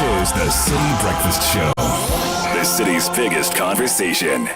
is the Citi Breakfast Show, the city's biggest conversation.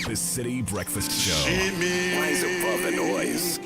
The Citi Breakfast Show. Rise above the noise.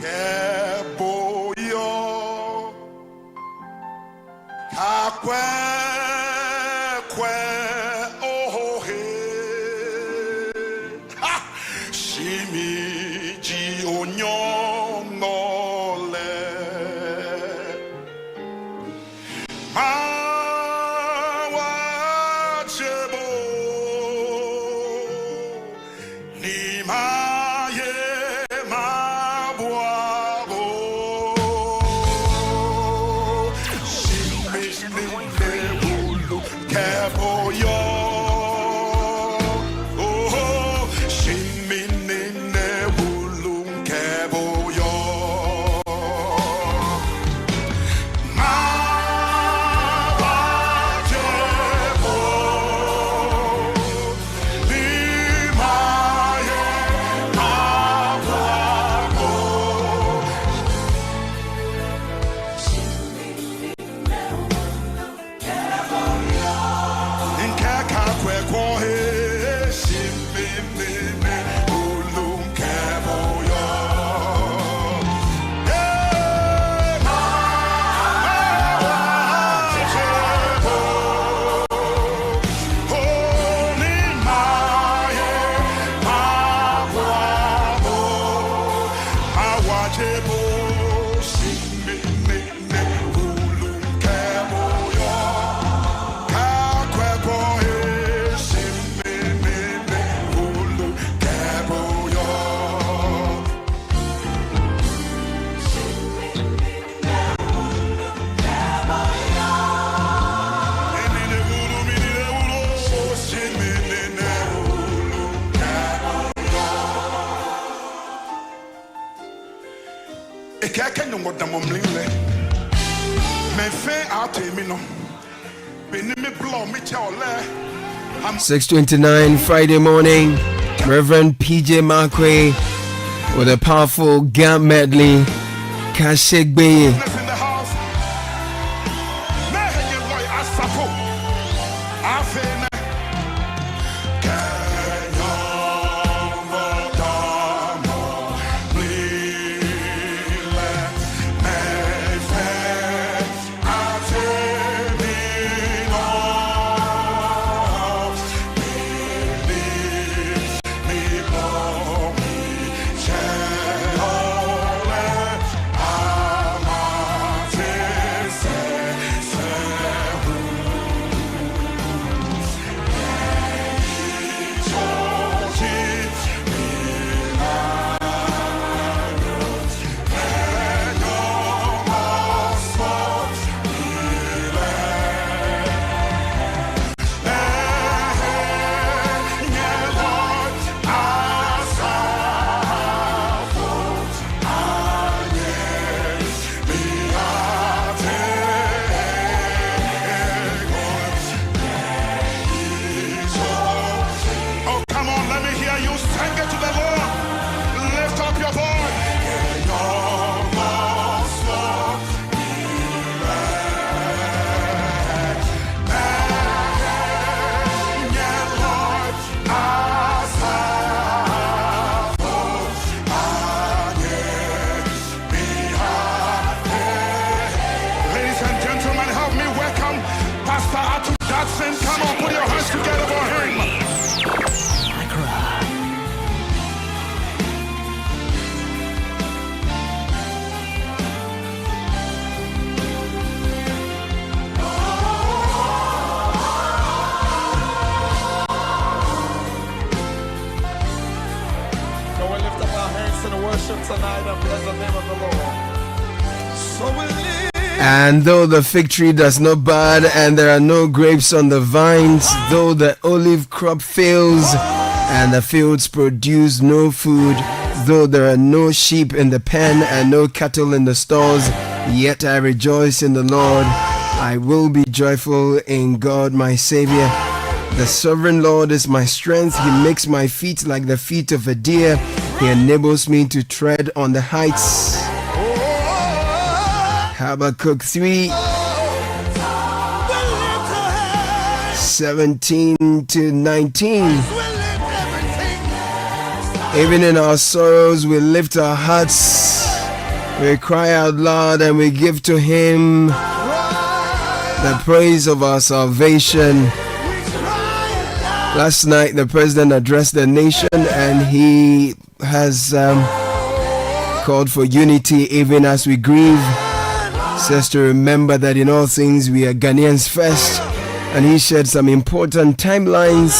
"6:29 Friday morning, Reverend PJ Marquay with a powerful Gam medley. Kashegbe. And though the fig tree does not bud, and there are no grapes on the vines, though the olive crop fails, and the fields produce no food, though there are no sheep in the pen and no cattle in the stalls, yet I rejoice in the Lord. I will be joyful in God my Savior. The sovereign Lord is my strength. He makes my feet like the feet of a deer. He enables me to tread on the heights. Habakkuk 3:17-19. Even in our sorrows, we lift our hearts. We cry out loud and we give to Him the praise of our salvation. Last night, the president addressed the nation and he has called for unity even as we grieve. Says to remember that in all things we are Ghanaians first, and he shared some important timelines.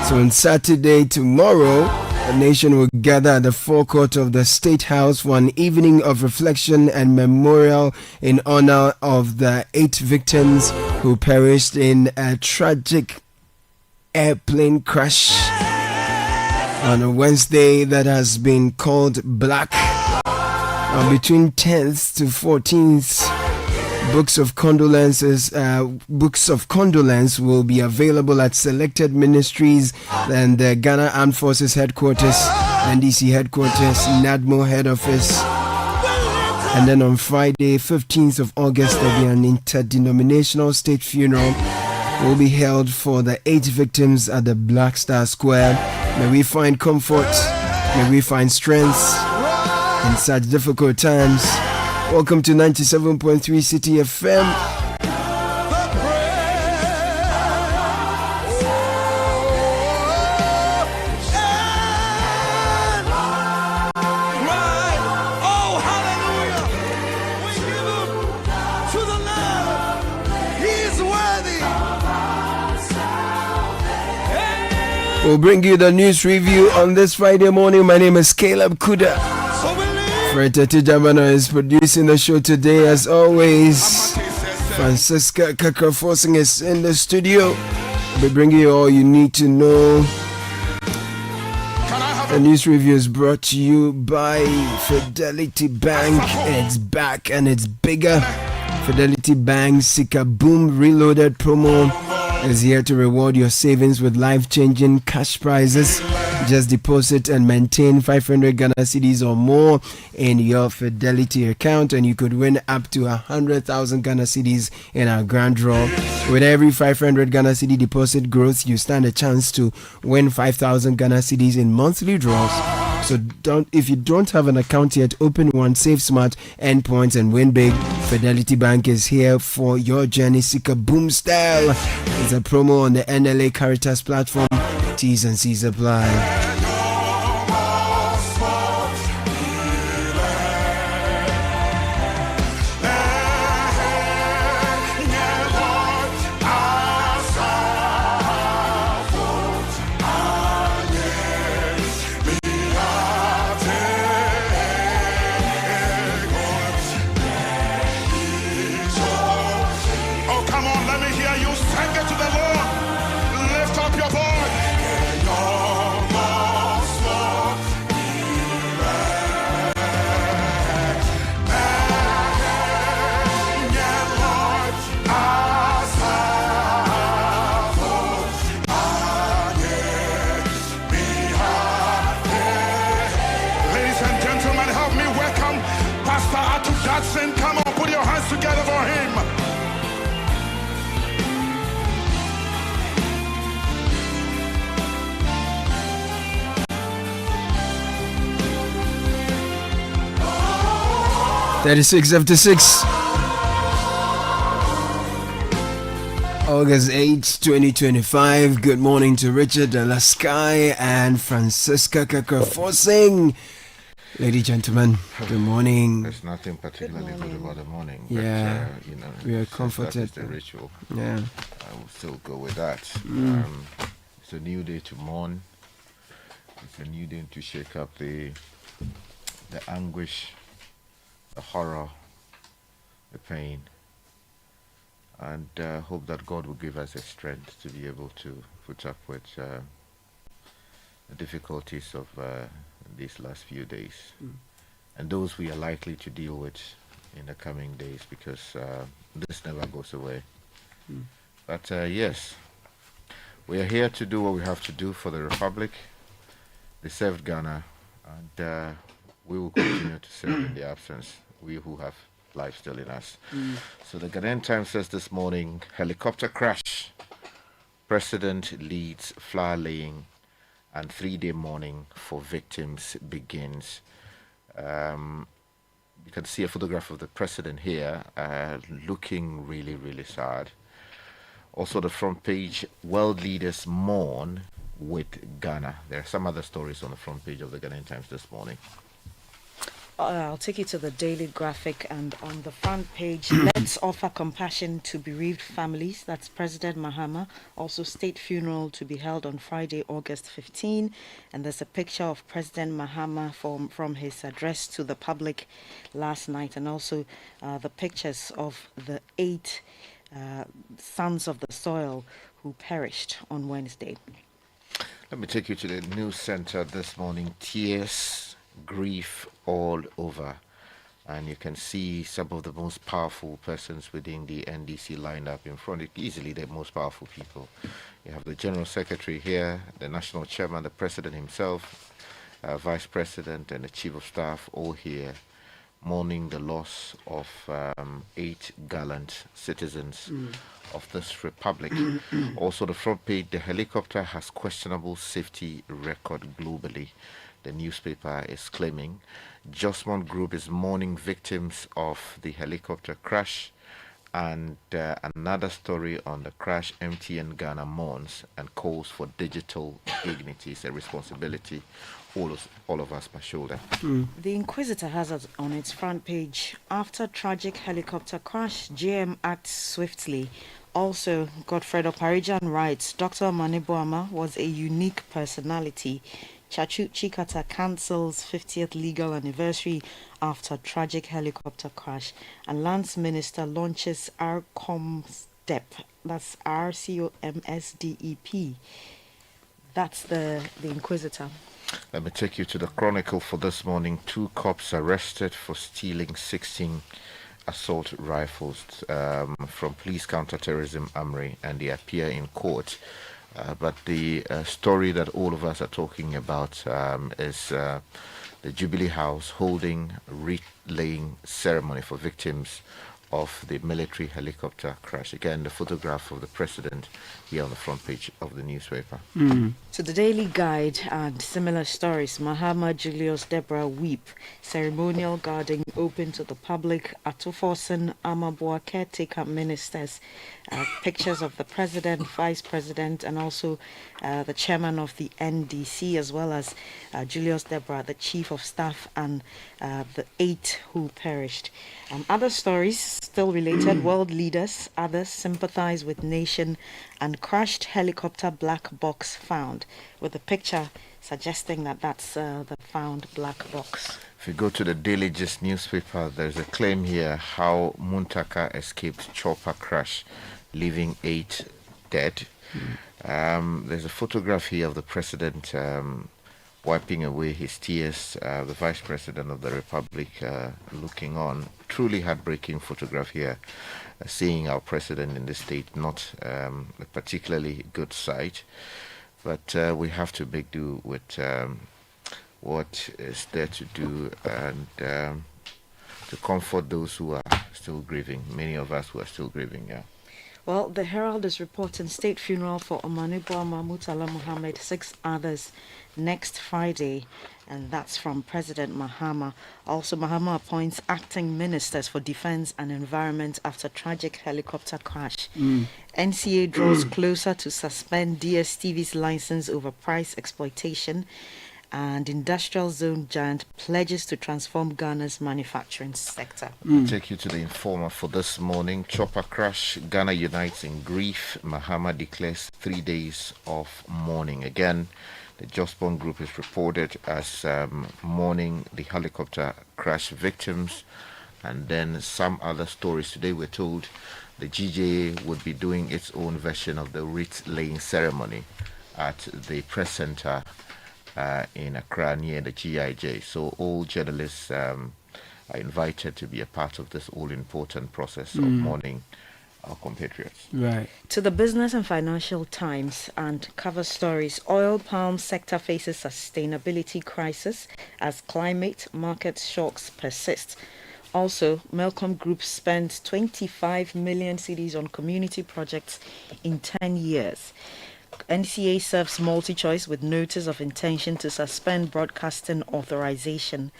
So on Saturday, tomorrow, the nation will gather at the forecourt of the State House for an evening of reflection and memorial in honor of the 8 victims who perished in a tragic airplane crash on a Wednesday that has been called Black. Between 10th to 14th, books of condolence will be available at selected ministries and the Ghana Armed Forces Headquarters, NDC Headquarters, NADMO Head Office. And then on Friday, 15th of August, there will be an interdenominational state funeral will be held for the 8 victims at the Black Star Square. May we find comfort, may we find strength in such difficult times. Welcome to 97.3 Citi FM. We'll bring you the news review on this Friday morning. My name is Caleb Kuda. Fred Tijabana is producing the show today as always. Francisca Kakrafosing is in the studio. We'll bring you all you need to know. The news review is brought to you by Fidelity Bank. It's back and it's bigger. Fidelity Bank Sika Boom Reloaded promo is here to reward your savings with life-changing cash prizes. Just deposit and maintain 500 Ghana cedis or more in your Fidelity account and you could win up to 100,000 Ghana cedis in our grand draw. With every 500 Ghana cedi deposit growth, you stand a chance to win 5,000 Ghana cedis in monthly draws. So if you don't have an account yet, open one, save smart, earn points and win big. Fidelity Bank is here for your journey. Sika Boom style. It's a promo on the NLA Caritas platform. T's and C's apply. Come on, put your hands together for him. .36 August 8, 2025. Good morning to Richard Alaskai and Francisca Kakrafosing. Ladies, gentlemen, good morning. There's nothing particularly good about the morning. Yeah, but, we are comforted. That's the ritual. Yeah, I will still go with that. It's a new day to mourn. It's a new day to shake up the the anguish, the horror, the pain, and hope that God will give us the strength to be able to put up with the difficulties of these last few days, and those we are likely to deal with in the coming days, because this never goes away. But yes, we are here to do what we have to do for the Republic. They served Ghana, and we will continue to serve in the absence, we who have life still in us. So the Ghanaian Times says this morning, helicopter crash, President leads flower laying and 3-day mourning for victims begins. You can see a photograph of the president here, looking really, really sad. Also, the front page, world leaders mourn with Ghana. There are some other stories on the front page of the Ghanaian Times this morning. I'll take you to the Daily Graphic, and on the front page, let's offer compassion to bereaved families. That's President Mahama. Also, state funeral to be held on Friday, August 15. And there's a picture of President Mahama from his address to the public last night, and also the pictures of the 8 sons of the soil who perished on Wednesday. Let me take you to the news center this morning. Tears, grief all over, and you can see some of the most powerful persons within the NDC lined up in front. Easily the most powerful people. You have the General Secretary here, the National Chairman, the President himself, Vice President, and the Chief of Staff, all here mourning the loss of 8 gallant citizens of this republic. Also, the front page, the helicopter has questionable safety record globally. The newspaper is claiming Josmond Group is mourning victims of the helicopter crash. And another story on the crash, MTN Ghana mourns and calls for digital dignity. It's a responsibility all of us by shoulder. The Inquisitor has it on its front page. After tragic helicopter crash, GM acts swiftly. Also, Godfredo Parijan writes, Dr. Maniboama was a unique personality. Chachu Chikata cancels 50th legal anniversary after tragic helicopter crash. And Lance Minister launches RCOMSDEP. That's RCOMSDEP. That's the Inquisitor. Let me take you to the Chronicle for this morning. 2 cops arrested for stealing 16 assault rifles from Police Counterterrorism Amri, and they appear in court. But the story that all of us are talking about is the Jubilee House holding wreath-laying ceremony for victims of the military helicopter crash. Again, the photograph of the president here on the front page of the newspaper. To the Daily Guide and similar stories, Mahama Julius Deborah weep. Ceremonial guarding open to the public. Atuforsen Amabua caretaker ministers. Pictures of the president, vice president, and also the chairman of the NDC, as well as Julius Deborah, the chief of staff, and the 8 who perished. Other stories still related. World leaders, others sympathize with nation, and crashed helicopter black box found, with a picture suggesting that that's the found black box. If you go to the Daily Gist newspaper, there's a claim here how Muntaka escaped chopper crash, leaving 8 dead. There's a photograph here of the president wiping away his tears, the vice president of the republic looking on. Truly heartbreaking photograph here, seeing our president in this state, not a particularly good sight. But we have to make do with what is there to do, and to comfort those who are still grieving. Many of us who are still grieving, yeah. Well, the Herald is reporting state funeral for Omaniboama Mutala Mohammed, 6 others next Friday, and that's from President Mahama. Also, Mahama appoints acting ministers for defense and environment after tragic helicopter crash. NCA draws closer to suspend DSTV's license over price exploitation. And industrial zone giant pledges to transform Ghana's manufacturing sector. Take you to the Informer for this morning. Chopper crash, Ghana unites in grief. Mahama declares 3 days of mourning. Again, The Jospon Group is reported as mourning the helicopter crash victims. And then some other stories. Today we're told the GJA would be doing its own version of the wreath laying ceremony at the press center in Accra near the GIJ. So all journalists are invited to be a part of this all-important process of mourning our compatriots. Right. To the Business and Financial Times and cover stories, oil palm sector faces sustainability crisis as climate market shocks persist. Also, Melcom Group spent 25 million cedis on community projects in 10 years. NCA serves multi-choice with notice of intention to suspend broadcasting authorization.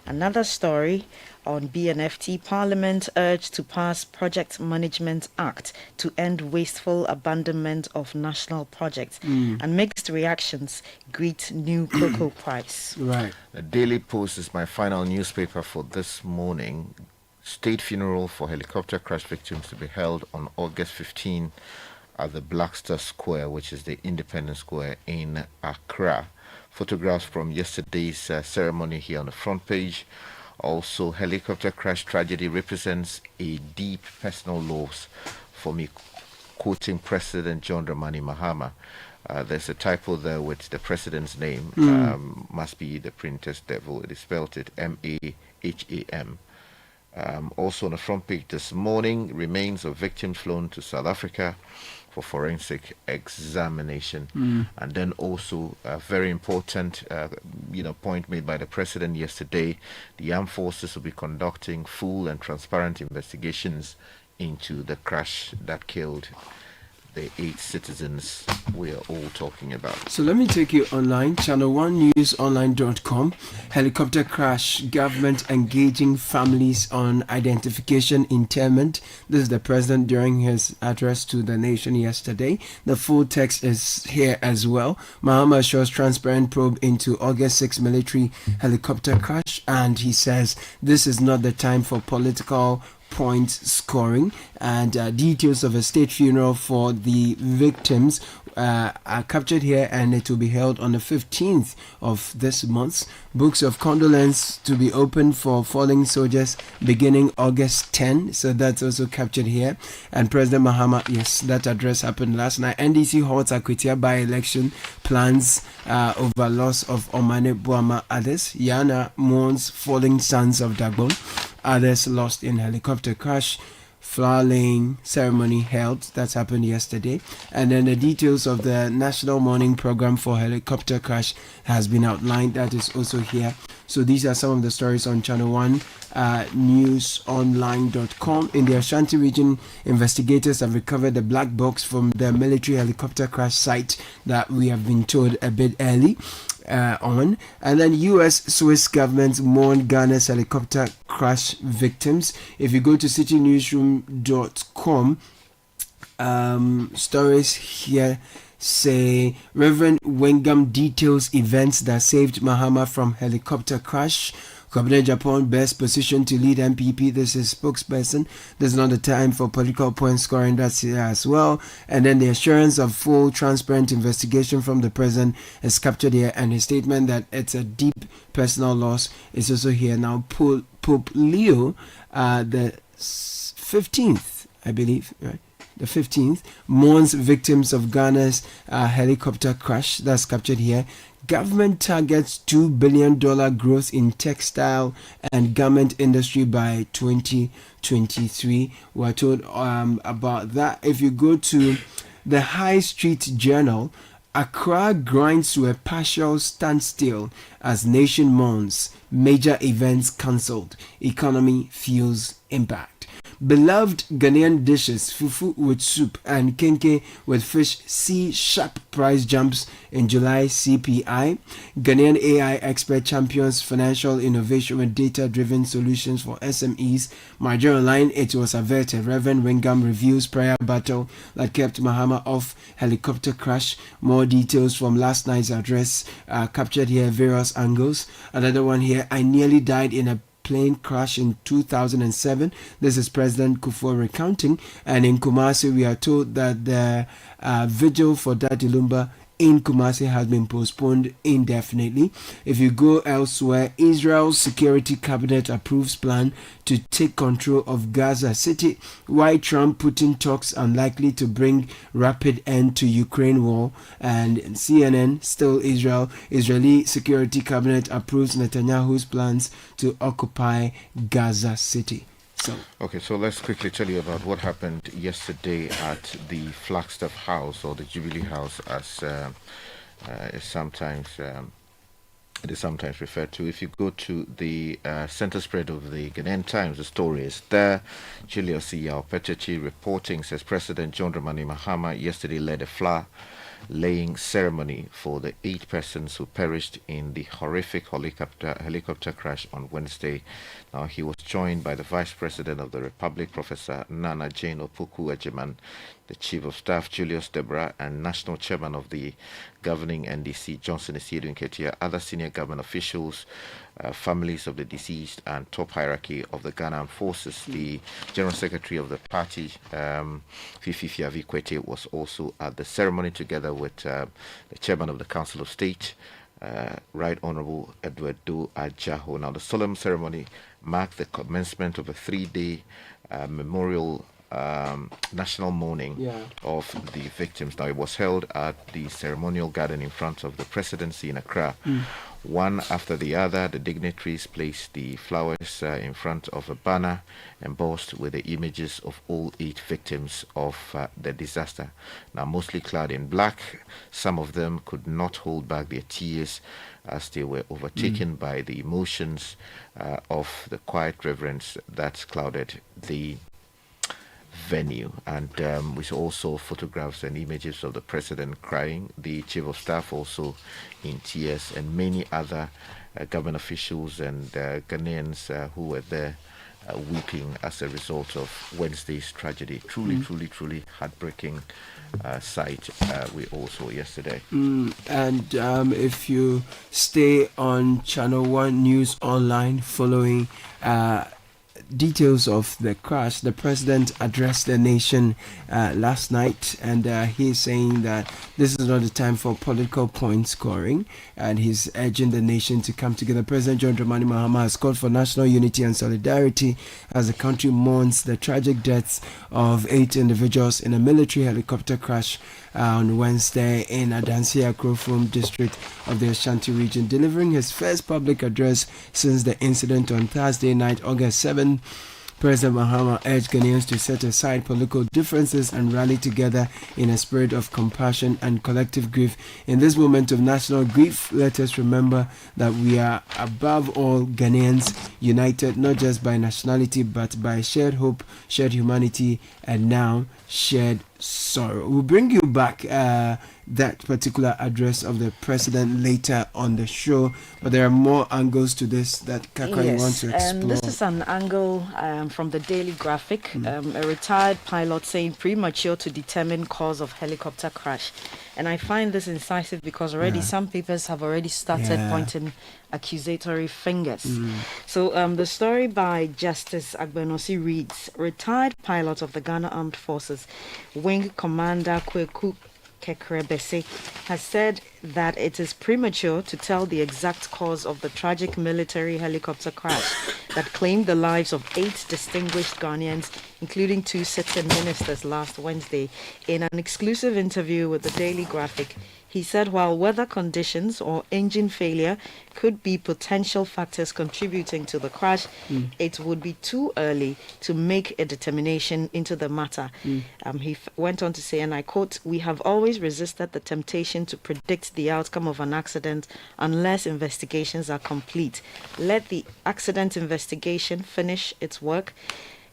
Another story on BNFT, Parliament urged to pass Project Management Act to end wasteful abandonment of national projects. And mixed reactions greet new cocoa price. Right. The Daily Post is my final newspaper for this morning. State funeral for helicopter crash victims to be held on August 15 at the Blackster Square, which is the Independence Square in Accra. Photographs from yesterday's ceremony here on the front page. Also, helicopter crash tragedy represents a deep personal loss for me, quoting President John Dramani Mahama. There's a typo there with the president's name. Must be the printer's devil. It is spelled it Maham. Also on the front page this morning, remains of victims flown to South Africa for forensic examination. And then also a very important point made by the president yesterday. The armed forces will be conducting full and transparent investigations into the crash that killed the 8 citizens we are all talking about. So let me take you online, channel1newsonline.com. Helicopter crash, government engaging families on identification interment. This is the president during his address to the nation yesterday. The full text is here as well. Mahama shows transparent probe into August 6 military helicopter crash, and he says this is not the time for political point scoring, and details of a state funeral for the victims are captured here, and it will be held on the 15th of this month. Books of condolence to be opened for fallen soldiers beginning August 10, so that's also captured here. And President Mahama, yes, that address happened last night. NDC holds Akwitia by-election plans over loss of Omane Buama. Others, Yana mourns falling sons of Dagbon. Others lost in helicopter crash. Flower laying ceremony held. That's happened yesterday. And then the details of the national mourning program for helicopter crash has been outlined. That is also here. So these are some of the stories on Channel 1 newsonline.com. In the Ashanti region, investigators have recovered the black box from the military helicopter crash site that we have been told a bit early on. And then US Swiss government mourn Ghana's helicopter crash victims. If you go to citynewsroom.com, stories here say Reverend Wengam details events that saved Mahama from helicopter crash. Cabinet Japan best position to lead MPP. This is spokesperson. There's not the time for political point scoring. That's here as well. And then the assurance of full transparent investigation from the president is captured here, and his statement that it's a deep personal loss is also here. Now Pope Leo the 15th, I believe, right? The 15th, mourns victims of Ghana's helicopter crash. That's captured here. Government targets $2 billion growth in textile and garment industry by 2023. We're told about that. If you go to the High Street Journal, Accra grinds to a partial standstill as nation mourns. Major events cancelled. Economy feels impact. Beloved Ghanaian dishes, fufu with soup and kenke with fish, see sharp price jumps in July CPI. Ghanaian AI expert champions financial innovation with data-driven solutions for SMEs. Margin Online, it was averted. Reverend Wengam reviews prayer battle that kept Mahama off helicopter crash. More details from last night's address captured here, various angles. Another one here, I nearly died in a plane crash in 2007. This is President Kufuor recounting. And in Kumasi, we are told that the vigil for Daddy Lumba in Kumasi has been postponed indefinitely. If you go elsewhere, Israel's security cabinet approves plan to take control of Gaza City. Why Trump-Putin talks unlikely to bring rapid end to Ukraine war. And CNN, still Israeli security cabinet approves Netanyahu's plans to occupy Gaza City. Okay, so let's quickly tell you about what happened yesterday at the Flagstaff House, or the Jubilee House, as it is sometimes referred to. If you go to the center spread of the Ghanaian Times, the story is there. Julius Yao Pechechi reporting says President John Dramani Mahama yesterday led a laying ceremony for the 8 persons who perished in the horrific helicopter crash on Wednesday. Now, he was joined by the Vice President of the Republic, Professor Nana Jane Opoku Ejiman, the Chief of Staff, Julius Debra, and National Chairman of the governing NDC, Johnson Esiedu Nketia, other senior government officials, families of the deceased, and top hierarchy of the Ghana Armed Forces. The General Secretary of the party, Fifi Fiavi Kwete, was also at the ceremony together with the Chairman of the Council of State, Right Honorable Edward Do Ajaho. Now, the solemn ceremony marked the commencement of a 3-day memorial national mourning of the victims. Now, it was held at the ceremonial garden in front of the presidency in Accra. One after the other, the dignitaries placed the flowers in front of a banner embossed with the images of all 8 victims of the disaster. Now, mostly clad in black, some of them could not hold back their tears as they were overtaken by the emotions of the quiet reverence that clouded the venue. And we saw also photographs and images of the president crying, the chief of staff also in tears, and many other government officials and Ghanaians who were there weeping as a result of Wednesday's tragedy. Truly heartbreaking sight we all saw yesterday. And if you stay on Channel 1 News Online following details of the crash, the president addressed the nation last night, and he's saying that this is not the time for political point scoring, and he's urging the nation to come together. President John Dramani Mahama has called for national unity and solidarity as the country mourns the tragic deaths of 8 individuals in a military helicopter crash on Wednesday in Adansia Krofrom district of the Ashanti region. Delivering his first public address since the incident on Thursday night, August 7, President Mahama urged Ghanaians to set aside political differences and rally together in a spirit of compassion and collective grief. In this moment of national grief, let us remember that we are above all Ghanaians, united not just by nationality but by shared hope, shared humanity, and now shared sorrow. We'll bring you back that particular address of the president later on the show, but there are more angles to this that Kakari wants to explore. This is an angle from the Daily Graphic. A retired pilot saying premature to determine cause of helicopter crash. And I find this incisive because already some papers have already started pointing accusatory fingers. So the story by Justice Agbenosi reads, retired pilot of the Ghana Armed Forces, Wing Commander Kweku Kekrebese, has said that it is premature to tell the exact cause of the tragic military helicopter crash that claimed the lives of 8 distinguished Ghanaians, including 2 sitting ministers last Wednesday. In an exclusive interview with the Daily Graphic, he said while weather conditions or engine failure could be potential factors contributing to the crash, it would be too early to make a determination into the matter. He went on to say, and I quote, "We have always resisted the temptation to predict the outcome of an accident unless investigations are complete. Let the accident investigation finish its work."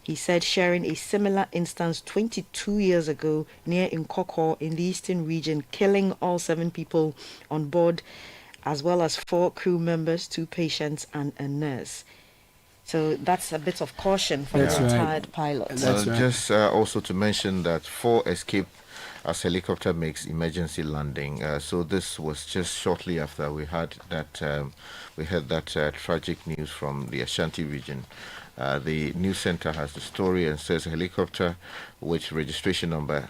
He said, sharing a similar instance 22 years ago near Nkoko in the eastern region, killing all 7 people on board, as well as 4 crew members, 2 patients, and a nurse. So that's a bit of caution for the retired pilot. Just also to mention that 4 escaped as helicopter makes emergency landing. So this was just shortly after we had that tragic news from the Ashanti region. The news center has the story and says a helicopter, which registration number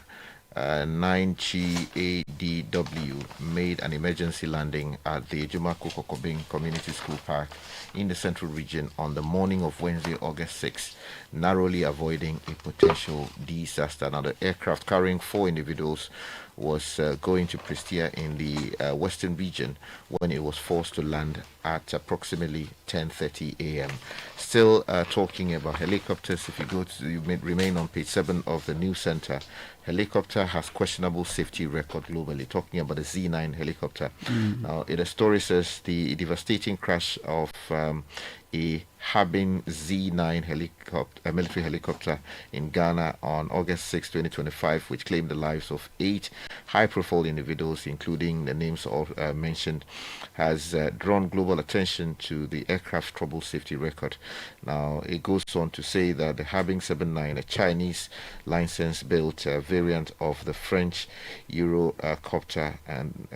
9Chi ADW made an emergency landing at the Jumako Kokobing Community School Park in the Central Region on the morning of Wednesday, August 6, narrowly avoiding a potential disaster. Now, the aircraft carrying 4 individuals was going to Prestia in the western region when it was forced to land at approximately 10:30 a.m. Still talking about helicopters, if you remain on page 7 of the news center, helicopter has questionable safety record globally, talking about the Z9 helicopter. Now, the story says the devastating crash of a Harbin Z9 helicopter, a military helicopter in Ghana on August 6, 2025, which claimed the lives of 8 high-profile individuals, including the names of mentioned, has drawn global attention to the aircraft's troubled safety record. Now, it goes on to say that the Harbin 79, a Chinese license-built variant of the French Eurocopter, and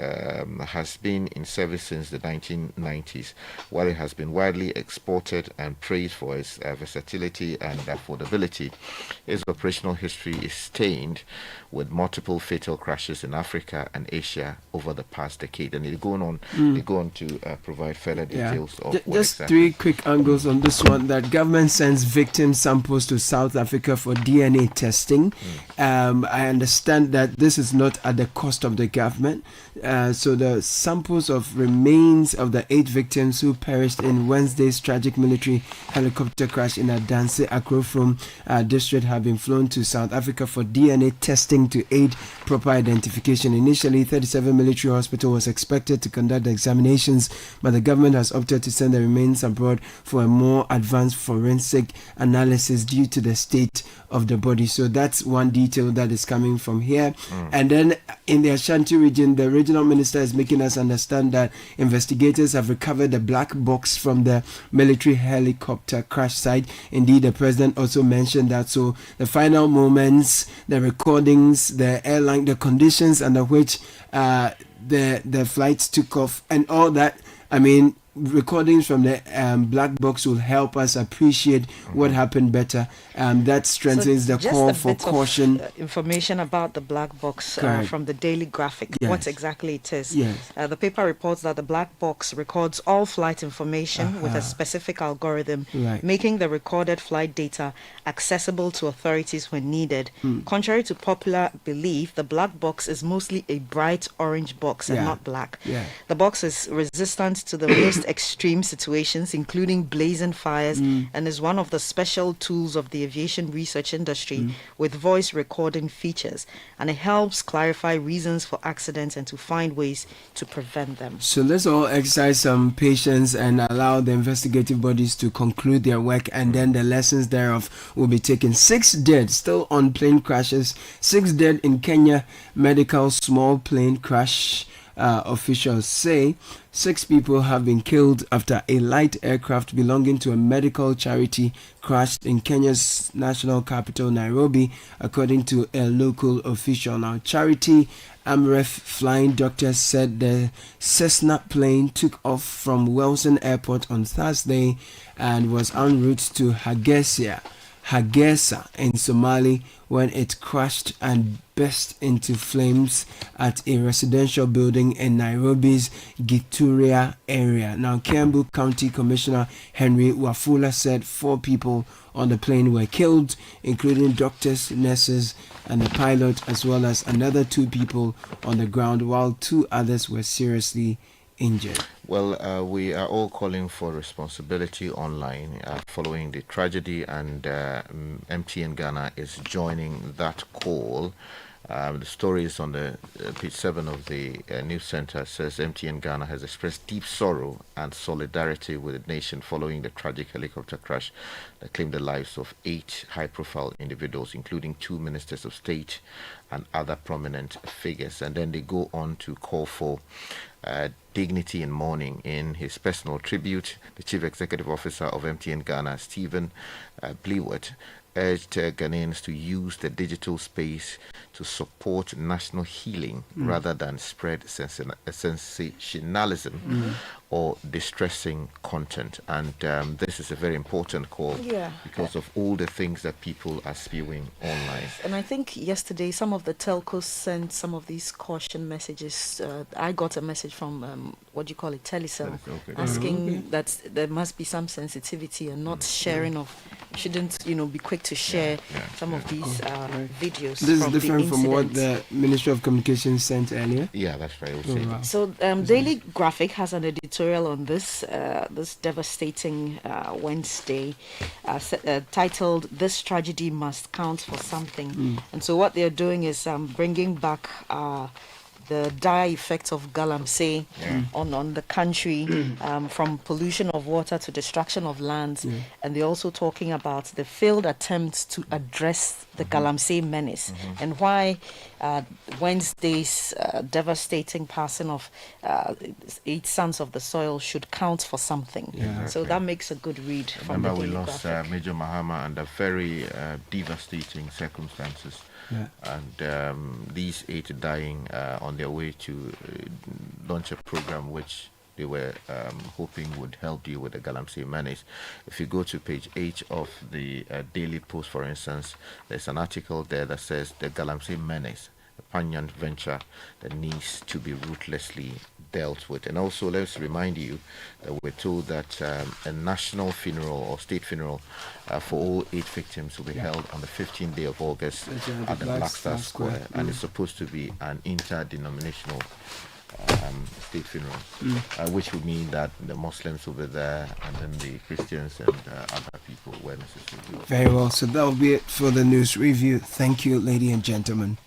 has been in service since the 1990s. While it has been widely exported and praised for its versatility and affordability, its operational history is stained with multiple fatal crashes in Africa and Asia over the past decade. And they go on to provide further details of just 3 quick angles on this one. That government sends victim samples to South Africa for DNA testing. I understand that this is not at the cost of the government. So the samples of remains of the 8 victims who perished in Wednesday's tragic military helicopter crash in Adanse Akrofrom district have been flown to South Africa for DNA testing to aid proper identification. Initially, 37 military hospital was expected to conduct the examinations, but the government has opted to send the remains abroad for a more advanced forensic analysis due to the state of the body. So that's one detail that is coming from here. And then in the Ashanti region, the regional minister is making us understand that investigators have recovered the black box from the military helicopter crash site. Indeed, the president also mentioned that. So the final moments, the recordings, the airline, the conditions under which the flights took off and all that, I mean, recordings from the black box will help us appreciate what happened better. That strengthens the call for caution. Information about the black box from the Daily Graphic, what exactly it is. The paper reports that the black box records all flight information with a specific algorithm, making the recorded flight data accessible to authorities when needed. Contrary to popular belief, the black box is mostly a bright orange box and not black. The box is resistant to the most extreme situations, including blazing fires, and is one of the special tools of the aviation research industry with voice recording features, and it helps clarify reasons for accidents and to find ways to prevent them. So let's all exercise some patience and allow the investigative bodies to conclude their work, and then the lessons thereof will be taken. 6 dead still on plane crashes. 6 dead in Kenya medical small plane crash. Officials say 6 people have been killed after a light aircraft belonging to a medical charity crashed in Kenya's national capital, Nairobi, according to a local official. Now, charity Amref Flying Doctors said the Cessna plane took off from Wilson Airport on Thursday and was en route to Hargeisa in Somali when it crashed and burst into flames at a residential building in Nairobi's Githuria area. Now, Kiambu County Commissioner Henry Wafula said 4 people on the plane were killed, including doctors, nurses, and the pilot, as well as another 2 people on the ground, while 2 others were seriously injured. Well, we are all calling for responsibility online following the tragedy, and MTN Ghana is joining that call. The story is on the page 7 of the news center. It says MTN Ghana has expressed deep sorrow and solidarity with the nation following the tragic helicopter crash that claimed the lives of 8 high-profile individuals, including 2 ministers of state and other prominent figures. And then they go on to call for dignity in mourning. In his personal tribute, the Chief Executive Officer of MTN Ghana, Stephen Blewett, urged Ghanaians to use the digital space to support national healing rather than spread sensationalism or distressing content. And this is a very important call because of all the things that people are spewing online. And I think yesterday some of the telcos sent some of these caution messages. I got a message from Telecel, asking that there must be some sensitivity and not sharing of. Shouldn't be quick to share some of these videos. This is different from what the Ministry of Communications sent earlier. Yeah, that's right. Wow. So Daily Graphic has an editorial on this this devastating Wednesday titled "This Tragedy Must Count for Something." And so what they're doing is bringing back the dire effects of galamsey on the country, from pollution of water to destruction of lands. And they're also talking about the failed attempts to address the galamsey menace and why Wednesday's devastating passing of 8 sons of the soil should count for something. So that makes a good read. Remember, we lost Major Mahama under very devastating circumstances. And these 8 dying on their way to launch a program which they were hoping would help deal with the galamsey menace. If you go to page 8 of the Daily Post, for instance, there's an article there that says the galamsey menace, a poignant venture that needs to be ruthlessly dealt with. And also, let's remind you that we're told that a national funeral or state funeral for all 8 victims will be held on the 15th day of August at the Black Star Square. And it's supposed to be an interdenominational state funeral, which would mean that the Muslims will be there and then the Christians and other people where necessary. Very well. So that will be it for the news review. Thank you, ladies and gentlemen.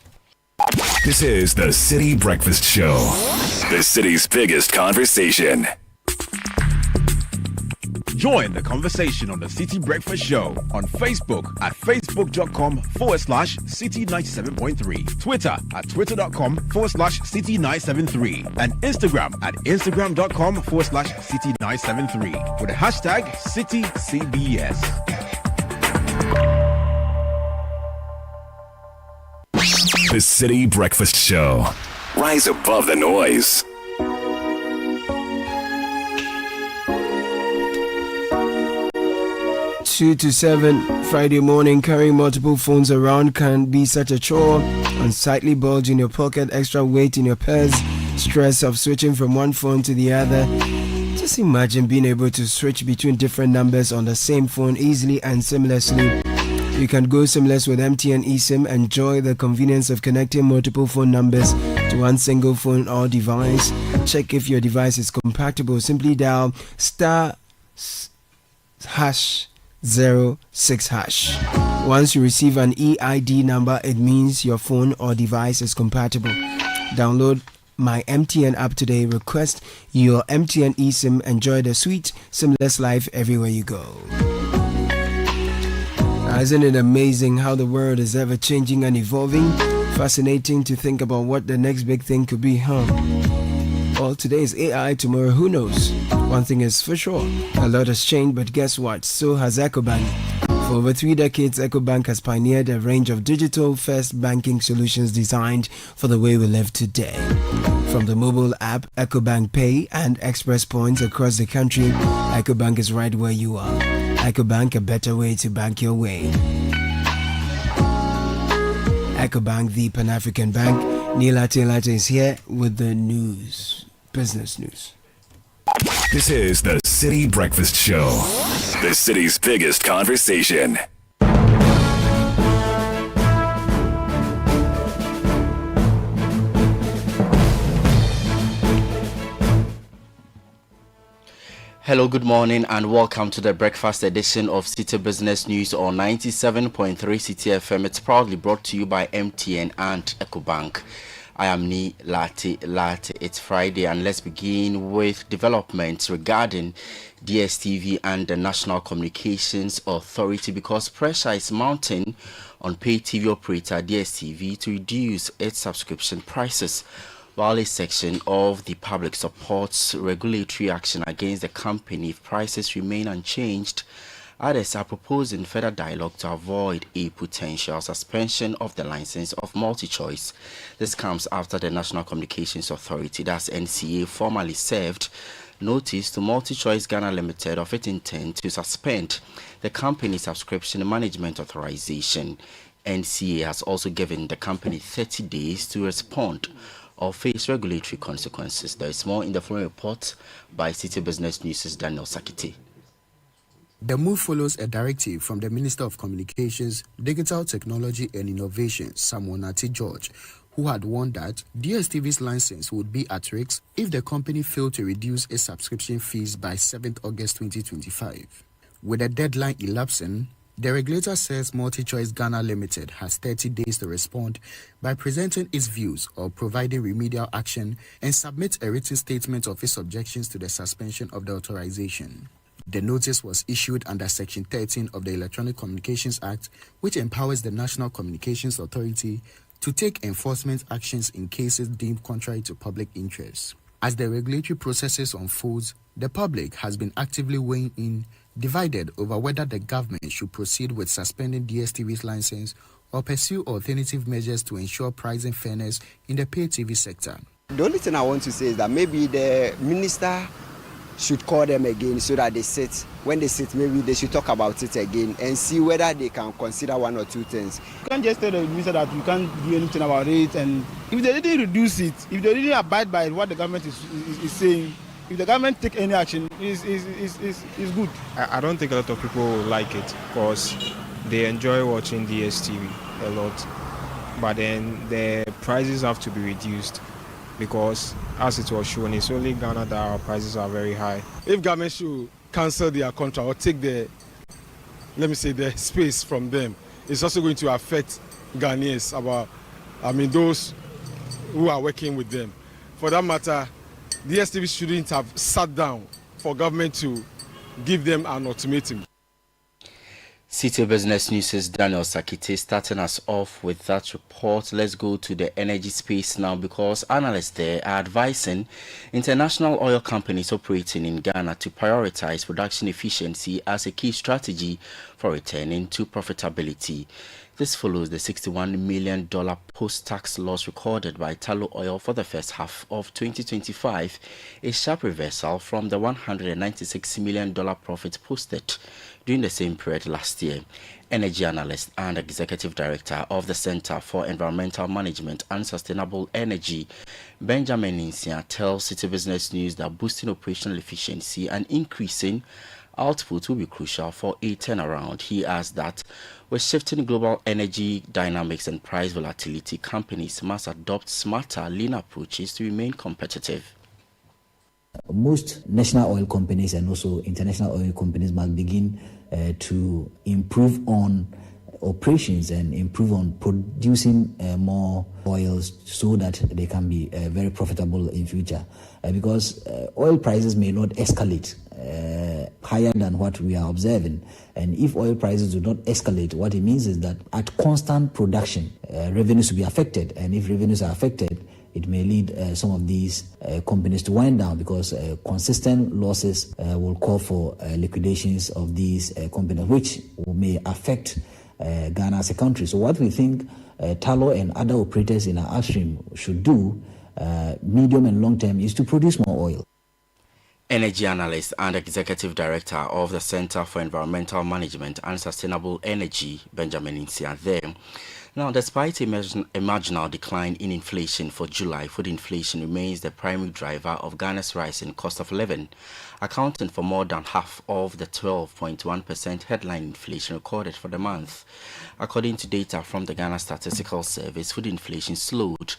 This is the City Breakfast Show, the city's biggest conversation. Join the conversation on the City Breakfast Show on Facebook at facebook.com/City97.3, Twitter at twitter.com/City973, and Instagram at instagram.com/City973 with the hashtag CityCBS. The City Breakfast Show. Rise above the noise. Two to 7 Friday morning. Carrying multiple phones around can be such a chore. Unsightly bulge in your pocket, extra weight in your purse, stress of switching from one phone to the other. Just imagine being able to switch between different numbers on the same phone easily and seamlessly. You can go seamless with MTN eSIM. Enjoy the convenience of connecting multiple phone numbers to one single phone or device. Check if your device is compatible. Simply dial *#06#. Once you receive an EID number, it means your phone or device is compatible. Download my MTN app today. Request your MTN eSIM. Enjoy the sweet, seamless life everywhere you go. Isn't it amazing how the world is ever changing and evolving? Fascinating to think about what the next big thing could be, huh? Well, today is AI, tomorrow who knows? One thing is for sure, a lot has changed, but guess what? So has EcoBank. For over 3 decades, EcoBank has pioneered a range of digital-first banking solutions designed for the way we live today. From the mobile app, EcoBank Pay, and express points across the country, EcoBank is right where you are. EcoBank, a better way to bank your way. EcoBank, the Pan-African Bank. Neela Taylor is here with the news, business news. This is the City Breakfast Show, the city's biggest conversation. Hello, good morning, and welcome to the breakfast edition of City Business News on 97.3 City FM. It's proudly brought to you by MTN and EcoBank. I am Ni Lati. It's Friday, and let's begin with developments regarding DSTV and the National Communications Authority, because pressure is mounting on pay TV operator DSTV to reduce its subscription prices. While a section of the public supports regulatory action against the company if prices remain unchanged, others are proposing further dialogue to avoid a potential suspension of the license of MultiChoice. This comes after the National Communications Authority, that's NCA, formally served notice to MultiChoice Ghana Limited of its intent to suspend the company's subscription management authorization. NCA has also given the company 30 days to respond or face regulatory consequences. There is more in the following report by Citi Business News' Daniel Sakiti. The move follows a directive from the Minister of Communications, Digital Technology and Innovation, Samonati George, who had warned that DSTV's license would be at risk if the company failed to reduce its subscription fees by 7th August 2025. With a deadline elapsing, the regulator says MultiChoice Ghana Limited has 30 days to respond by presenting its views or providing remedial action and submit a written statement of its objections to the suspension of the authorization. The notice was issued under Section 13 of the Electronic Communications Act, which empowers the National Communications Authority to take enforcement actions in cases deemed contrary to public interest. As the regulatory processes unfolds, the public has been actively weighing in, divided over whether the government should proceed with suspending DSTV's license or pursue alternative measures to ensure pricing fairness in the pay TV sector. The only thing I want to say is that maybe the minister should call them again so that they sit. When they sit, maybe they should talk about it again and see whether they can consider one or two things. You can't just tell the minister that you can't do anything about it, and if they didn't reduce it, if they didn't abide by what the government is saying, if the government take any action, is good. I don't think a lot of people like it because they enjoy watching DSTV a lot, but then the prices have to be reduced because as it was shown, it's only Ghana that our prices are very high. If government should cancel their contract or take the space from them, it's also going to affect Ghanaians, those who are working with them. For that matter, the DSTV shouldn't have sat down for government to give them an ultimatum. Citi Business News' Daniel Sakiti starting us off with that report. Let's go to the energy space now because analysts there are advising international oil companies operating in Ghana to prioritize production efficiency as a key strategy for returning to profitability. This follows the $61 million post-tax loss recorded by Tullow Oil for the first half of 2025, a sharp reversal from the $196 million profit posted during the same period last year. Energy analyst and executive director of the Center for Environmental Management and Sustainable Energy, Benjamin Nsia, tells Citi Business News that boosting operational efficiency and increasing output will be crucial for a turnaround. He adds that with shifting global energy dynamics and price volatility, companies must adopt smarter, lean approaches to remain competitive. Most national oil companies and also international oil companies must begin to improve on operations and improve on producing more oils so that they can be very profitable in future. Because oil prices may not escalate higher than what we are observing. And if oil prices do not escalate, what it means is that at constant production, revenues will be affected. And if revenues are affected, it may lead some of these companies to wind down because consistent losses will call for liquidations of these companies, which may affect Ghana as a country. So what we think Tullow and other operators in our upstream should do, medium and long term, is to produce more oil. Energy analyst and executive director of the Center for Environmental Management and Sustainable Energy, Benjamin Nsia, there. Now, despite a marginal decline in inflation for July, food inflation remains the primary driver of Ghana's rising cost of living, accounting for more than half of the 12.1% headline inflation recorded for the month. According to data from the Ghana Statistical Service, food inflation slowed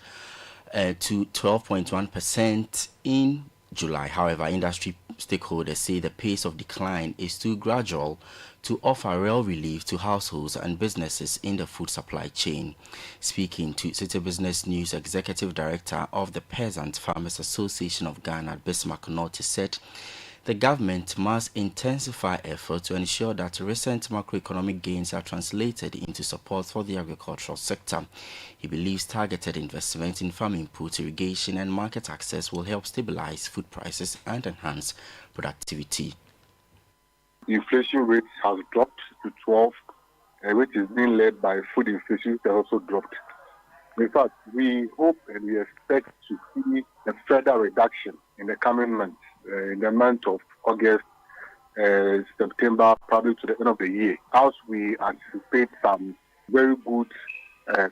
to 12.1% in July. However, industry stakeholders say the pace of decline is too gradual to offer real relief to households and businesses in the food supply chain. Speaking to Citi Business News, Executive Director of the Peasant Farmers Association of Ghana, Bismarck Norte, said The government must intensify efforts to ensure that recent macroeconomic gains are translated into support for the agricultural sector. He believes targeted investment in farm inputs, irrigation and market access will help stabilize food prices and enhance productivity. The inflation rate has dropped to 12, which is being led by food inflation that also dropped. In fact, we hope and we expect to see a further reduction in the coming months, in the month of August, September, probably to the end of the year, as we anticipate some very good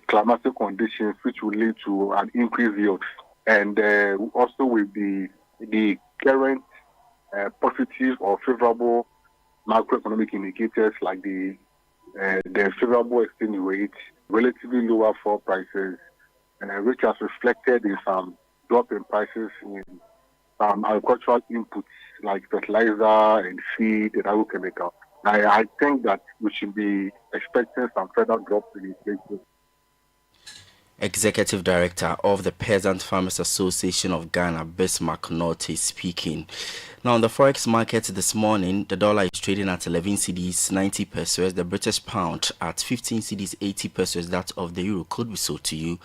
climatic conditions which will lead to an increased yield. And also with the current positive or favorable macroeconomic indicators like the favorable exchange rate, relatively lower fuel prices, which has reflected in some drop in prices in some agricultural inputs like fertilizer and feed and agrochemical. I think that we should be expecting some further drop in inflation. Executive Director of the Peasant Farmers Association of Ghana, Bismarck Norte, speaking. Now, on the forex market this morning, the dollar is trading at 11 cedis 90 pesos. The British pound at 15 cedis 80 pesos. That of the euro could be sold to you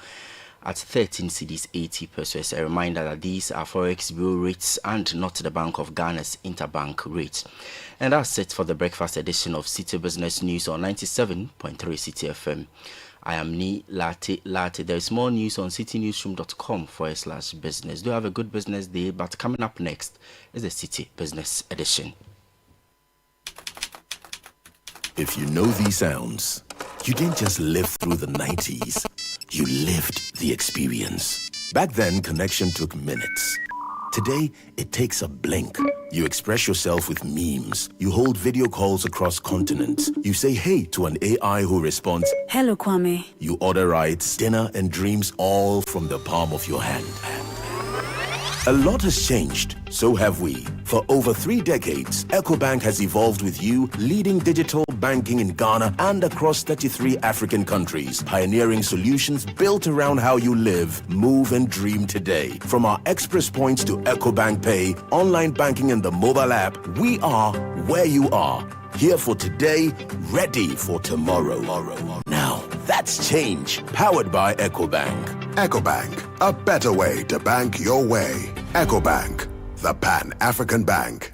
at 13 cedis 80 pesos. A reminder that these are forex bureau rates and not the Bank of Ghana's interbank rate. And that's it for the breakfast edition of Citi Business News on 97.3 Citi FM. I am Ni Latte. There is more news on citynewsroom.com/business. Do have a good business day, but coming up next is the Citi Business Edition. If you know these sounds, you didn't just live through the 90s. You lived the experience. Back then, connection took minutes. Today, it takes a blink. You express yourself with memes. You hold video calls across continents. You say hey to an AI who responds, "Hello, Kwame." You order rides, dinner, and dreams all from the palm of your hand. A lot has changed, so have we. For over 3 decades, EcoBank has evolved with you, leading digital banking in Ghana and across 33 African countries, pioneering solutions built around how you live, move, and dream today. From our express points to EcoBank Pay, online banking, and the mobile app, we are where you are. Here for today, ready for tomorrow. Now, that's change, powered by EcoBank. EcoBank, a better way to bank your way. EcoBank, the Pan-African Bank.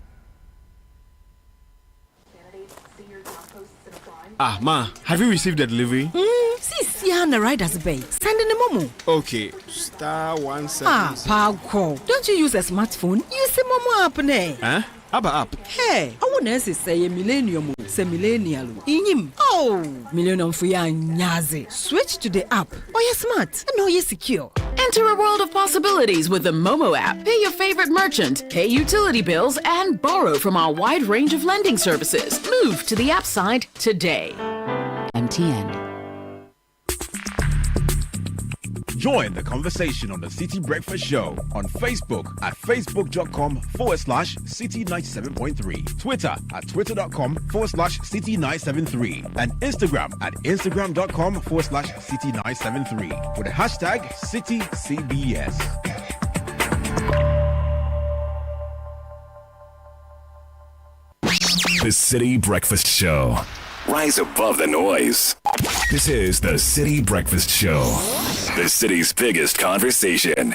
Ah, Ma, have you received the delivery? See on the rider's bay. Send in a momo. Okay, *177. Ah, Paco. Don't you use a smartphone? Use a momo app, ne? Huh? Abba app. Hey, I want to say a millennium. Say millennial. Inim. Oh, millennium for ya nyaze. Switch to the app. Oh, you're smart. No, you're secure. Enter a world of possibilities with the Momo app. Pay your favorite merchant, pay utility bills, and borrow from our wide range of lending services. Move to the app side today. MTN. Join the conversation on the Citi Breakfast Show on Facebook at facebook.com/Citi97.3, Twitter at twitter.com/Citi973, and Instagram at instagram.com/Citi973 with the hashtag CitiCBS. The Citi Breakfast Show. Rise above the noise. This is the Citi Breakfast Show, the city's biggest conversation.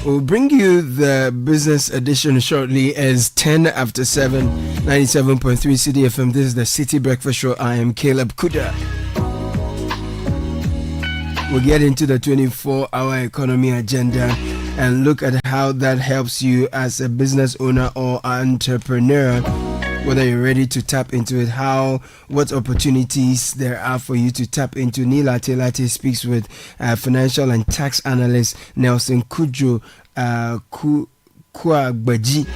We'll bring you the business edition shortly as 10 after 7, 97.3 Citi FM. This is the Citi Breakfast Show. I am Caleb Kuda. We'll get into the 24-hour economy agenda and look at how that helps you as a business owner or entrepreneur. Whether you're ready to tap into it, what opportunities there are for you to tap into. Nila Telate speaks with financial and tax analyst Nelson Kujo Kwagbaji,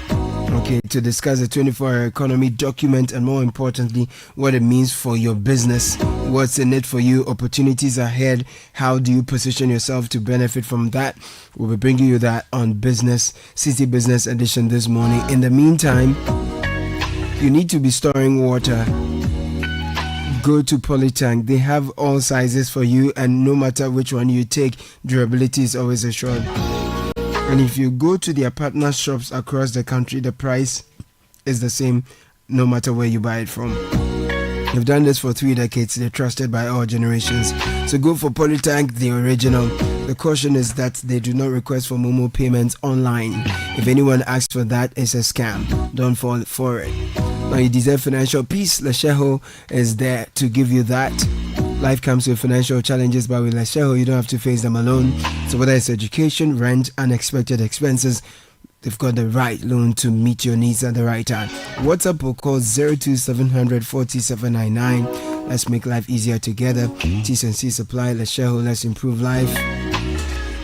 to discuss the 24-hour economy document and, more importantly, what it means for your business. What's in it for you? Opportunities ahead. How do you position yourself to benefit from that? We'll be bringing you that on Citi Business Edition this morning. In the meantime, you need to be storing water. Go to Polytank. They have all sizes for you, and no matter which one you take, durability is always assured. And if you go to their partner shops across the country, the price is the same no matter where you buy it from. They've done this for 3 decades. They're trusted by all generations. So go for Polytank, the original. The caution is that they do not request for Momo payments online. If anyone asks for that, it's a scam. Don't fall for it. Now you deserve financial peace. Lesheho is there to give you that. Life comes with financial challenges, but with Lesheho, you don't have to face them alone. So whether it's education, rent, unexpected expenses, they've got the right loan to meet your needs at the right time. WhatsApp will call 02700 4799. Let's make life easier together. T&C Supply, Lesheho, let's improve life.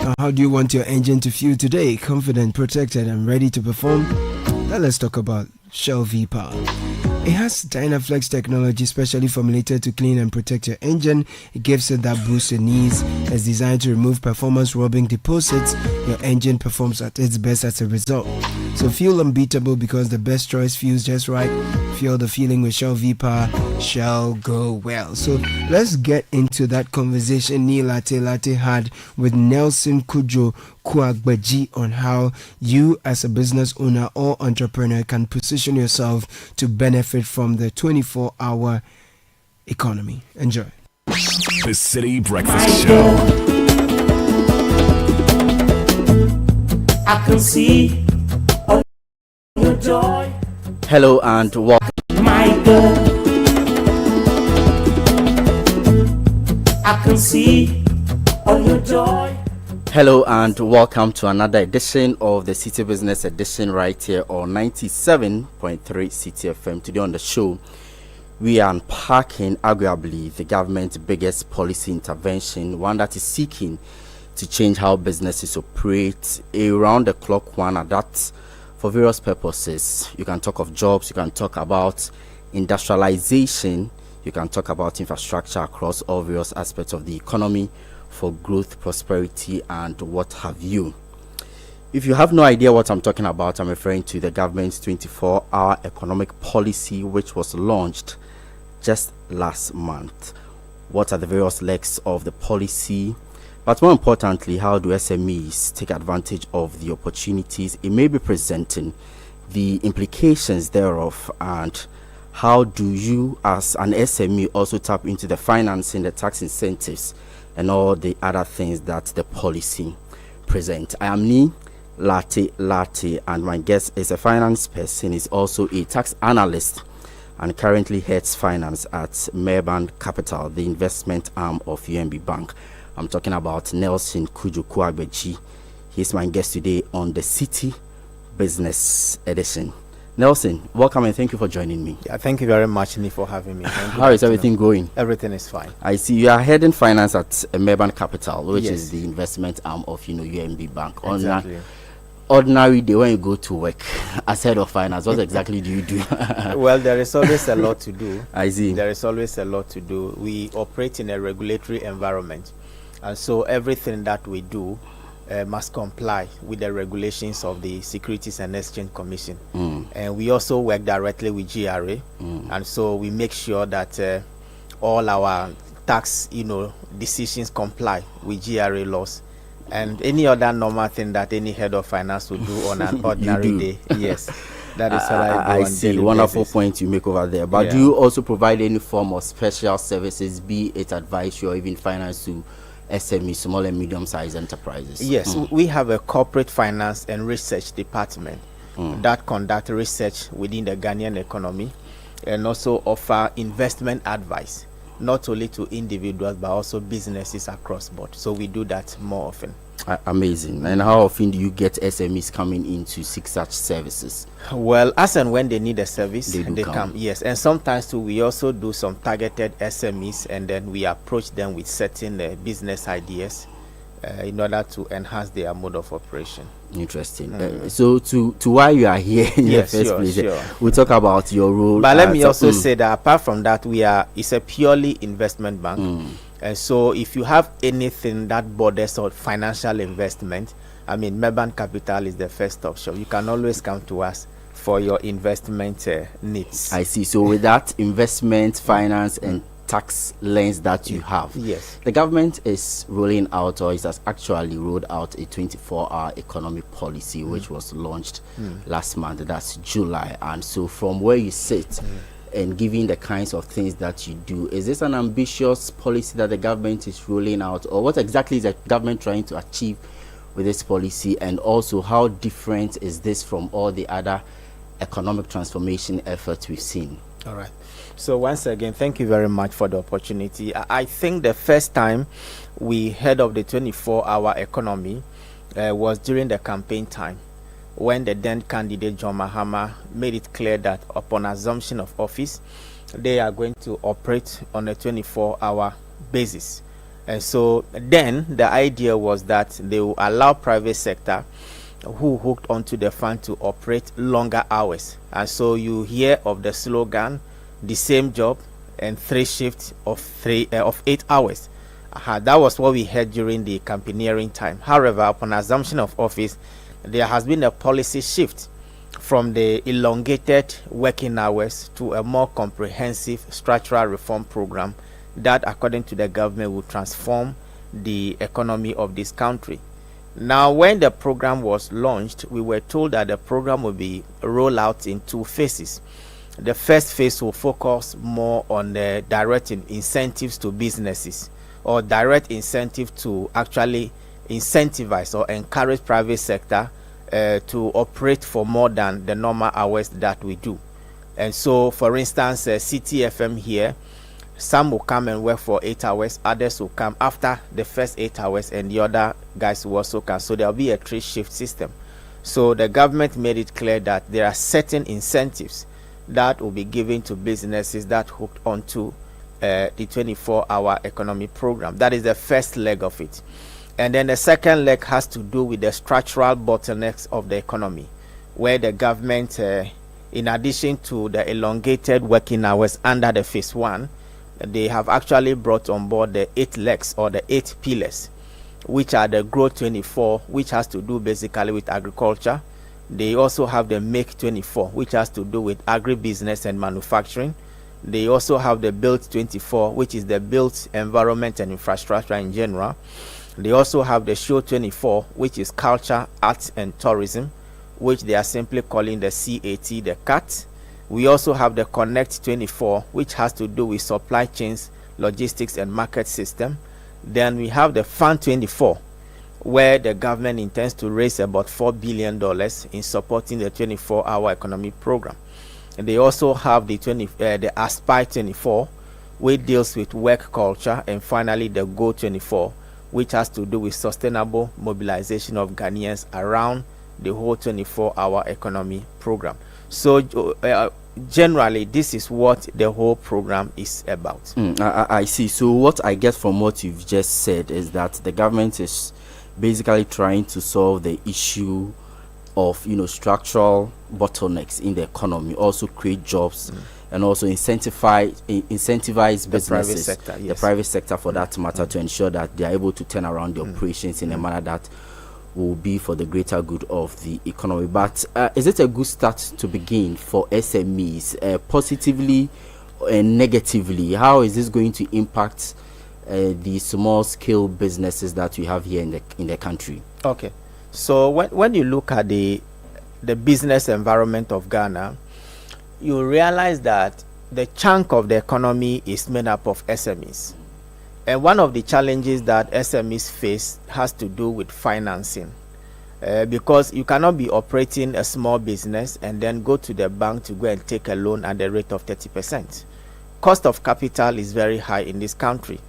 Now, how do you want your engine to feel today? Confident, protected, and ready to perform? Now let's talk about Shell V-Power. It has Dynaflex technology specially formulated to clean and protect your engine. It gives it that boost it needs. It's designed to remove performance-robbing deposits. Your engine performs at its best as a result. So feel unbeatable because the best choice feels just right. Feel the feeling with Shell V-Power. Shall go well. So let's get into that conversation Neil Latte had with Nelson Kujo Kwagbaji on how you as a business owner or entrepreneur can position yourself to benefit from the 24-hour economy. Enjoy. The Citi Breakfast Show. I can see all your joy. Hello and welcome. My girl, I can see all your joy. Hello and welcome to another edition of the Citi Business Edition right here on 97.3 Citi FM. Today on the show, we are unpacking arguably the government's biggest policy intervention, one that is seeking to change how businesses operate, a round-the-clock one at that for various purposes. You can talk of jobs, you can talk about industrialization, you can talk about infrastructure across all various aspects of the economy for growth, prosperity, and what have you. If you have no idea what I'm talking about, I'm referring to the government's 24-hour economic policy, which was launched just last month. What are the various legs of the policy? But more importantly, how do SMEs take advantage of the opportunities it may be presenting, the implications thereof, and how do you as an SME also tap into the financing, the tax incentives, and all the other things that the policy present. I am Ni Latte, and my guest is a finance person, is also a tax analyst, and currently heads finance at Maybank Capital, the investment arm of UMB Bank. I'm talking about Nelson Kujo Kwagbaji. He's my guest today on the Citi Business Edition. Nelson, welcome and thank you for joining me. Yeah, thank you very much, Ni, for having me. How is everything going? Everything is fine. I see you are heading finance at Maybank Capital, which is the investment arm of UMB Bank. Exactly. Ordinary day when you go to work as head of finance, what exactly do you do? Well, there is always a lot to do. I see. There is always a lot to do. We operate in a regulatory environment, and so everything that we do must comply with the regulations of the Securities and Exchange Commission. And we also work directly with GRA, and so we make sure that all our tax decisions comply with GRA laws and any other normal thing that any head of finance would do on an ordinary day. Yes, that is what I do. I see. Wonderful point you make over there. But do you also provide any form of special services, be it advisory or even finance to SME, small and medium-sized enterprises? Yes, we have a corporate finance and research department that conduct research within the Ghanaian economy and also offer investment advice, not only to individuals but also businesses across board. So we do that more often. Amazing. And how often do you get SMEs coming in to seek such services? Well, as and when they need a service, they come. Yes, and sometimes too, we also do some targeted SMEs, and then we approach them with certain business ideas in order to enhance their mode of operation. Interesting. So to why you are here in the first place, we'll talk about your role. But let me also say that apart from that, it's a purely investment bank. And so if you have anything that borders on financial investment, I mean, Meban Capital is the first option. You can always come to us for your investment needs. I see. So with that investment, finance, and tax lens that you have, yes, the government is rolling out, or it has actually rolled out, a 24-hour economy policy, which was launched last month. That's July. And so from where you sit, and given the kinds of things that you do, is this an ambitious policy that the government is rolling out, or what exactly is the government trying to achieve with this policy? And also, how different is this from all the other economic transformation efforts we've seen? All right. So once again, thank you very much for the opportunity. I think the first time we heard of the 24-hour economy was during the campaign time, when the then candidate John Mahama made it clear that upon assumption of office, they are going to operate on a 24-hour basis. And so then the idea was that they will allow private sector who hooked onto the fund to operate longer hours. And so you hear of the slogan, the same job and 3 shifts of 8 hours. That was what we heard during the campaigneering time. However, upon assumption of office, there has been a policy shift from the elongated working hours to a more comprehensive structural reform program that, according to the government, will transform the economy of this country. Now, when the program was launched, we were told that the program will be rolled out in 2 phases. The first phase will focus more on the direct incentives to businesses, or direct incentive to actually incentivize or encourage private sector to operate for more than the normal hours that we do. And so, for instance, Citi FM here, some will come and work for 8 hours, others will come after the first 8 hours, and the other guys will also come. So there will be a 3-shift system. So the government made it clear that there are certain incentives that will be given to businesses that hooked onto the 24-hour economy program. That is the first leg of it. And then the second leg has to do with the structural bottlenecks of the economy, where the government, in addition to the elongated working hours under the phase 1, they have actually brought on board the 8 legs, or the 8 pillars, which are the Grow 24, which has to do basically with agriculture. They also have the Make 24, which has to do with agribusiness and manufacturing. They also have the Build 24, which is the built environment and infrastructure in general. They also have the Show 24, which is culture, arts, and tourism, which they are simply calling the CAT, the CAT. We also have the Connect 24, which has to do with supply chains, logistics, and market system. Then we have the Fund 24, where the government intends to raise about $4 billion in supporting the 24-hour economy program. And they also have the Aspire 24, which deals with work culture, and finally the Go 24, which has to do with sustainable mobilization of Ghanaians around the whole 24-hour economy program. So generally, this is what the whole program is about. I see. So what I get from what you've just said is that the government is basically trying to solve the issue of, structural bottlenecks in the economy, also create jobs, and also incentivize businesses, the private sector for that matter, to ensure that they are able to turn around the operations in a manner that will be for the greater good of the economy. But is it a good start to begin for SMEs, positively and negatively? How is this going to impact the small scale businesses that we have here in the country? Okay, so when you look at the business environment of Ghana, you realize that the chunk of the economy is made up of SMEs. And one of the challenges that SMEs face has to do with financing, because you cannot be operating a small business and then go to the bank to go and take a loan at the rate of 30%. Cost of capital is very high in this country.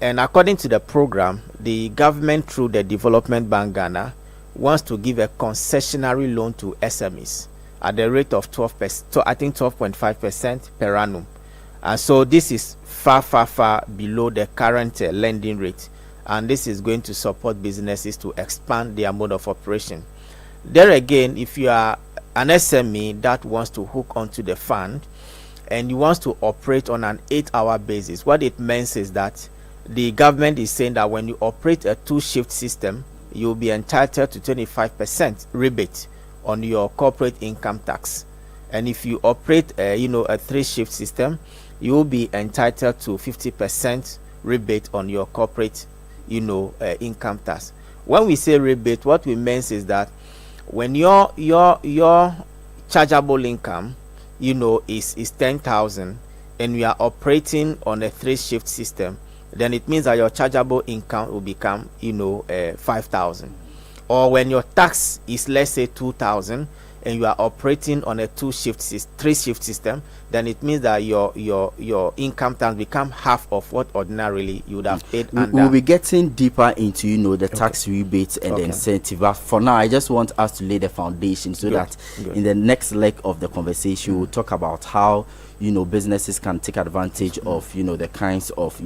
And according to the program, the government through the Development Bank Ghana wants to give a concessionary loan to SMEs at the rate of 12%, so I think 12.5% per annum. And so this is far below the current lending rate. And this is going to support businesses to expand their mode of operation. There again, if you are an SME that wants to hook onto the fund and you want to operate on an 8-hour basis, what it means is that the government is saying that when you operate a 2-shift system, you'll be entitled to 25% rebate on your corporate income tax. And if you operate a 3-shift system, you will be entitled to 50% rebate on your corporate income tax. When we say rebate, what we mean is that when your chargeable income is 10,000 and we are operating on a 3-shift system, then it means that your chargeable income will become 5,000. Or when your tax is, let's say, 2,000 and you are operating on a 3-shift system, then it means that your income tax become half of what ordinarily you would have paid. We'll be getting deeper into the tax rebates and the incentive, but for now I just want us to lay the foundation so that in the next leg of the conversation we'll talk about how businesses can take advantage of the kinds of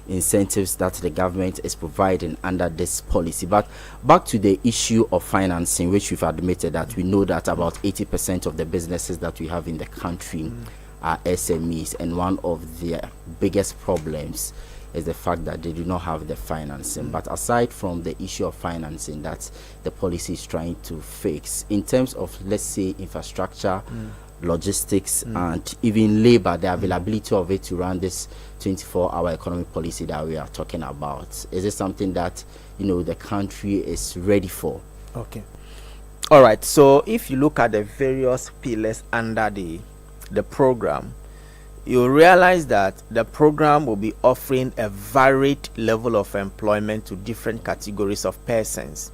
incentives that the government is providing under this policy. But back to the issue of financing, which we've admitted that we know that about 80% of the businesses that we have in the country are SMEs, and one of their biggest problems is the fact that they do not have the financing. But aside from the issue of financing that the policy is trying to fix, in terms of, let's say, infrastructure, logistics, and even labor, the availability of it to run this 24-hour economic policy that we are talking about, is it something that the country is ready for? Okay, all right. So if you look at the various pillars under the program, you realize that the program will be offering a varied level of employment to different categories of persons.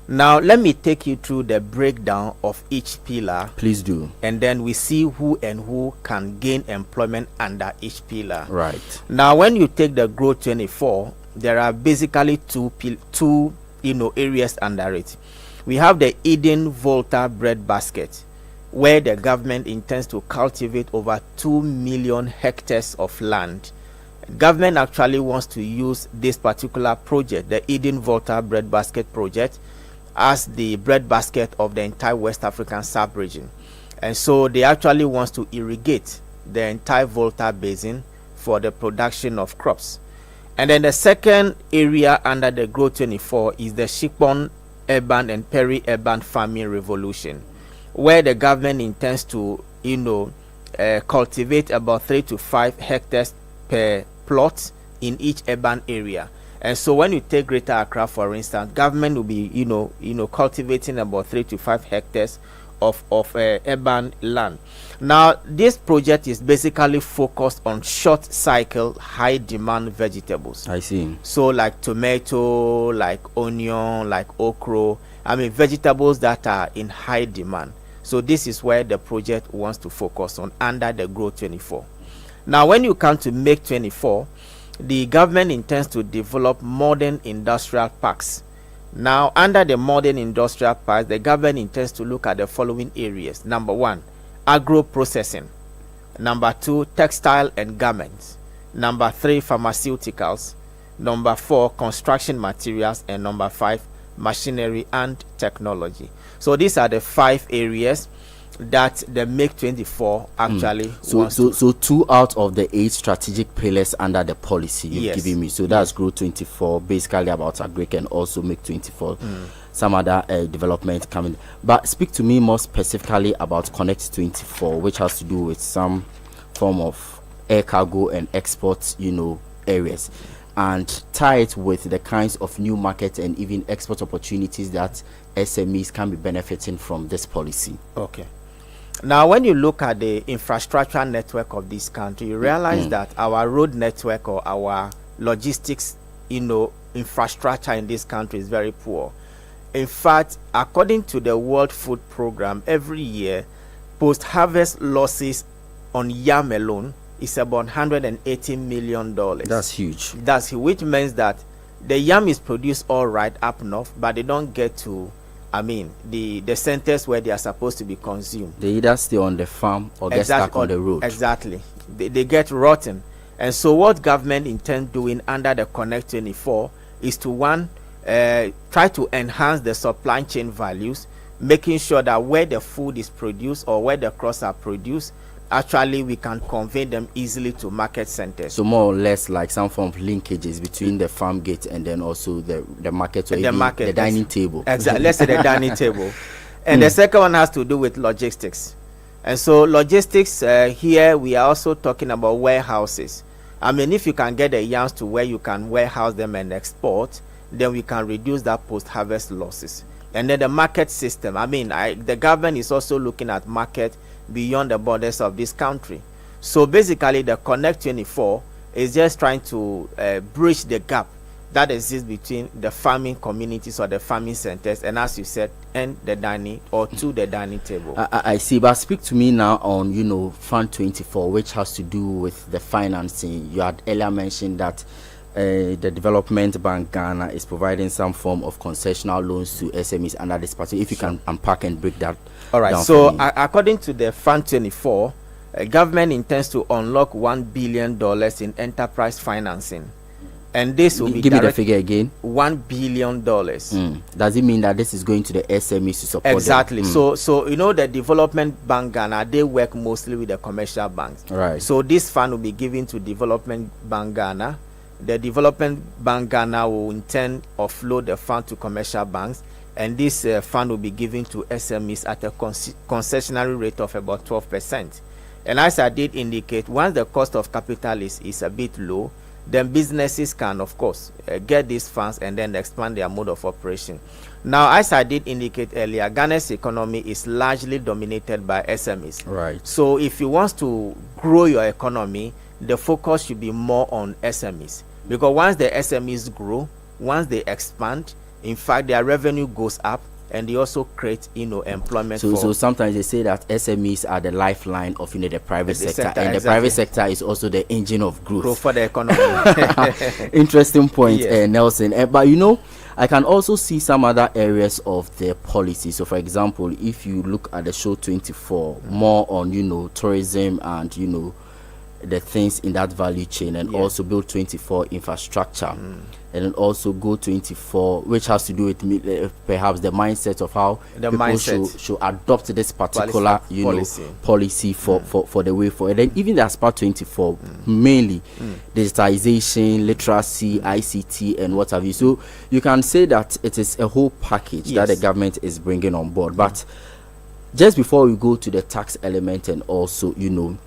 Now, let me take you through the breakdown of each pillar. Please do. And then we see who can gain employment under each pillar. Right. Now, when you take the Growth 24, there are basically two areas under it. We have the Eden Volta bread basket, where the government intends to cultivate over 2 million hectares of land. Government actually wants to use this particular project, the Eden Volta bread basket project, as the bread basket of the entire West African sub-region. And so they actually want to irrigate the entire Volta basin for the production of crops. And then the second area under the Growth 24 is the Shikpon urban and peri-urban farming revolution, where the government intends to cultivate about 3 to 5 hectares per plot in each urban area. And so when you take Greater Accra, for instance, government will be cultivating about 3 to 5 hectares of urban land. Now, this project is basically focused on short cycle, high demand vegetables. I see. So like tomato, like onion, like okra, vegetables that are in high demand. So this is where the project wants to focus on under the Growth 24. Now, when you come to Make 24, the government intends to develop modern industrial parks. Now, under the modern industrial parks, the government intends to look at the following areas. Number 1, agro processing. Number 2, textile and garments. Number 3, pharmaceuticals. Number 4, construction materials. And number 5, machinery and technology. So these are the 5 areas that the Make 24 actually wants to. So 2 out of the 8 strategic pillars under the policy you've given me. So that's Growth 24, basically about agric, and also Make 24. Some other development coming. But speak to me more specifically about Connect 24, which has to do with some form of air cargo and export, areas, and tie it with the kinds of new markets and even export opportunities that SMEs can be benefiting from this policy. Okay. Now, when you look at the infrastructure network of this country, you realize that our road network or our logistics, infrastructure in this country is very poor. In fact, according to the World Food Program, every year, post-harvest losses on yam alone is about $180 million. That's huge. Which means that the yam is produced all right up north, but they don't get to, the centers where they are supposed to be consumed. They either stay on the farm or get stuck on the road. Exactly. They get rotten. And so what government intends doing under the Connect 24 is to try to enhance the supply chain values, making sure that where the food is produced or where the crops are produced, actually we can convey them easily to market centers. So more or less like some form of linkages between the farm gate and then also the market or the dining table. Exactly. Let's say the dining table. And the second one has to do with logistics. And so logistics, here we are also talking about warehouses. If you can get the yams to where you can warehouse them and export, then we can reduce that post-harvest losses. And then the market system. The government is also looking at market beyond the borders of this country. So basically, the Connect 24 is just trying to bridge the gap that exists between the farming communities or the farming centers, and as you said, and the dining or to the dining table. I see, but speak to me now on Fund 24, which has to do with the financing. You had earlier mentioned that the Development Bank Ghana is providing some form of concessional loans to SMEs under this party. If you can unpack and break that. All right. So according to the Fund 24, government intends to unlock $1 billion in enterprise financing, and this will be give me the figure again. $1 billion. Does it mean that this is going to the SMEs to support exactly them? So the Development Bank Ghana, they work mostly with the commercial banks, right? So this fund will be given to Development Bank Ghana. The Development Bank Ghana will intend offload the fund to commercial banks, and this fund will be given to SMEs at a concessionary rate of about 12%. And as I did indicate, once the cost of capital is a bit low, then businesses can, of course, get these funds and then expand their mode of operation. Now, as I did indicate earlier, Ghana's economy is largely dominated by SMEs. Right. So if you want to grow your economy, the focus should be more on SMEs. Because once the SMEs grow, once they expand, in fact, their revenue goes up, and they also create, employment. So sometimes they say that SMEs are the lifeline of, the private sector, and exactly. The private sector is also the engine of growth for the economy. Interesting point, yes. Nelson. But I can also see some other areas of the policy. So, for example, if you look at the show 24, more on tourism and the things in that value chain, and also build 24 infrastructure, and then also go 24, which has to do with perhaps the mindset of how people should adopt this particular policy for the way forward. And then even the Aspire 24, mainly digitization, literacy, ICT, and what have you. So you can say that it is a whole package that the government is bringing on board. But just before we go to the tax element and also,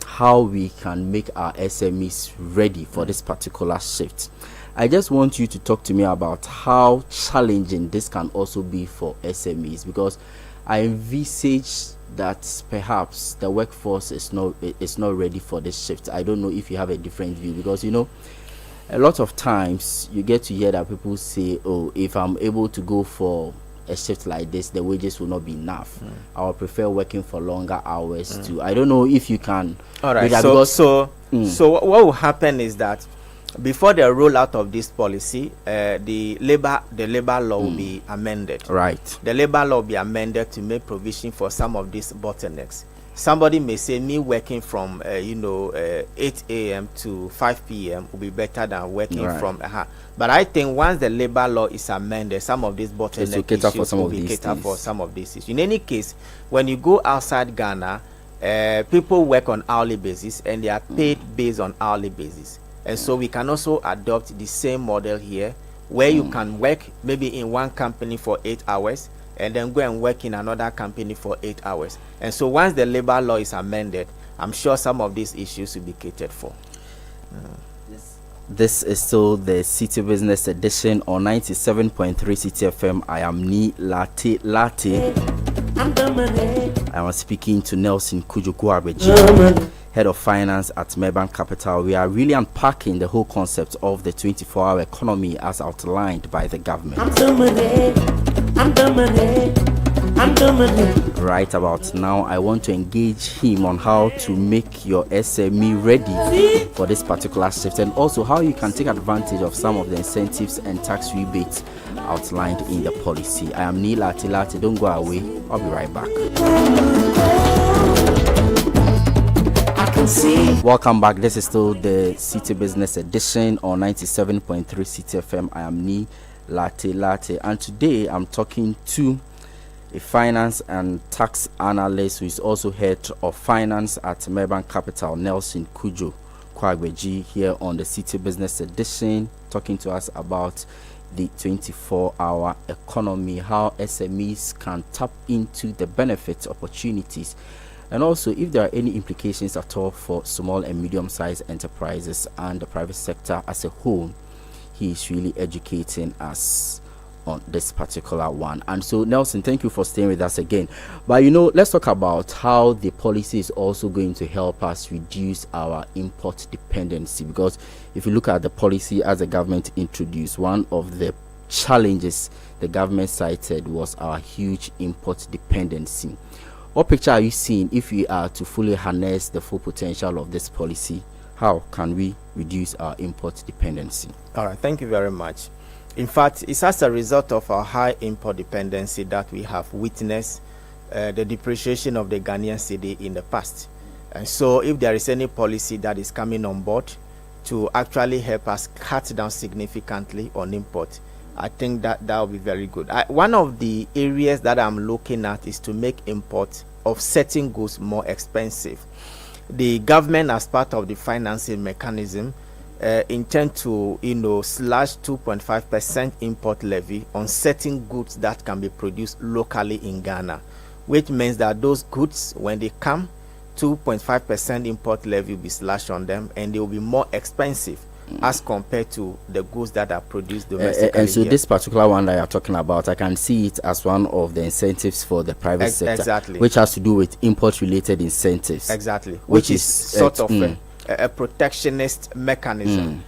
how we can make our SMEs ready for this particular shift, I just want you to talk to me about how challenging this can also be for SMEs, because I envisage that perhaps the workforce is not ready for this shift. I don't know if you have a different view, because a lot of times you get to hear that people say, oh, if I'm able to go for a shift like this, the wages will not be enough. I would prefer working for longer hours too. I don't know if you can. All right. So what will happen is that before the rollout of this policy, the labor law will be amended. Right. The labor law will be amended to make provision for some of these bottlenecks. Somebody may say me working from 8 a.m. to 5 p.m. will be better than working from but I think once the labor law is amended, some of these bottleneck issues will be catered for some of these issues. In any case, when you go outside Ghana, people work on hourly basis and they are paid based on hourly basis. And so we can also adopt the same model here, where you can work maybe in one company for 8 hours and then go and work in another company for 8 hours. And so once the labor law is amended, I'm sure some of these issues will be catered for. This is still the Citi Business Edition on 97.3 Citi FM. I am Ni Latte. I am speaking to Nelson Kujoku-Agbeji, Head of Finance at Meban Capital. We are really unpacking the whole concept of the 24-hour economy as outlined by the government. Right about now, I want to engage him on how to make your SME ready for this particular shift, and also how you can take advantage of some of the incentives and tax rebates outlined in the policy. I am Neil Atilati. Don't go away. I'll be right back. Welcome back. This is still the Citi Business Edition on 97.3 Citi FM. I am Neil Latte, and today I'm talking to a finance and tax analyst who is also head of finance at Merbank Capital, Nelson Kujo Kwagbeji, here on the Citi Business Edition, talking to us about the 24-hour economy, how SMEs can tap into the benefits, opportunities, and also if there are any implications at all for small and medium-sized enterprises and the private sector as a whole. He is really educating us on this particular one. And so, Nelson, thank you for staying with us again. But let's talk about how the policy is also going to help us reduce our import dependency, because if you look at the policy as the government introduced, one of the challenges the government cited was our huge import dependency. What picture are you seeing if we are to fully harness the full potential of this policy? How can we reduce our import dependency? All right, thank you very much. In fact, it's as a result of our high import dependency that we have witnessed the depreciation of the Ghanaian cedi in the past. And so if there is any policy that is coming on board to actually help us cut down significantly on import, I think that will be very good. One of the areas that I'm looking at is to make import of certain goods more expensive. The government, as part of the financing mechanism, intend to slash 2.5% import levy on certain goods that can be produced locally in Ghana, which means that those goods, when they come, 2.5% import levy will be slashed on them, and they will be more expensive as compared to the goods that are produced domestically. And so here, this particular one that you're talking about, I can see it as one of the incentives for the private sector, exactly, which has to do with import-related incentives. Exactly, which is sort of a protectionist mechanism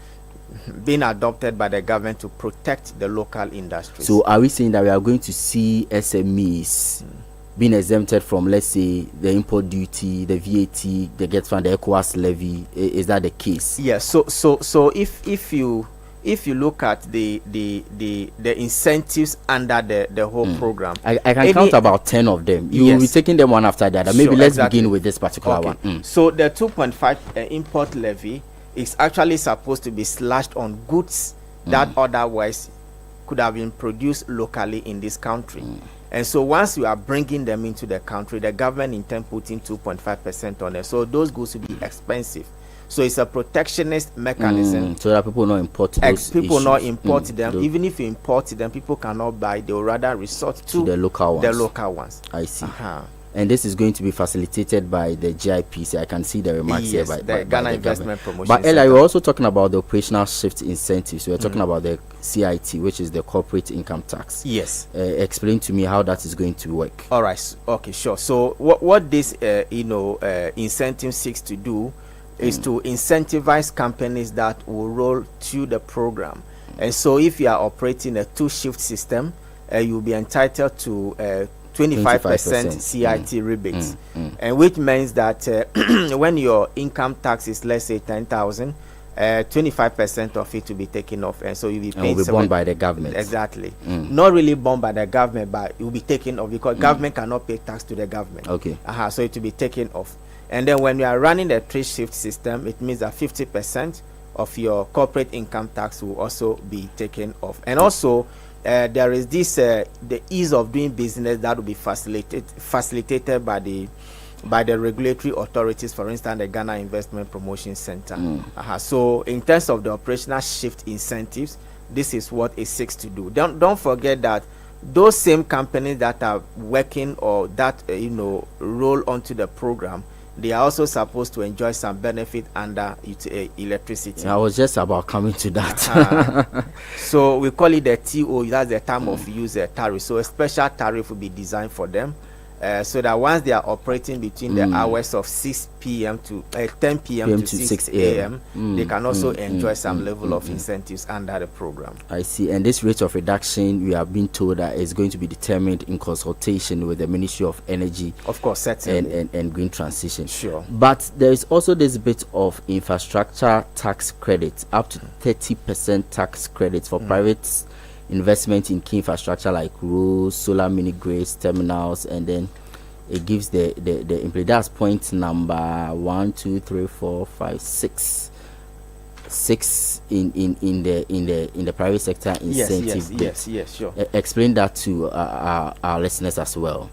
being adopted by the government to protect the local industries. So are we saying that we are going to see SMEs being exempted from, let's say, the import duty, the VAT, they get from the ECOWAS levy? Is that the case? Yes. So if you look at the incentives under the whole program, I can count about 10 of them. You will be taking them one after the other. Maybe let's begin with this particular one. So the 2.5 import levy is actually supposed to be slashed on goods that otherwise could have been produced locally in this country. And so once you are bringing them into the country, the government intends putting 2.5% on it. So those goods will be expensive. So it's a protectionist mechanism. So that people not import those people not import them. Even if you import them, people cannot buy. They will rather resort to the local ones. I see. And this is going to be facilitated by the GIPC. I can see the remarks here by the Ghana Investment Promotion But Ella, we're also talking about the operational shift incentives. We're talking about the CIT, which is the corporate income tax. Yes. Explain to me how that is going to work. All right. Okay, sure. So what this incentive seeks to do is to incentivize companies that will roll through the program. And so if you are operating a two-shift system, you'll be entitled to 25% CIT rebates, and which means that when your income tax is, let's say, 10,000, 25% of it will be taken off, and so you'll be paying. Will be borne by the government. Exactly. Not really borne by the government, but it will be taken off because government cannot pay tax to the government. Okay. So it will be taken off. And then when you are running the three-shift system, it means that 50% of your corporate income tax will also be taken off. And also, there is this the ease of doing business that will be facilitated by the regulatory authorities, for instance, the Ghana Investment Promotion Center. So in terms of the operational shift incentives, this is what it seeks to do. Don't forget that those same companies that are working or that roll onto the program, they are also supposed to enjoy some benefit under electricity. I was just about coming to that. So we call it the TO, that's the time of use tariff. So a special tariff will be designed for them. so that once they are operating between the hours of 6 p.m. to 10 p.m. to 6 a.m., they can also enjoy some level of incentives under the program. I see. And this rate of reduction, we have been told that is going to be determined in consultation with the Ministry of Energy, of course, certainly, and Green Transition. Sure. But there is also this bit of infrastructure tax credit, up to 30% tax credit for private investment in key infrastructure like roads, solar mini grids, terminals, and then it gives the that's point number 1, 2, 3, 4, 5, 6 in the private sector incentive. Yes, sure. Explain that to our listeners as well.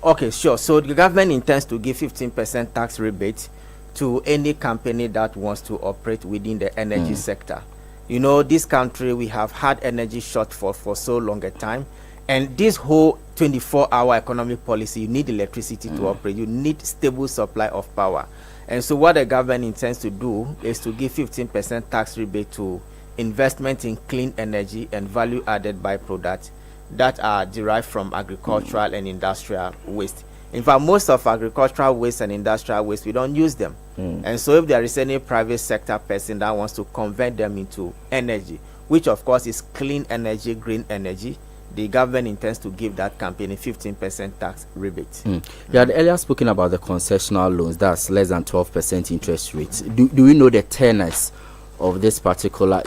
Okay, sure. So the government intends to give 15% tax rebate to any company that wants to operate within the energy sector. You know, this country, we have had energy shortfall for so long a time, and this whole 24-hour economic policy, you need electricity to operate. You need stable supply of power. And so what the government intends to do is to give 15% tax rebate to investment in clean energy and value-added byproducts that are derived from agricultural and industrial waste. In fact, most of agricultural waste and industrial waste, we don't use them. And so if there is any private sector person that wants to convert them into energy, which of course is clean energy, green energy, the government intends to give that company 15% tax rebate. You had earlier spoken about the concessional loans, that's less than 12% interest rates. Do we know the tenors of this particular,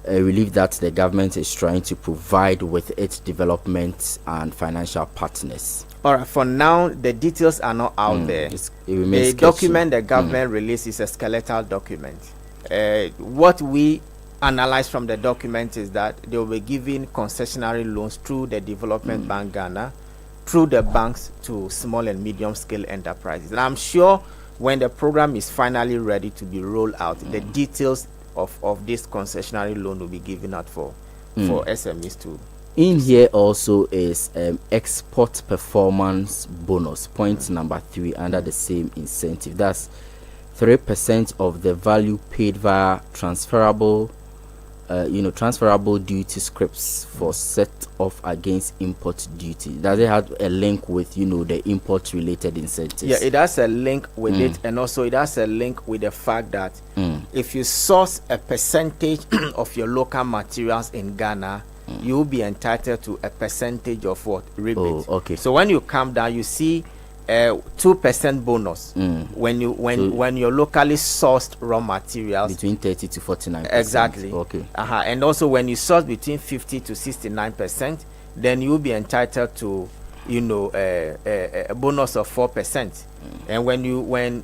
relief that the government is trying to provide with its development and financial partners? All right, for now, the details are not out there. The document the government released is a skeletal document. What we analyze from the document is that they will be giving concessionary loans through the Development Bank Ghana, through the banks to small and medium scale enterprises. And I'm sure when the program is finally ready to be rolled out, the details of this concessionary loan will be given out for SMEs too. In here also is export performance bonus, point number 3, under the same incentive. That's 3% of the value paid via transferable duty scripts for set off against import duty. Does it have a link with the import related incentives? Yeah, it has a link with it, and also it has a link with the fact that if you source a percentage of your local materials in Ghana, you will be entitled to a percentage of what? Rebate. Oh, okay. So when you come down, you see 2% bonus when you're locally sourced raw materials between 30 to 49%. Exactly. Okay. And also when you source between 50 to 69%, then you'll be entitled to a bonus of 4%. And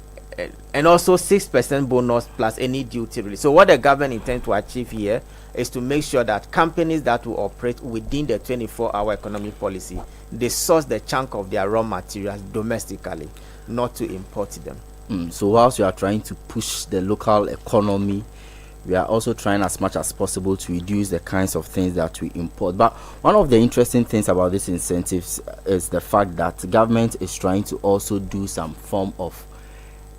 and also 6% bonus plus any duty release. So what the government intends to achieve here is to make sure that companies that will operate within the 24-hour economic policy, they source the chunk of their raw materials domestically, not to import them. So whilst you are trying to push the local economy, we are also trying as much as possible to reduce the kinds of things that we import. But one of the interesting things about these incentives is the fact that the government is trying to also do some form of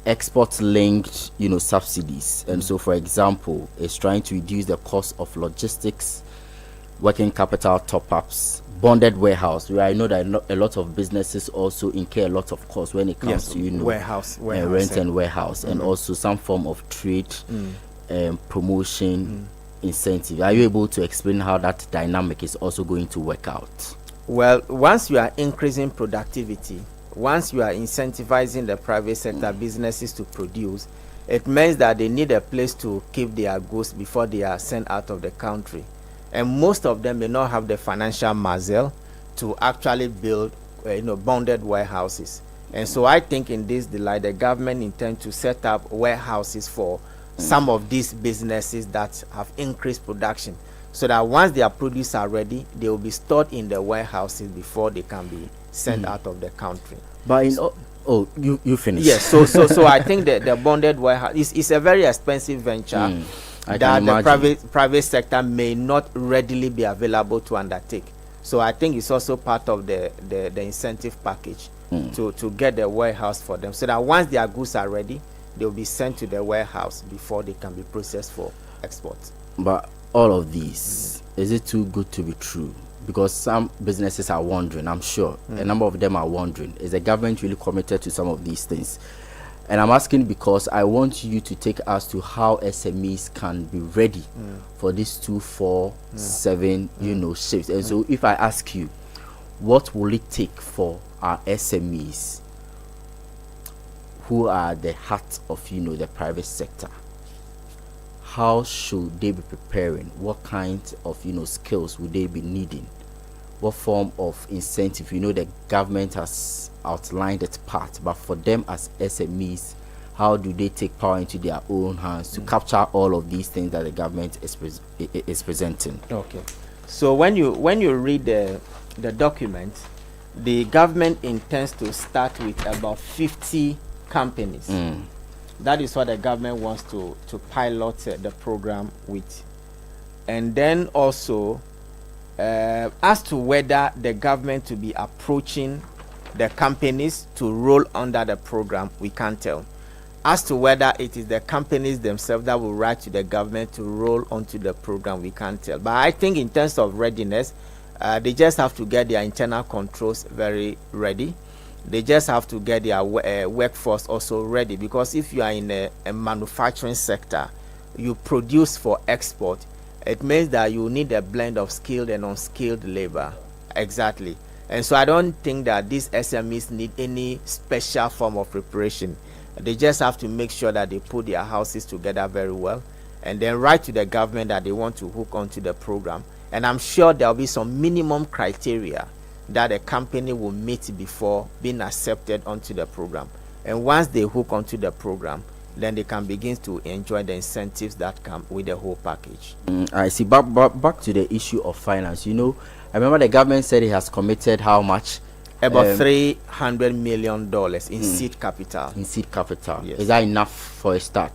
export linked subsidies. And so, for example, it's trying to reduce the cost of logistics, working capital top-ups, bonded warehouse, where I know that a lot of businesses also incur a lot of costs when it comes to warehouse rent and warehouse, and also some form of trade promotion incentive. Are you able to explain how that dynamic is also going to work out? Well, once you are increasing productivity, once you are incentivizing the private sector businesses to produce, it means that they need a place to keep their goods before they are sent out of the country. And most of them may not have the financial muscle to actually build bonded warehouses. And so I think in this delay, the government intends to set up warehouses for some of these businesses that have increased production, so that once their produce are ready, they will be stored in the warehouses before they can be sent out of the country. But you finish. Yes, so I think that the bonded warehouse is a very expensive venture that the private sector may not readily be available to undertake. So I think it's also part of the incentive package to get the warehouse for them, so that once their goods are ready, they will be sent to the warehouse before they can be processed for export. But all of these, is it too good to be true? because some businesses are wondering, I'm sure, a number of them are wondering, is the government really committed to some of these things? And I'm asking because I want you to take us to how SMEs can be ready for this 2-4-7, shifts. And so if I ask you, what will it take for our SMEs who are the heart of, the private sector? How should they be preparing? What kind of, skills would they be needing? What form of incentive? The government has outlined its part, but for them as SMEs, how do they take power into their own hands to capture all of these things that the government is presenting? Okay. So when you read the document, the government intends to start with about 50 companies. That is what the government wants to pilot the program with. And then also, as to whether the government to be approaching the companies to roll under the program, we can't tell. As to whether it is the companies themselves that will write to the government to roll onto the program, we can't tell. But I think in terms of readiness, they just have to get their internal controls very ready. They just have to get their workforce also ready, because if you are in a manufacturing sector, you produce for export, it means that you need a blend of skilled and unskilled labor. Exactly. And so I don't think that these SMEs need any special form of preparation. They just have to make sure that they put their houses together very well and then write to the government that they want to hook onto the program. And I'm sure there will be some minimum criteria that a company will meet before being accepted onto the program. And once they hook onto the program, then they can begin to enjoy the incentives that come with the whole package. I see. Back to the issue of finance. I remember the government said it has committed how much? About $300 million in seed capital. In seed capital. Yes. Is that enough for a start?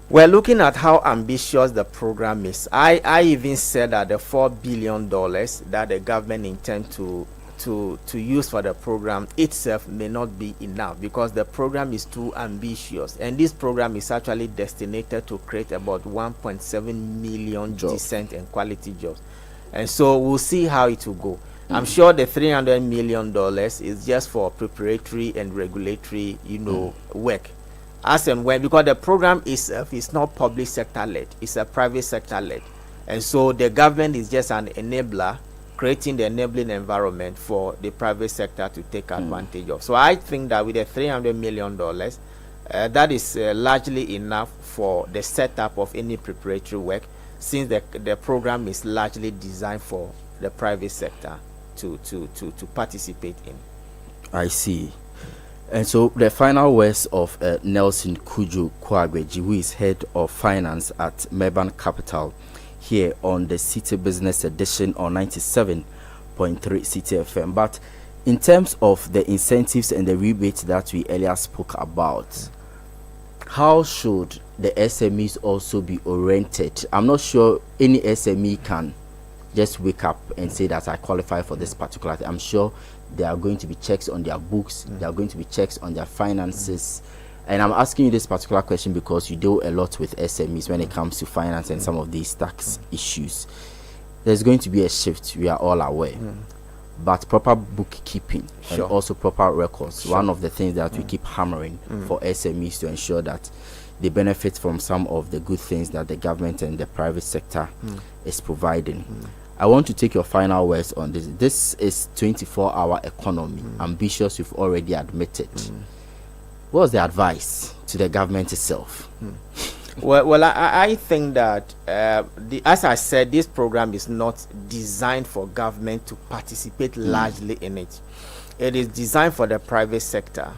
We're looking at how ambitious the program is. I even said that the $4 billion that the government intends to use for the program itself may not be enough, because the program is too ambitious, and this program is actually destined to create about 1.7 million decent and quality jobs. And so we'll see how it will go. I'm sure the $300 million is just for preparatory and regulatory work, as and when, because the program itself is not public sector led, it's a private sector led, and so the government is just an enabler, creating the enabling environment for the private sector to take advantage of. So I think that with the $300 million, that is largely enough for the setup of any preparatory work, since the program is largely designed for the private sector to participate in. I see. And so the final words of Nelson Kujo Kwagweji, who is head of finance at Melbourne Capital, here on the Citi Business Edition on 97.3 Citi FM. But in terms of the incentives and the rebates that we earlier spoke about, how should the SMEs also be oriented? I'm not sure any SME can just wake up and say that I qualify for this particular thing. I'm sure there are going to be checks on their books, there are going to be checks on their finances. And I'm asking you this particular question because you deal a lot with SMEs when it comes to finance and some of these tax issues. There's going to be a shift, we are all aware. But proper bookkeeping and also proper records, one of the things that we keep hammering for SMEs to ensure that they benefit from some of the good things that the government and the private sector is providing. I want to take your final words on this. This is 24-hour economy, ambitious, you've already admitted. What's the advice to the government itself? Well, I think that, as I said, this program is not designed for government to participate largely in it. It is designed for the private sector.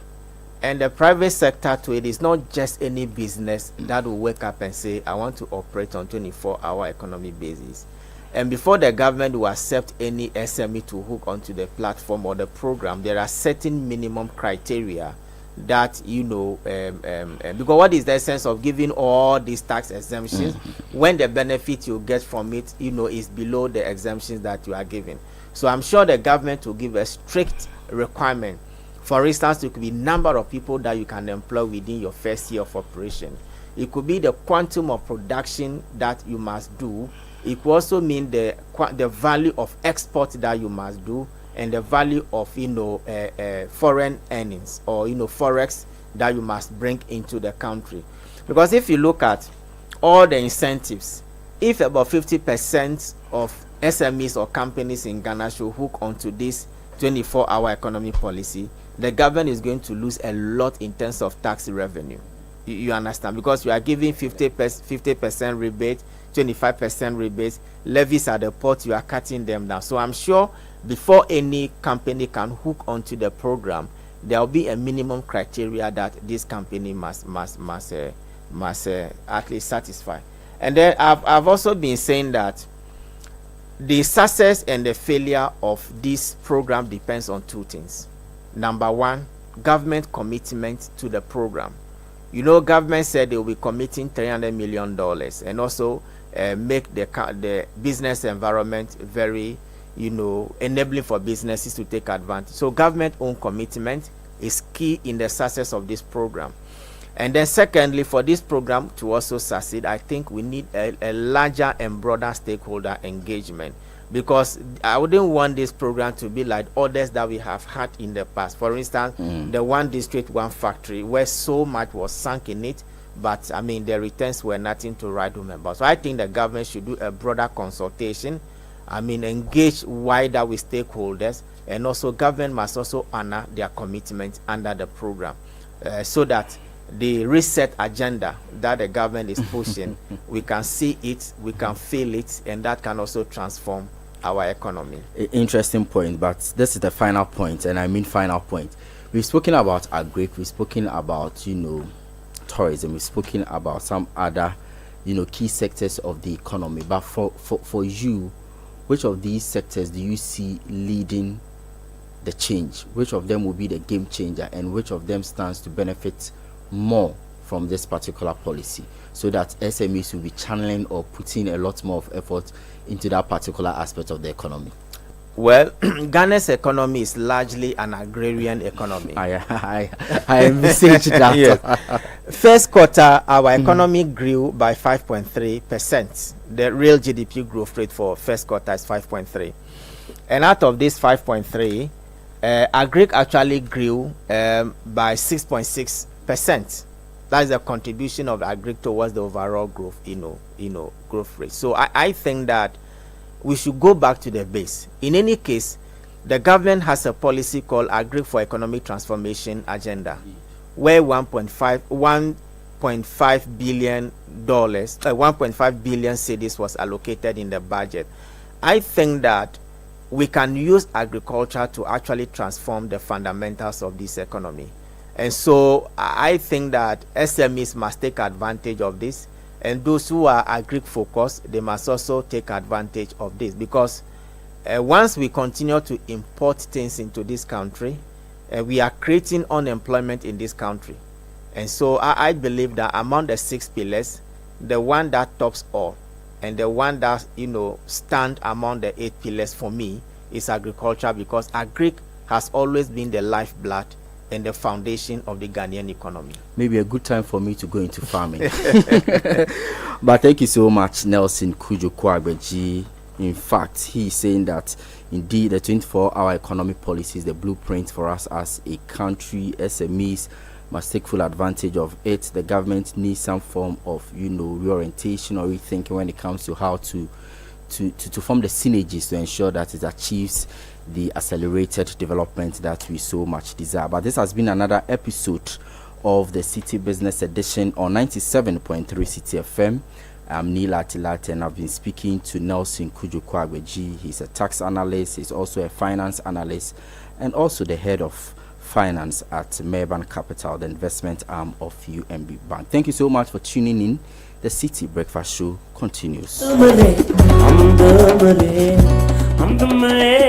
And the private sector too, it is not just any business that will wake up and say, I want to operate on 24-hour economy basis. And before the government will accept any SME to hook onto the platform or the program, there are certain minimum criteria that because what is the essence of giving all these tax exemptions when the benefit you get from it is below the exemptions that you are giving? So I'm sure the government will give a strict requirement. For instance, there could be number of people that you can employ within your first year of operation. It could be the quantum of production that you must do. It could also mean the value of export that you must do, and the value of foreign earnings, or forex that you must bring into the country. Because if you look at all the incentives, if about 50% of SMEs or companies in Ghana should hook onto this 24-hour economy policy, the government is going to lose a lot in terms of tax revenue. You understand? Because you are giving 50% rebate, 25% rebates, levies at the port, you are cutting them down. So I'm sure before any company can hook onto the program, there will be a minimum criteria that this company must at least satisfy. And then I've also been saying that the success and the failure of this program depends on two things. Number one, government commitment to the program. Government said they will be committing $300 million and also make the business environment very, enabling for businesses to take advantage. So government own commitment is key in the success of this program. And then secondly, for this program to also succeed, I think we need a larger and broader stakeholder engagement, because I wouldn't want this program to be like others that we have had in the past. For instance, the one district, one factory, where so much was sunk in it, but the returns were nothing to write home about. So I think the government should do a broader consultation, engage wider with stakeholders, and also government must also honor their commitment under the program, so that the reset agenda that the government is pushing, we can see it, we can feel it, and that can also transform our economy. Interesting point, but this is the final point, and I mean final point. We've spoken about agri, we've spoken about tourism, we've spoken about some other key sectors of the economy. But for you, which of these sectors do you see leading the change? Which of them will be the game changer, and which of them stands to benefit more from this particular policy, so that SMEs will be channeling or putting a lot more of effort into that particular aspect of the economy? Well, Ghana's economy is largely an agrarian economy. I envisage that. Yes. First quarter, our economy grew by 5.3%. The real GDP growth rate for first quarter is 5.3%. And out of this 5.3%, agri actually grew by 6.6%. That is the contribution of agri towards the overall growth, growth rate. So I think that we should go back to the base. In any case, the government has a policy called Agri for Economic Transformation Agenda, where 1.5 billion cedis was allocated in the budget. I think that we can use agriculture to actually transform the fundamentals of this economy. And so I think that SMEs must take advantage of this, and those who are agri-focused, they must also take advantage of this, because once we continue to import things into this country, we are creating unemployment in this country. And so I believe that among the 6 pillars, the one that tops all, and the one that stand among the 8 pillars for me, is agriculture, because agri has always been the lifeblood and the foundation of the Ghanaian economy. Maybe a good time for me to go into farming. But thank you so much, Nelson Kujo-Kwagbeji. In fact, he is saying that indeed the 24-hour economic policy is the blueprint for us as a country. SMEs must take full advantage of it. The government needs some form of reorientation or rethinking when it comes to how to form the synergies to ensure that it achieves the accelerated development that we so much desire. But this has been another episode of the Citi Business Edition on 97.3 Citi FM. I'm Neil Atilate, and I've been speaking to Nelson Kujo-Kwagbeji. He's a tax analyst, he's also a finance analyst, and also the head of finance at Maybank Capital, the investment arm of UMB Bank. Thank you so much for tuning in. The Citi Breakfast Show continues. I'm the man.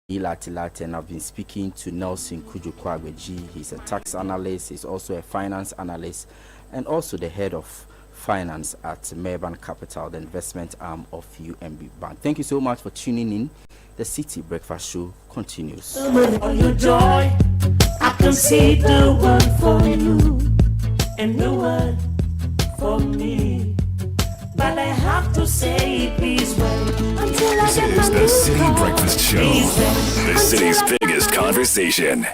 Latilate, and I've been speaking to Nelson Kujo-Kwagbeji. He's a tax analyst, he's also a finance analyst, and also the head of finance at Maybank Capital, the investment arm of UMB Bank. Thank you so much for tuning in. The Citi Breakfast Show continues. All your joy, I can see the one for you and the one for me. But I have to say, please wait until I This get is my the new City car. Breakfast Show, Please wait the until city's I- biggest conversation.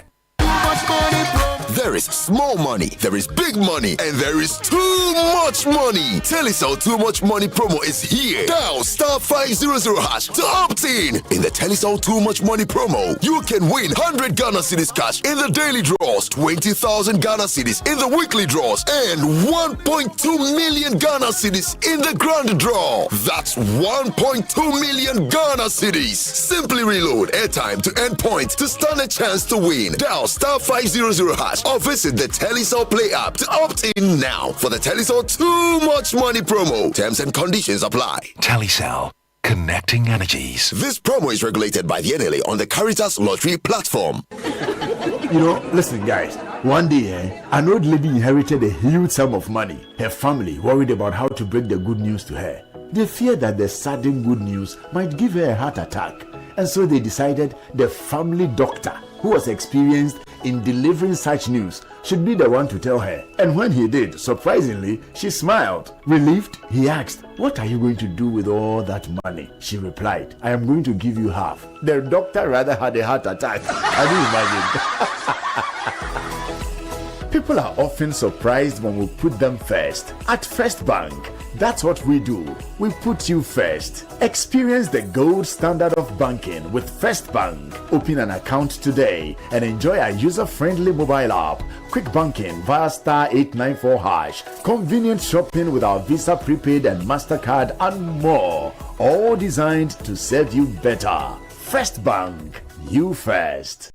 There is small money, there is big money, and there is too much money. Telecel Too Much Money promo is here. Dial *500# to opt in. In the Telecel Too Much Money promo, you can win 100 Ghana cedis cash in the daily draws, 20,000 Ghana cedis in the weekly draws, and 1.2 million Ghana cedis in the grand draw. That's 1.2 million Ghana cedis. Simply reload airtime to end point to stand a chance to win. Dial *500# or visit the Telecel Play app to opt in now for the Telecel Too Much Money promo. Terms and conditions apply. Telecel, connecting energies. This promo is regulated by the NLA on the Caritas Lottery platform. Listen, guys. One day, an old lady inherited a huge sum of money. Her family worried about how to break the good news to her. They feared that the sudden good news might give her a heart attack. And so they decided the family doctor, who was experienced in delivering such news, should be the one to tell her. And when he did, surprisingly, she smiled. Relieved, he asked, "What are you going to do with all that money?" She replied, "I am going to give you half." The doctor rather had a heart attack. Can you imagine? People are often surprised when we put them first. At First Bank, that's what we do. We put you first. Experience the gold standard of banking with First Bank. Open an account today and enjoy our user-friendly mobile app, quick banking via *894#, convenient shopping with our Visa Prepaid and MasterCard, and more. All designed to serve you better. First Bank, you first.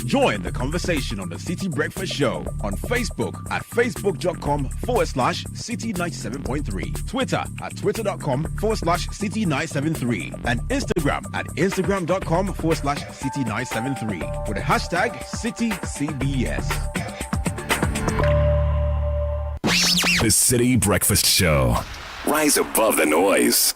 Join the conversation on the City Breakfast Show on Facebook at facebook.com/City97.3, Twitter at twitter.com/City973, and Instagram at instagram.com/City973 with the hashtag CityCBS. The City Breakfast Show. Rise above the noise.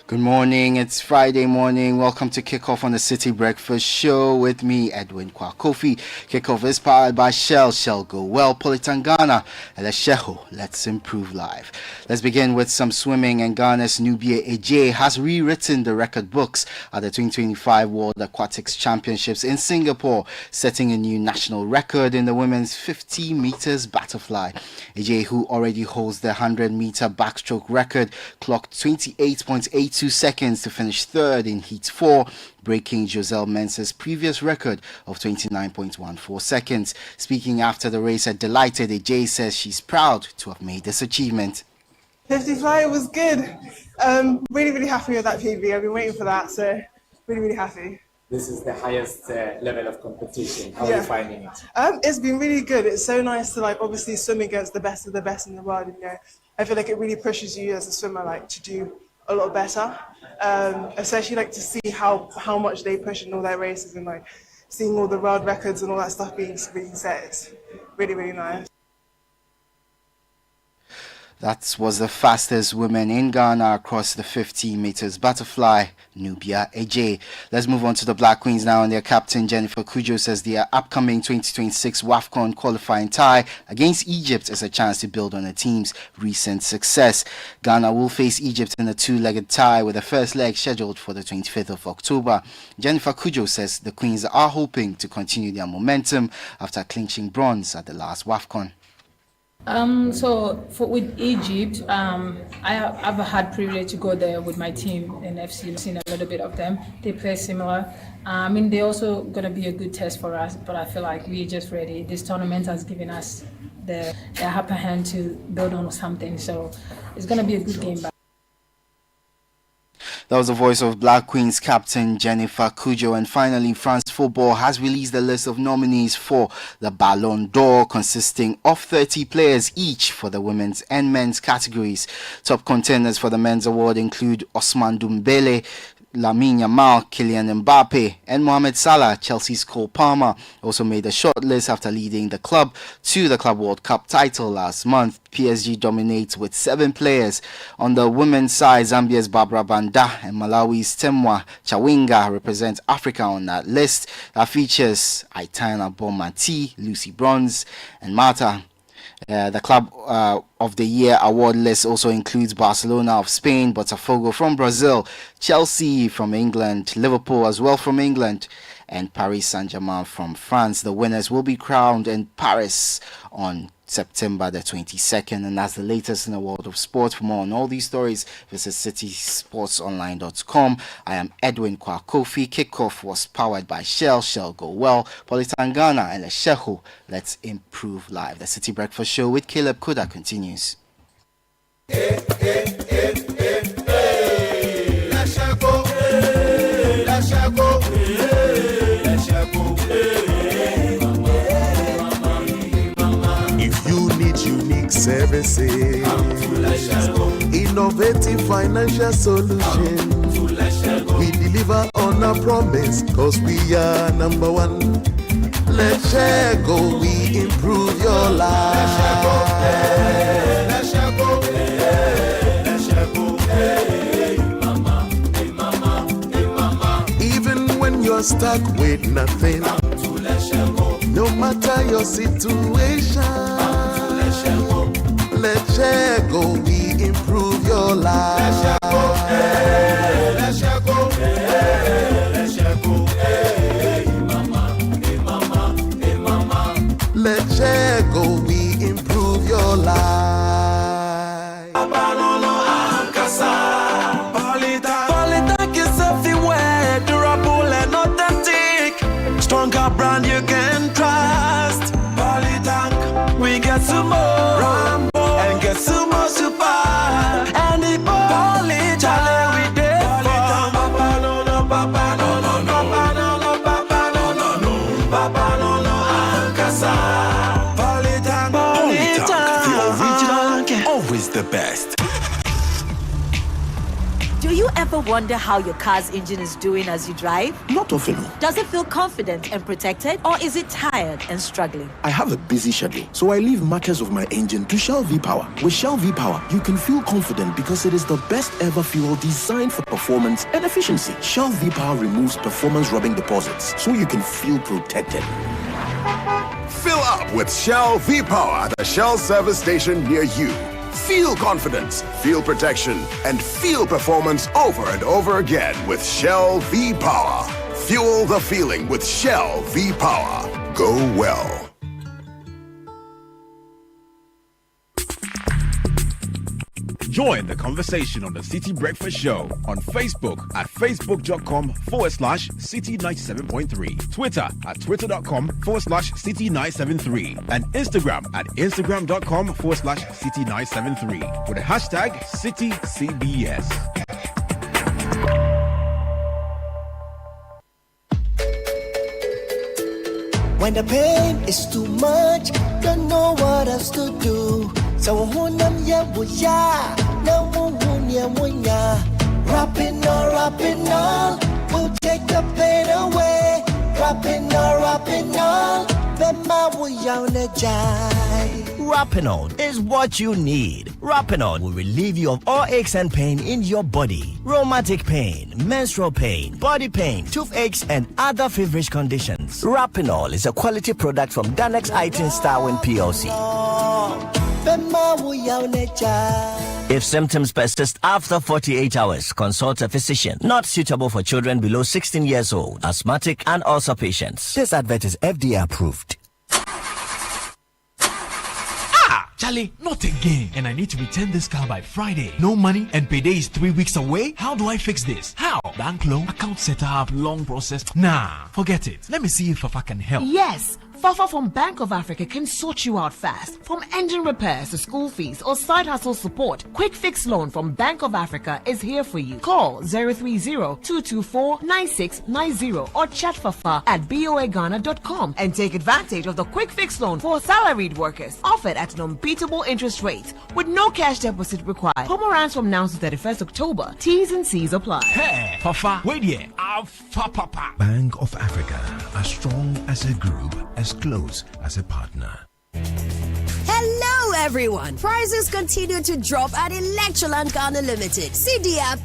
Good morning, it's Friday morning. Welcome to Kickoff on the City Breakfast Show with me, Edwin Kwakofi. Kickoff is powered by Shell. Shell Go Well, Politangana, Elesheho. Let's improve life. Let's begin with some swimming, and Ghana's Nubia Ejay has rewritten the record books at the 2025 World Aquatics Championships in Singapore, setting a new national record in the women's 50 meters butterfly. Ejay, who already holds the 100-meter backstroke record, clocked 28.82 seconds to finish third in Heat 4, breaking Joselle Mensah's previous record of 29.14 seconds. Speaking after the race at Delighted, Ejay says she's proud to have made this achievement. 55 was good. Really happy with that PB. I've been waiting for that, so really happy. This is the highest level of competition. How are you finding it? It's been really good. It's so nice to obviously swim against the best of the best in the world. I feel like it really pushes you as a swimmer to do a lot better. Especially to see how much they push in all their races, and seeing all the world records and all that stuff being set. It's really nice. That was the fastest woman in Ghana across the 50 meters butterfly, Nubia Ejay. Let's move on to the Black Queens now, and their captain Jennifer Kujo says their upcoming 2026 WAFCON qualifying tie against Egypt is a chance to build on the team's recent success. Ghana will face Egypt in a two-legged tie with the first leg scheduled for the 25th of October. Jennifer Kujo says the Queens are hoping to continue their momentum after clinching bronze at the last WAFCON. With Egypt, I've had privilege to go there with my team in FC. I've seen a little bit of them. They play similar. They're also gonna be a good test for us, but I feel like we're just ready. This tournament has given us the upper hand to build on something, so it's gonna be a good game. That was the voice of Black Queens captain Jennifer Kujo. And finally, France Football has released a list of nominees for the Ballon d'Or, consisting of 30 players each for the women's and men's categories. Top contenders for the men's award include Ousmane Dembélé, Lamine Yamal, Kylian Mbappe, and Mohamed Salah, Chelsea's Cole Palmer, also made the shortlist after leading the club to the Club World Cup title last month. PSG dominates with 7 players. On the women's side, Zambia's Barbara Banda and Malawi's Temwa Chawinga represent Africa on that list. That features Aitana Bonmati, Lucy Bronze, and Marta. The Club of the Year award list also includes Barcelona of Spain, Botafogo from Brazil, Chelsea from England, Liverpool as well from England, and Paris Saint-Germain from France. The winners will be crowned in Paris on September the 22nd, and that's the latest in the world of sports. For more on all these stories, visit citysportsonline.com. I am Edwin Kwakofi. Kickoff was powered by Shell Go Well, Politangana, and the Shehu. Let's improve life. The City Breakfast Show with Caleb Kuda continues. Services, innovative financial solutions. We deliver on our promise, cause we are number one. Let's share go, we improve your life. Let's share go, let's share go, hey mama, hey mama, hey mama. Even when you're stuck with nothing, no matter your situation, let's share go, we improve your life. Let's share go, let's share go, let's share go, hey mama, hey mama, hey mama. Let's share go, we improve your life. Polytank is everywhere, durable and authentic. Stronger brand you can trust. Polytank, we get some more. Get sumo super and the poly chale we dey for. Papa no no, papa no no, papa no no, papa no no, papa no no, Ankasa. Polytank, the original, always the best. Do you ever wonder how your car's engine is doing as you drive? Not often. Does it feel confident and protected, or is it tired and struggling? I have a busy schedule, so I leave matters of my engine to Shell V-Power. With Shell V-Power, you can feel confident because it is the best ever fuel designed for performance and efficiency. Shell V-Power removes performance rubbing deposits, so you can feel protected. Fill up with Shell V-Power at a Shell service station near you. Feel confidence, feel protection, and feel performance over and over again with Shell V-Power. Fuel the feeling with Shell V-Power. Go well. Join the conversation on the City Breakfast Show on Facebook at facebook.com/City97.3, Twitter at twitter.com/City973, and Instagram at instagram.com/City973 with the hashtag CityCBS. When the pain is too much, don't know what else to do. So hunam ya buya, no hunya munya. Rapping all, we'll take the pain away. Rapping all, bema buya unajai. Rapinol is what you need. Rapinol will relieve you of all aches and pain in your body. Rheumatic pain, menstrual pain, body pain, toothaches, and other feverish conditions. Rapinol is a quality product from Danex Itin Starwin PLC. If symptoms persist after 48 hours, consult a physician. Not suitable for children below 16 years old, asthmatic, and ulcer patients. This advert is FDA approved. Charlie, not again. And I need to return this car by Friday. No money and payday is 3 weeks away. How do I fix this? How? Bank loan, account setup, long process. Nah, forget it. Let me see if I can help. Yes, Fafa from Bank of Africa can sort you out fast. From engine repairs to school fees or side hustle support, Quick Fix Loan from Bank of Africa is here for you. Call 030-224-9690 or chat Fafa at boaghana.com and take advantage of the Quick Fix Loan for salaried workers, offered at an unbeatable interest rate with no cash deposit required. Promo runs from now to 31st October. T's and C's apply. Hey, Fafa, wait here. Papa. Bank of Africa, as strong as a group, as close as a partner. Hello everyone! Prices continue to drop at Electroland Ghana Limited. CDA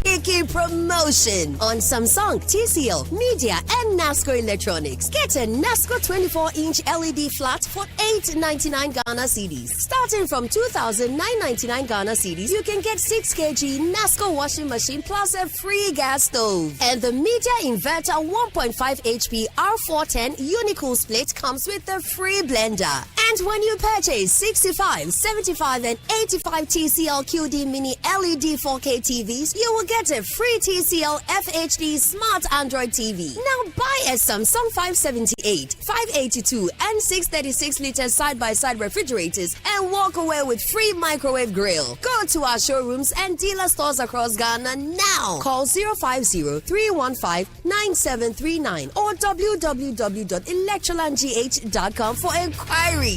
Picky promotion on Samsung, TCL, Media and Nasco Electronics. Get a Nasco 24-inch LED flat for $899 Ghana cedis. Starting from 2,999 Ghana cedis, you can get 6 kg Nasco washing machine plus a free gas stove. And the Media Inverter 1.5 HP R410 Unicool split comes with a free blender. And when you purchase 65, 75 and 85 TCL QD Mini LED 4K TVs, you will get a free TCL FHD Smart Android TV. Now buy a Samsung 578, 582 and 636-liter side-by-side refrigerators and walk away with free microwave grill. Go to our showrooms and dealer stores across Ghana now. Call 050-315-9739 or www.electrolandgh.com for inquiries.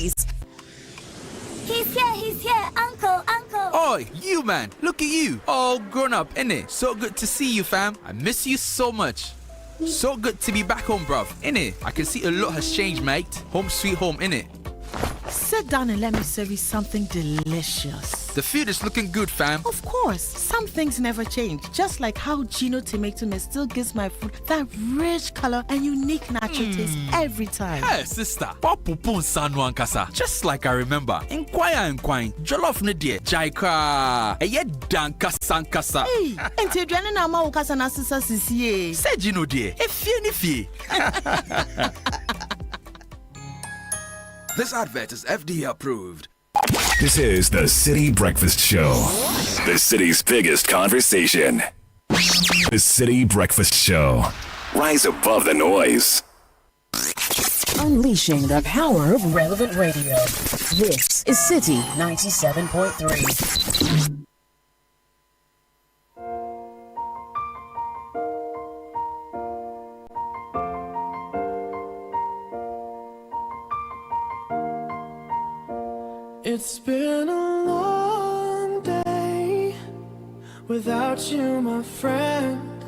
He's here, uncle. Oi, you man, look at you, all grown up, innit? So good to see you, fam. I miss you so much. So good to be back home, bruv, innit? I can see a lot has changed, mate. Home sweet home, innit? Sit down and let me serve you something delicious. The food is looking good, fam. Of course, some things never change. Just like how Gino tomato mix still gives my food that rich color and unique natural taste every time. Hey, sister. Papupun sanwan kasa. Just like I remember. Inquire. Jollof ne die. Jaika. Eye danka sankasa. Hey, ente dwane na ma ukasa na sisa sisi. Say Gino die. Efie ni fie. This advert is FDA approved. This is the Citi Breakfast Show, the city's biggest conversation. The Citi Breakfast Show. Rise above the noise. Unleashing the power of relevant radio. This is Citi 97.3. It's been a long day without you, my friend,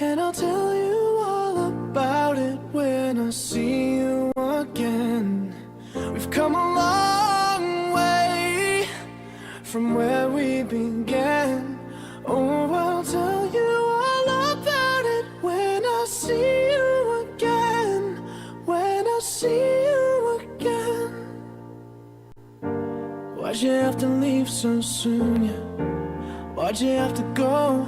and I'll tell you all about it when I see you again. We've come a long way from where we began. Oh, I'll tell you all about it when I see you again. When I see you again. Why'd you have to leave so soon, yeah? Why'd you have to go?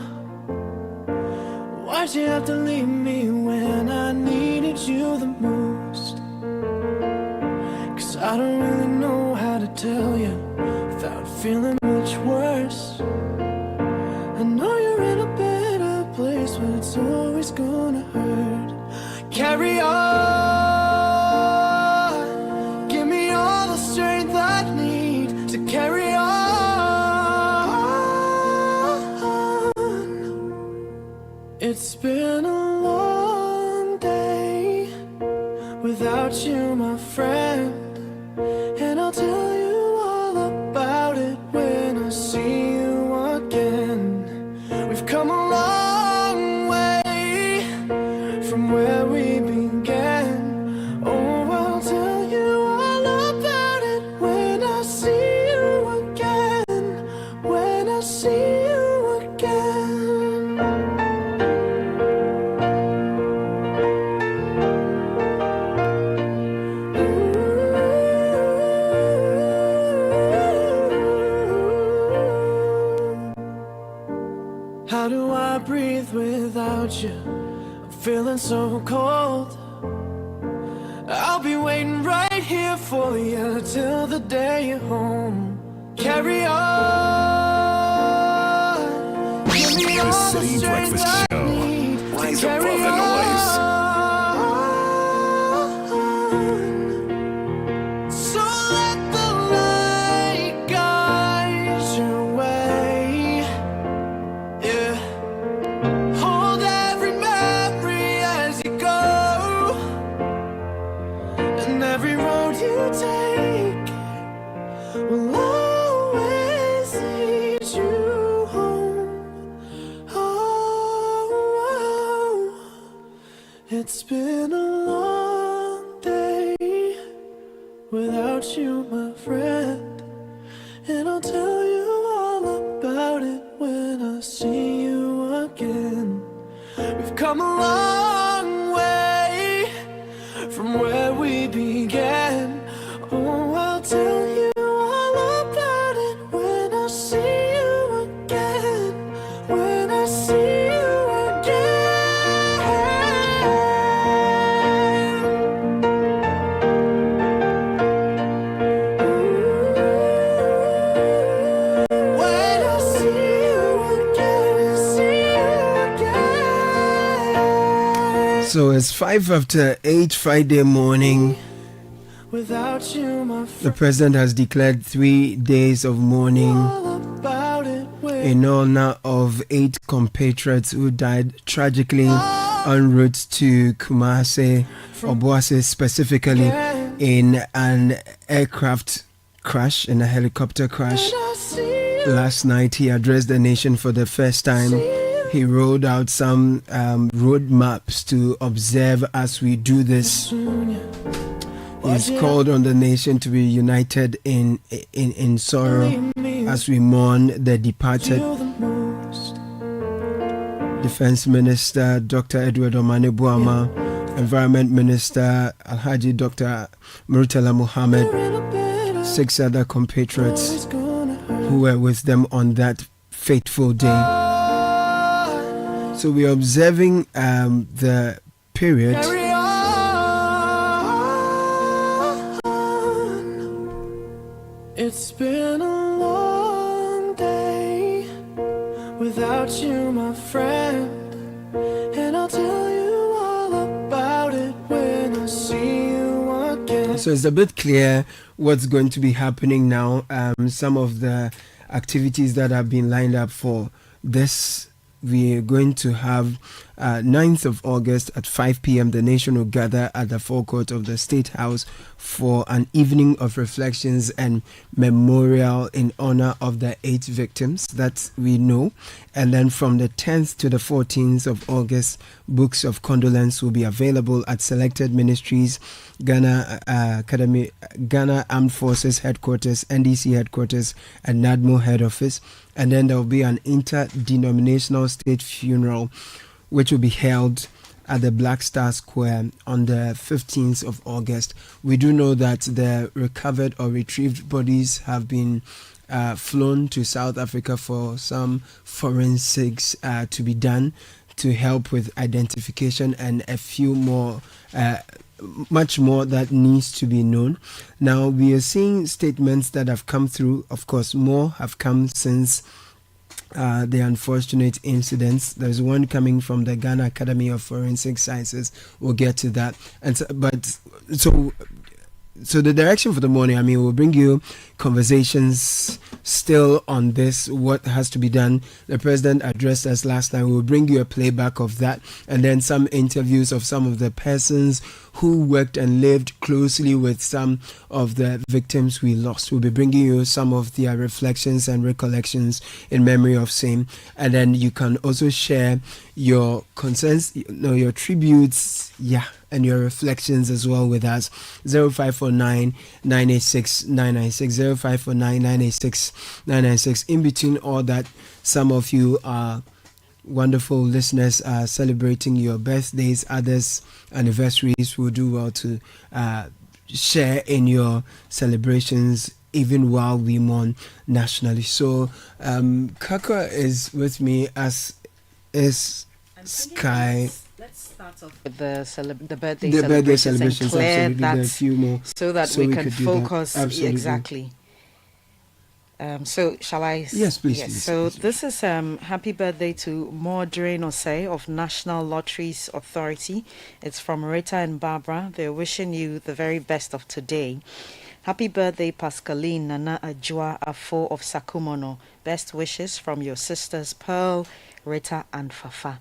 Why'd you have to leave me when I needed you the most? 'Cause I don't really know how to tell you without feeling much worse. I know you're in a better place, but it's always gonna hurt. Carry on. Give me all the strength I need to carry on. It's been a long day without you, my friend, and I'll tell you all about it when I see you again. We've come a long way from where we began. Oh, I'll tell you all about it when I see you again. When I see you again. How do I breathe without you? I'm feeling so cold. I'll be waiting right here for you till the day you're home. Carry on. Give me The all Citi strength Breakfast I Show. need to Rise carry above the noise. on. So let the light guide your way. Yeah. Hold every memory as you go, and every road you take will always lead you home. Oh, it's been a long day without you, my friend, and I'll tell you all about it when I see you again. We've come a long way from where we began. Oh, I'll tell you all about it when I see you again. When I see you again. When I see you again, see you again. So it's 8:05 Friday morning. Without you, my The president has declared 3 days of mourning in honor of 8 compatriots who died tragically en route to Kumasi, Obuasi specifically, in an aircraft crash, in a helicopter crash. Last night he addressed the nation for the first time. He rolled out some road maps to observe as we do this. He's called on the nation to be united in sorrow as we mourn the departed. Defense Minister Dr. Edward Omane Buama, Environment Minister Alhaji Dr. Murtala Muhammad, 6 other compatriots who were with them on that fateful day. So we are observing the period It's been a long day without you, my friend, and I'll tell you all about it when I see you again. So it's a bit clear what's going to be happening now. Some of the activities that have been lined up for this. We are going to have 9th of August at 5 p.m. The nation will gather at the forecourt of the State House for an evening of reflections and memorial in honor of the 8 victims that we know. And then from the 10th to the 14th of August, books of condolence will be available at selected ministries, Ghana Academy, Ghana Armed Forces Headquarters, NDC Headquarters, and NADMO Head Office. And then there will be an interdenominational state funeral, which will be held at the Black Star Square on the 15th of August. We do know that the recovered or retrieved bodies have been flown to South Africa for some forensics to be done to help with identification, and a few more, much more that needs to be known. Now we are seeing statements that have come through. Of course, more have come since the unfortunate incidents. There's one coming from the Ghana Academy of Forensic Sciences. We'll get to that. And so the direction for the morning, we'll bring you conversations still on this, what has to be done. The president addressed us last time. We'll bring you a playback of that, and then some interviews of some of the persons who worked and lived closely with some of the victims we lost. We'll be bringing you some of their reflections and recollections in memory of same. And then you can also share your concerns, your tributes, and your reflections as well with us. 0549 986 996, 0549 986 996. In between all that, some of you are wonderful listeners are celebrating your birthdays, others anniversaries. Will do well to share in your celebrations even while we mourn nationally. So Kaka is with me, as is Sky. Let's start off with the birthday celebrations. And clear absolutely. that, there are a few more so that we can focus. Exactly. So shall I? Yes, please. Yes. Please, so please. this is happy birthday to Maureen Osei of National Lotteries Authority. It's from Rita and Barbara. They're wishing you the very best of today. Happy birthday, Pascaline Nana Ajua Afo of Sakumono. Best wishes from your sisters Pearl, Rita, and Fafa.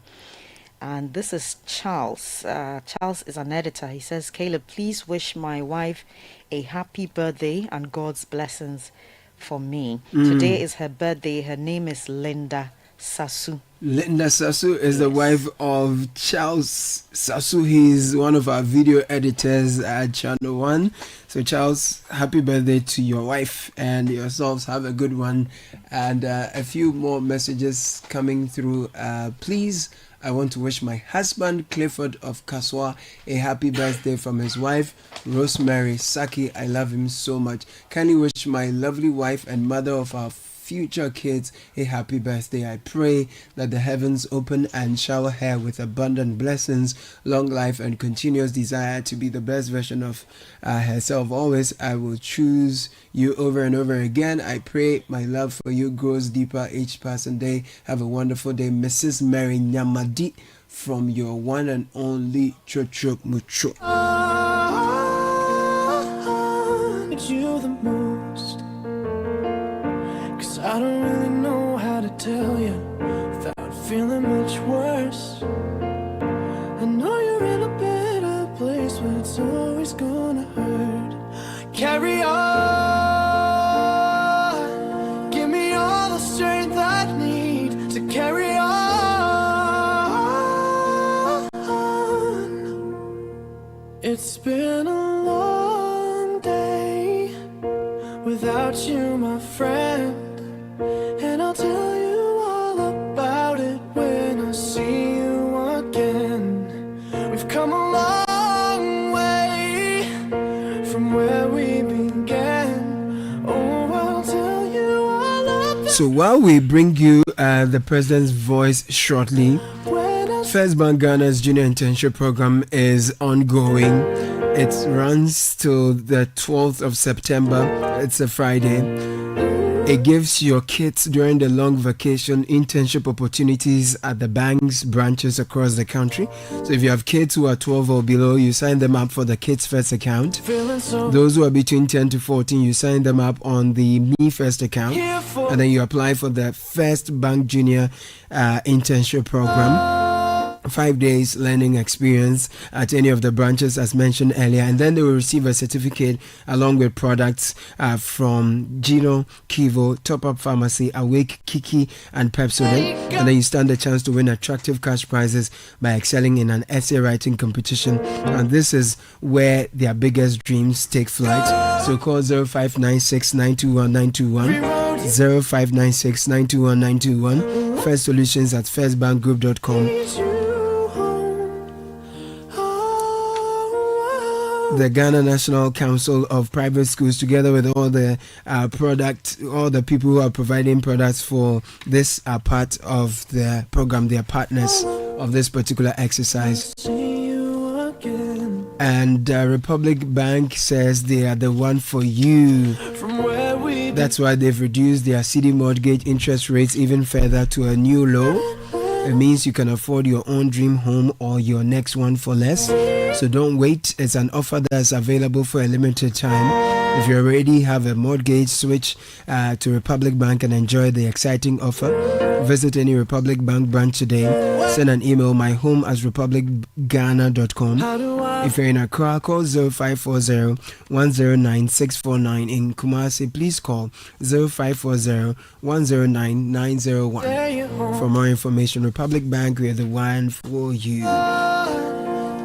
And this is Charles. Charles is an editor. He says, Caleb, please wish my wife a happy birthday and God's blessings for me. Today is her birthday. Her name is Linda Sasu. Linda Sasu is the wife of Charles Sasu. He's one of our video editors at Channel 1. So Charles, happy birthday to your wife and yourselves. Have a good one. And a few more messages coming through. Please, I want to wish my husband Clifford of Kaswa a happy birthday from his wife Rosemary Saki. I love him so much. Kindly wish my lovely wife and mother of our future kids a happy birthday. I pray that the heavens open and shower her with abundant blessings, long life, and continuous desire to be the best version of herself. Always, I will choose you over and over again. I pray my love for you grows deeper each passing day. Have a wonderful day, Mrs. Mary Nyamadi, from your one and only Chocho Mucho. You the most, 'cause I don't really know how to tell you without feeling much worse. I know you're in a better place, but it's always gonna hurt. Carry on, give me all the strength I need to carry on. It's been a long day without you, my friend, and I'll tell you all about it when I see you again. We've come a long way from where we began. Oh, I'll tell you all about it. So while we bring you the president's voice shortly, First Bank Ghana's Junior Internship Program is ongoing. It runs till the 12th of September. It's a Friday. It gives your kids during the long vacation internship opportunities at the bank's branches across the country. So if you have kids who are 12 or below, you sign them up for the Kids First account. Those who are between 10 to 14, you sign them up on the Me First account. And then you apply for the First Bank Junior Internship Program. 5 days learning experience at any of the branches as mentioned earlier, and then they will receive a certificate along with products from Gino, Kivo, Top Up Pharmacy, Awake, Kiki, and Pepsodent. And then you stand a chance to win attractive cash prizes by excelling in an essay writing competition. And this is where their biggest dreams take flight. So call 0596 921 921, 0596 921 921, First Solutions at firstbankgroup.com. The Ghana National Council of Private Schools, together with all the all the people who are providing products for this part of the program, they are partners of this particular exercise. And Republic Bank says they are the one for you. That's why they've reduced their Citi mortgage interest rates even further to a new low. It means you can afford your own dream home or your next one for less. So don't wait. It's an offer that's available for a limited time. If you already have a mortgage, switch to Republic Bank and enjoy the exciting offer. Visit any Republic Bank branch today. Send an email, myhome@republicghana.com. If you're in Accra, call 0540 109 649. In Kumasi, please call 0540 109 901. For more information, Republic Bank, we're the one for you.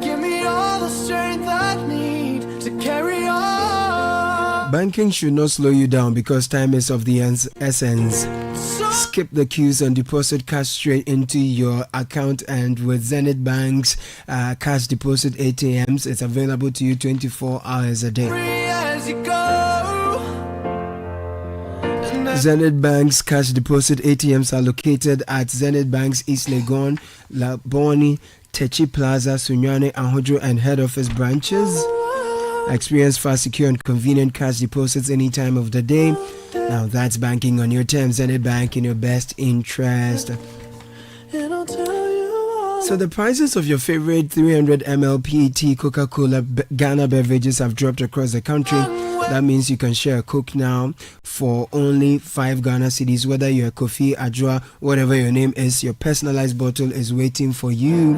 Give me all the strength I need to carry on. Banking should not slow you down because time is of the essence. Skip the queues and deposit cash straight into your account. And with Zenith Bank's cash deposit ATMs, it's available to you 24 hours a day. Zenith Bank's cash deposit ATMs are located at Zenith Bank's East Legon, Laboni, Techi Plaza, Sunyane, Anhojo, and head office branches. Experience fast, secure, and convenient cash deposits any time of the day. Now that's banking on your terms, and a bank in your best interest. So the prices of your favorite 300 ml PET Coca-Cola Ghana beverages have dropped across the country. That means you can share a Coke now for only 5 Ghana cedis. Whether you're a Kofi, Adjoa, whatever your name is, your personalized bottle is waiting for you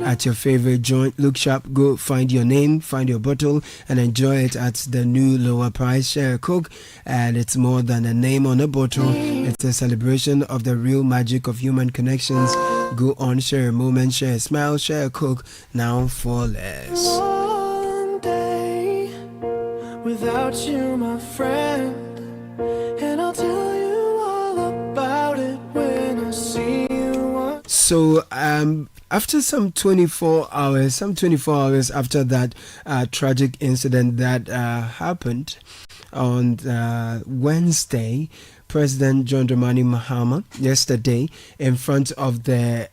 at your favorite joint. Look sharp, go find your name, find your bottle, and enjoy it at the new lower price. Share a Coke, and it's more than a name on a bottle. It's a celebration of the real magic of human connections. Go on, share a moment, share a smile, share a Coke now for less. One day without you, my friend, and I'll tell you all about it when I see you. So after some 24 hours after that tragic incident that happened on Wednesday, President John Dramani Mahama yesterday in front of the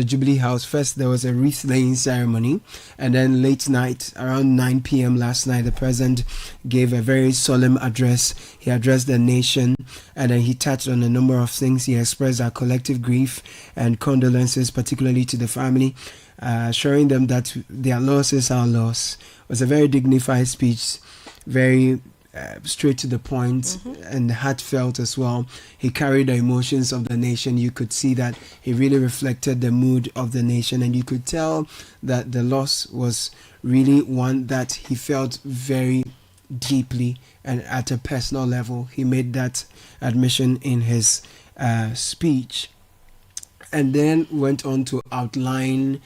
Jubilee House. First there was a wreath laying ceremony, and then late night around 9 p.m. last night the president gave a very solemn address. He addressed the nation, and then he touched on a number of things. He expressed our collective grief and condolences, particularly to the family, assuring them that their loss is our loss. It was a very dignified speech, very straight to the point, and heartfelt as well. He carried the emotions of the nation. You could see that he really reflected the mood of the nation, and you could tell that the loss was really one that he felt very deeply, and at a personal level. He made that admission in his speech, and then went on to outline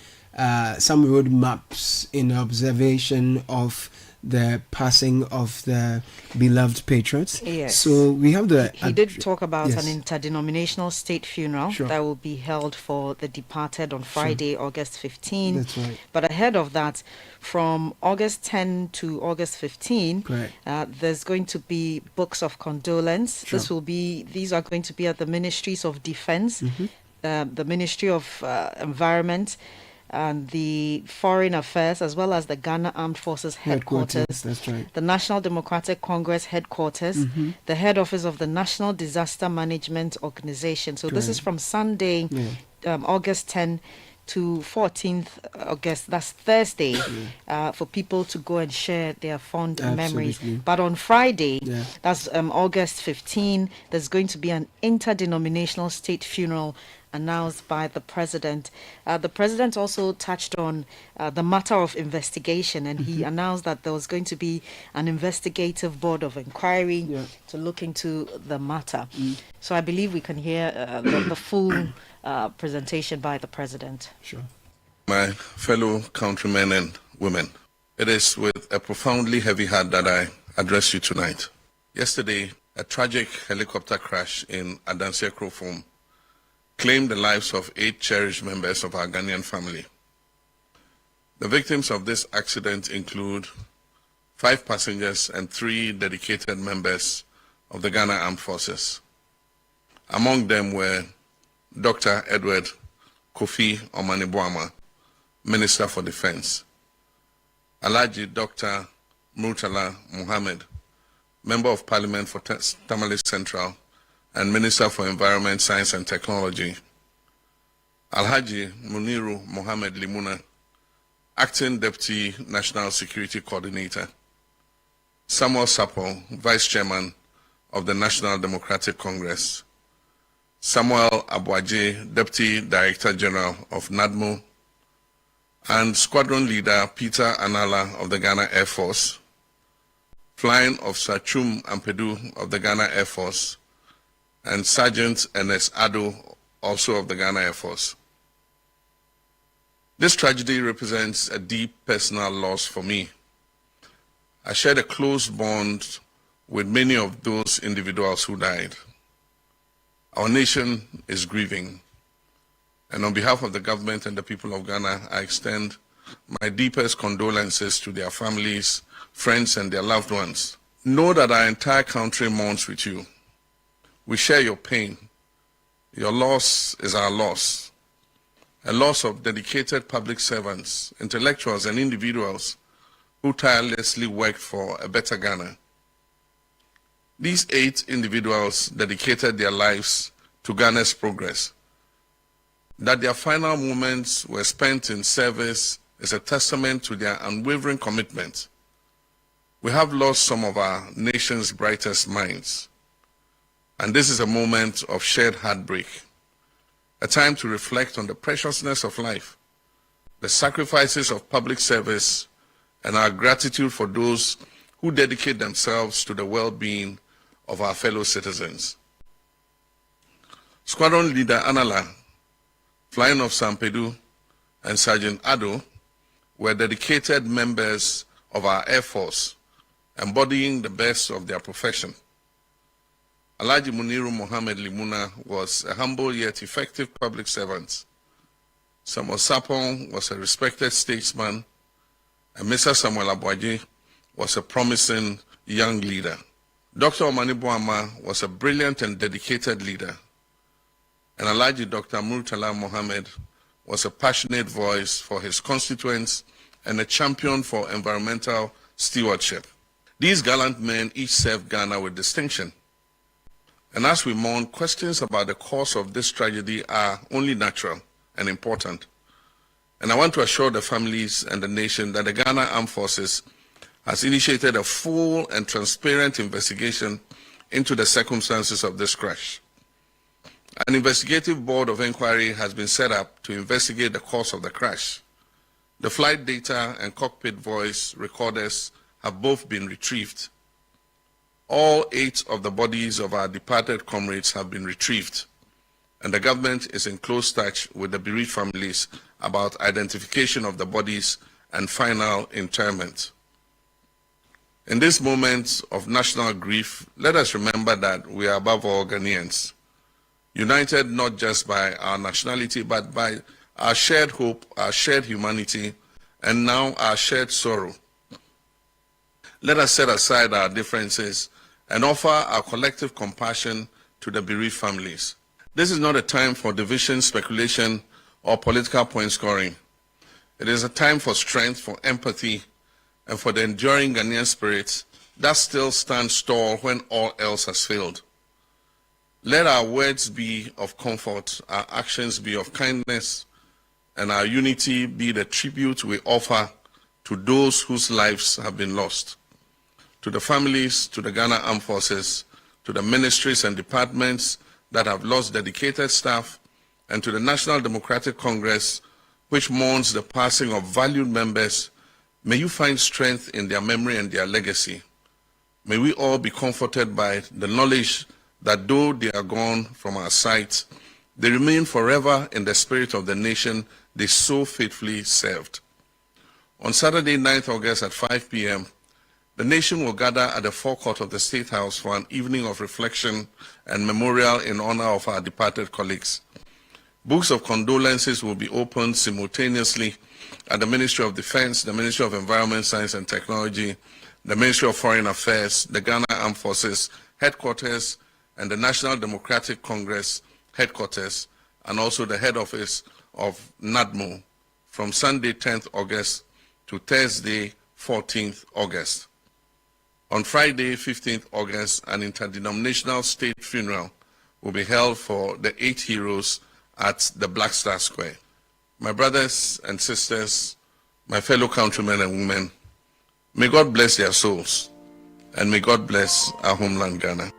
some roadmaps in observation of the passing of the beloved patriots. Yes. So we have He did talk about yes. an interdenominational state funeral that will be held for the departed on Friday, August 15. That's right. But ahead of that, from August 10 to August 15, there's going to be books of condolence. These are going to be at the Ministries of Defense, the Ministry of Environment, and the Foreign Affairs, as well as the Ghana Armed Forces Headquarters. That's right. The National Democratic Congress Headquarters, the head office of the National Disaster Management Organization. So this is from Sunday, August 10 to 14th August. That's Thursday, for people to go and share their fond memories. But on Friday, that's August 15, there's going to be an interdenominational state funeral announced by the president. The president also touched on the matter of investigation, and he announced that there was going to be an investigative board of inquiry to look into the matter. So I believe we can hear the full presentation by the president. Sure. My fellow countrymen and women, it is with a profoundly heavy heart that I address you tonight. Yesterday, a tragic helicopter crash in Adansia Krofom claimed the lives of 8 cherished members of our Ghanaian family. The victims of this accident include 5 passengers and 3 dedicated members of the Ghana Armed Forces. Among them were Dr. Edward Kofi Omanibuama, Minister for Defense; Alhaji Dr. Murtala Muhammad, Member of Parliament for Tamale Central and Minister for Environment, Science and Technology; Alhaji Muniru Mohammed Limuna, Acting Deputy National Security Coordinator; Samuel Sapo, Vice Chairman of the National Democratic Congress; Samuel Abuaje, Deputy Director General of NADMO; and Squadron Leader Peter Anala of the Ghana Air Force, Flying Officer Chum Ampedu of the Ghana Air Force, and Sergeant Ernest Ado, also of the Ghana Air Force. This tragedy represents a deep personal loss for me. I shared a close bond with many of those individuals who died. Our nation is grieving, and on behalf of the government and the people of Ghana, I extend my deepest condolences to their families, friends, and their loved ones. Know that our entire country mourns with you. We share your pain. Your loss is our loss. A loss of dedicated public servants, intellectuals, and individuals who tirelessly worked for a better Ghana. These 8 individuals dedicated their lives to Ghana's progress. That their final moments were spent in service is a testament to their unwavering commitment. We have lost some of our nation's brightest minds, and this is a moment of shared heartbreak, a time to reflect on the preciousness of life, the sacrifices of public service, and our gratitude for those who dedicate themselves to the well-being of our fellow citizens. Squadron Leader Anala, Flying of Sampedu, and Sergeant Ado were dedicated members of our Air Force, embodying the best of their profession. Alhaji Muniru Mohammed Limuna was a humble yet effective public servant. Samuel Sapong was a respected statesman, and Mr. Samuel Abwaji was a promising young leader. Dr. Omani Boama was a brilliant and dedicated leader, and Alhaji Dr. Murtala Mohammed was a passionate voice for his constituents and a champion for environmental stewardship. These gallant men each served Ghana with distinction. And as we mourn, questions about the cause of this tragedy are only natural and important. And I want to assure the families and the nation that the Ghana Armed Forces has initiated a full and transparent investigation into the circumstances of this crash. An investigative board of inquiry has been set up to investigate the cause of the crash. The flight data and cockpit voice recorders have both been retrieved. All 8 of the bodies of our departed comrades have been retrieved, and the government is in close touch with the bereaved families about identification of the bodies and final interment. In this moment of national grief, let us remember that we are above all Ghanaians, united not just by our nationality, but by our shared hope, our shared humanity, and now our shared sorrow. Let us set aside our differences and offer our collective compassion to the bereaved families. This is not a time for division, speculation, or political point scoring. It is a time for strength, for empathy, and for the enduring Ghanaian spirit that still stands tall when all else has failed. Let our words be of comfort, our actions be of kindness, and our unity be the tribute we offer to those whose lives have been lost. To the families, to the Ghana Armed Forces, to the ministries and departments that have lost dedicated staff, and to the National Democratic Congress, which mourns the passing of valued members, may you find strength in their memory and their legacy. May we all be comforted by the knowledge that though they are gone from our sight, they remain forever in the spirit of the nation they so faithfully served. On Saturday, 9th August at 5 p.m., the nation will gather at the forecourt of the State House for an evening of reflection and memorial in honor of our departed colleagues. Books of condolences will be opened simultaneously at the Ministry of Defense, the Ministry of Environment, Science and Technology, the Ministry of Foreign Affairs, the Ghana Armed Forces headquarters, and the National Democratic Congress headquarters, and also the head office of NADMO from Sunday, 10th August to Thursday, 14th August. On Friday, 15th August, an interdenominational state funeral will be held for the 8 heroes at the Black Star Square. My brothers and sisters, my fellow countrymen and women, may God bless their souls, and may God bless our homeland, Ghana.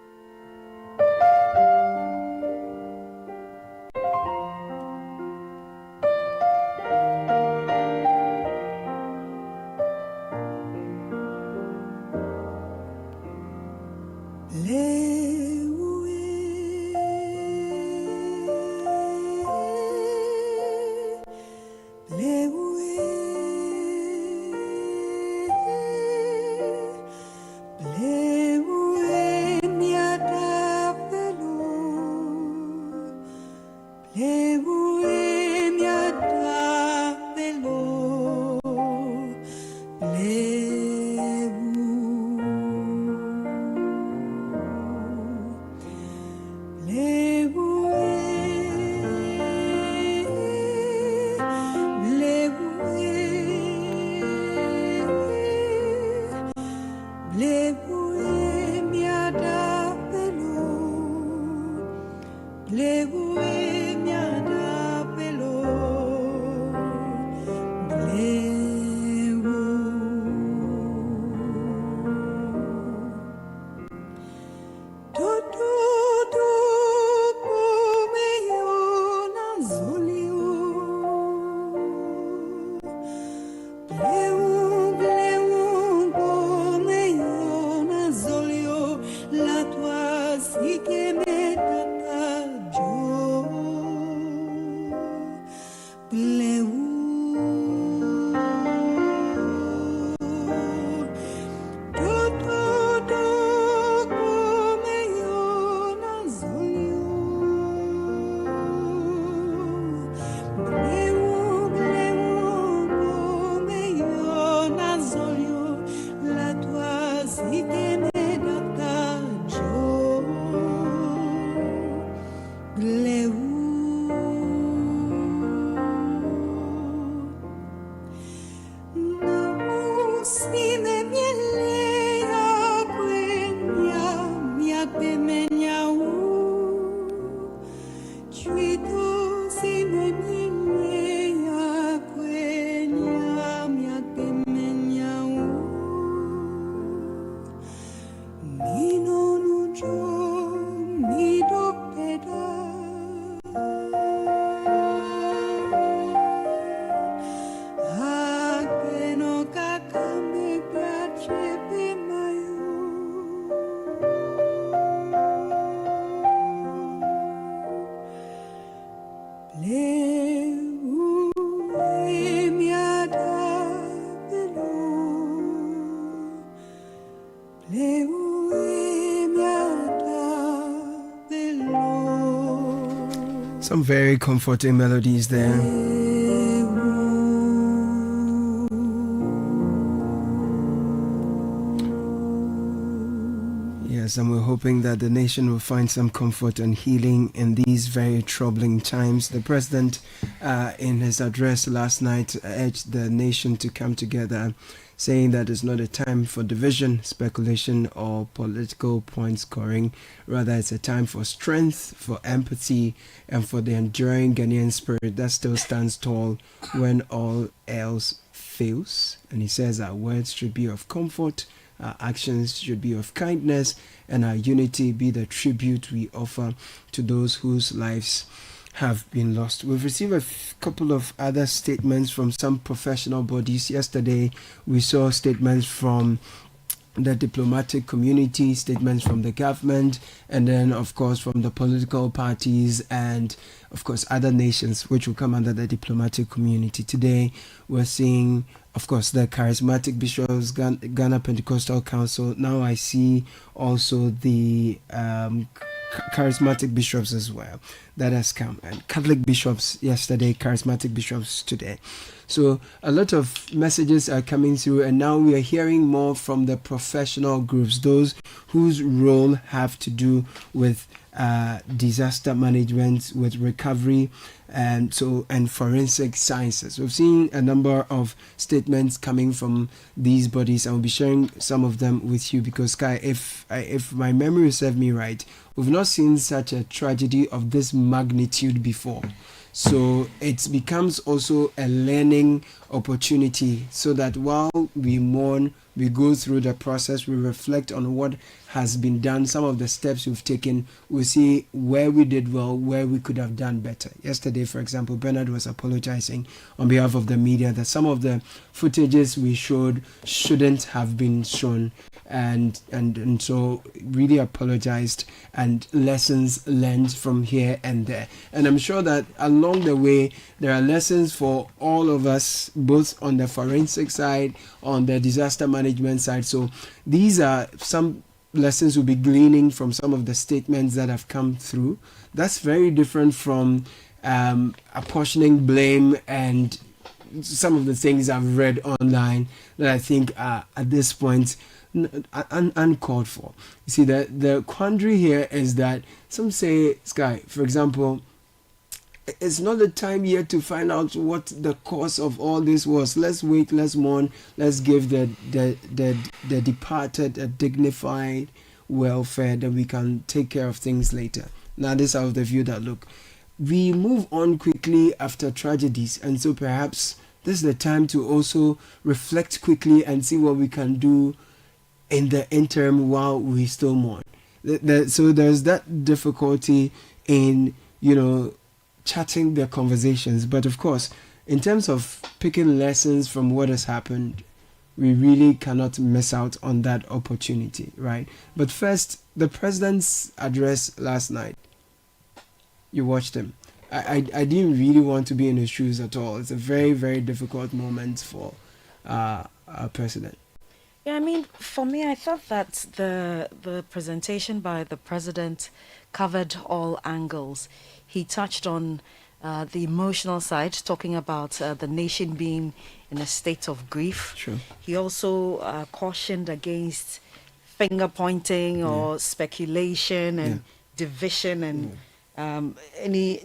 Some very comforting melodies there. Yes, and we're hoping that the nation will find some comfort and healing in these very troubling times. The president, in his address last night, urged the nation to come together, saying that it's not a time for division, speculation, or political point scoring. Rather, it's a time for strength, for empathy, and for the enduring Ghanaian spirit that still stands tall when all else fails. And he says our words should be of comfort, our actions should be of kindness, and our unity be the tribute we offer to those whose lives have been lost. We've received a couple of other statements from some professional bodies. Yesterday, we saw statements from the diplomatic community, statements from the government, and then, of course, from the political parties and, of course, other nations which will come under the diplomatic community. Today, we're seeing, of course, the charismatic bishops, Ghana Pentecostal Council. Now I see also the charismatic bishops as well that has come, and Catholic bishops yesterday, charismatic bishops today. So a lot of messages are coming through, and now we are hearing more from the professional groups, those whose role have to do with disaster management, with recovery, and forensic sciences. We've seen a number of statements coming from these bodies. I'll be sharing some of them with you because, Sky, if my memory serves me right, we've not seen such a tragedy of this magnitude before. So it becomes also a learning opportunity, so that while we mourn, we go through the process, we reflect on what has been done, some of the steps we've taken, we see where we did well, where we could have done better. Yesterday, for example, Bernard was apologizing on behalf of the media that some of the footages we showed shouldn't have been shown, and so really apologized, and lessons learned from here and there. And I'm sure that along the way, there are lessons for all of us, both on the forensic side, on the disaster management side. So these are some lessons we'll be gleaning from some of the statements that have come through. That's very different from apportioning blame and some of the things I've read online that I think are at this point uncalled for. You see, the quandary here is that some say, Sky, for example, it's not the time yet to find out what the cause of all this was. Let's wait, let's mourn, let's give the departed a dignified welfare, that we can take care of things later. Now, this is out of the view that, look, we move on quickly after tragedies, and so perhaps this is the time to also reflect quickly and see what we can do in the interim while we still mourn. So there's that difficulty in, chatting the conversations. But of course, in terms of picking lessons from what has happened, we really cannot miss out on that opportunity, right? But first, the president's address last night. You watched him. I didn't really want to be in his shoes at all. It's a very, very difficult moment for our president. Yeah, I mean, for me, I thought that the presentation by the president covered all angles. He touched on the emotional side, talking about the nation being in a state of grief. Sure. He also cautioned against finger pointing or speculation and division and any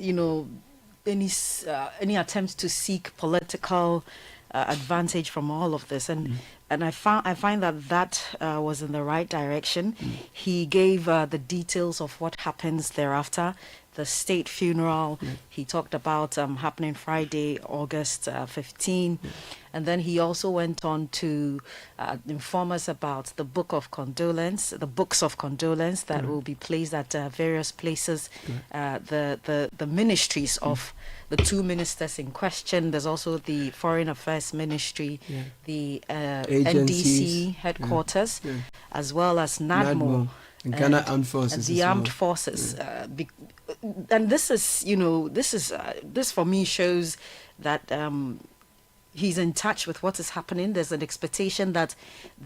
attempts to seek political advantage from all of this, and I find that was in the right direction. He gave the details of what happens thereafter. The state funeral, he talked about happening Friday, August 15. And then he also went on to inform us about the books of condolence that will be placed at various places, the ministries of the two ministers in question. There's also the Foreign Affairs Ministry, the NDC headquarters, as well as NADMO. And Ghana Armed Forces, and the armed forces, and this is, this for me shows that he's in touch with what is happening. There's an expectation that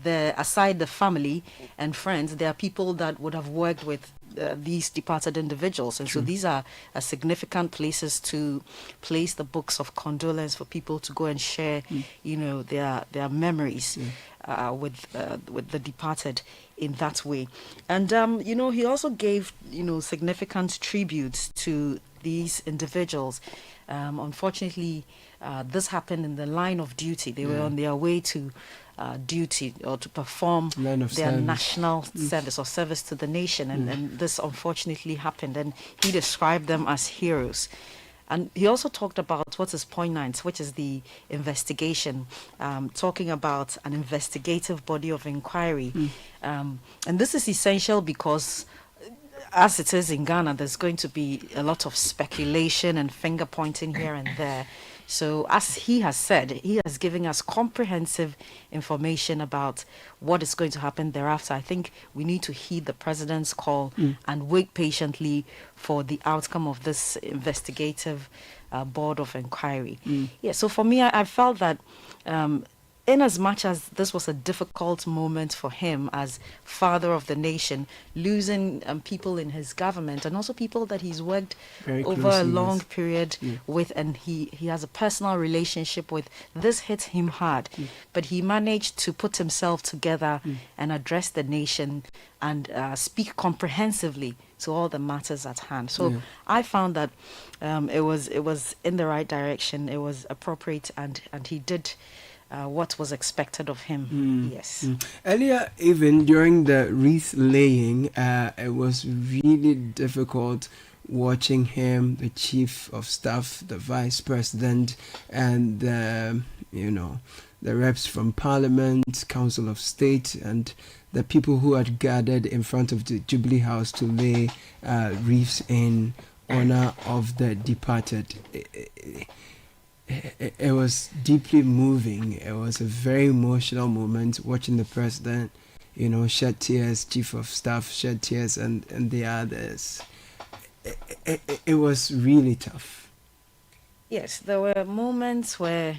aside the family and friends, there are people that would have worked with these departed individuals, and so these are significant places to place the books of condolence for people to go and share, their memories with the departed in that way. And he also gave significant tributes to these individuals. Unfortunately, this happened in the line of duty. They were on their way to duty or to perform their national service or service to the nation, and this unfortunately happened, and he described them as heroes. And he also talked about what is point 9, which is the investigation, talking about an investigative body of inquiry. And this is essential because, as it is in Ghana, there's going to be a lot of speculation and finger pointing here and there. So as he has said, he has given us comprehensive information about what is going to happen thereafter. I think we need to heed the president's call and wait patiently for the outcome of this investigative board of inquiry. Yeah, so for me, I felt that in as much as this was a difficult moment for him as father of the nation, losing people in his government and also people that he's worked over a long period with, and he has a personal relationship with, this hit him hard. But he managed to put himself together and address the nation and speak comprehensively to all the matters at hand. So I found that it was in the right direction. It was appropriate, and he did what was expected of him. Yes. Earlier, even during the wreath laying, it was really difficult watching him, the chief of staff, the vice president, and the reps from Parliament, Council of State, and the people who had gathered in front of the Jubilee House to lay wreaths in honor of the departed. It was deeply moving. It was a very emotional moment watching the president, shed tears, chief of staff shed tears, and the others. It was really tough. Yes, there were moments where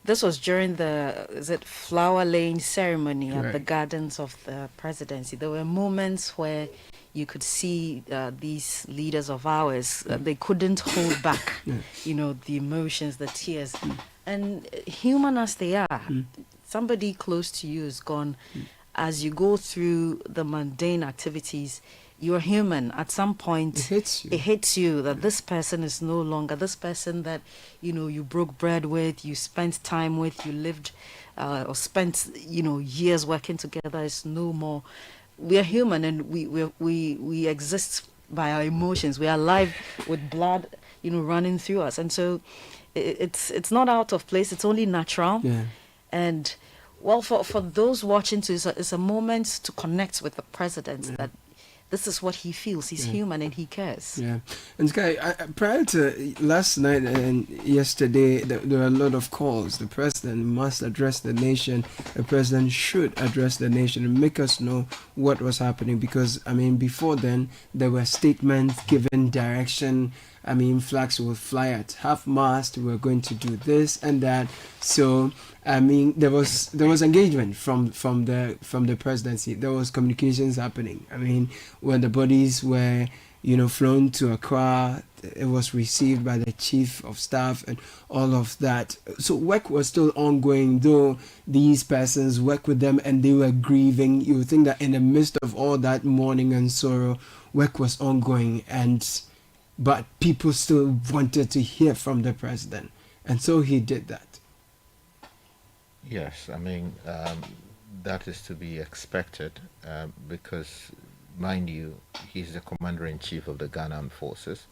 this was during the flower laying ceremony at the gardens of the presidency. There were moments where you could see these leaders of ours, they couldn't hold back, the emotions, the tears. And human as they are, somebody close to you is gone. As you go through the mundane activities, you're human. At some point, it hits you that this person is no longer, this person that, you broke bread with, you spent time with, you lived or spent, years working together, is no more. We are human, and we exist by our emotions. We are alive with blood, running through us, and so it's not out of place. It's only natural. And well, for those watching too, it's a moment to connect with the president. That this is what he feels. He's human and he cares. Yeah. And Sky, prior to last night and yesterday, there were a lot of calls. The president must address the nation. The president should address the nation and make us know what was happening. Because, before then, there were statements given direction. Flags will fly at half-mast. We're going to do this and that. So, there was engagement from the presidency. There was communications happening. When the bodies were, flown to Accra, it was received by the chief of staff and all of that. So work was still ongoing, though these persons work with them and they were grieving. You would think that in the midst of all that mourning and sorrow, work was ongoing, but people still wanted to hear from the president, and so he did that. Yes, I mean, that is to be expected because, mind you, he's the commander-in-chief of the Ghana Armed Forces.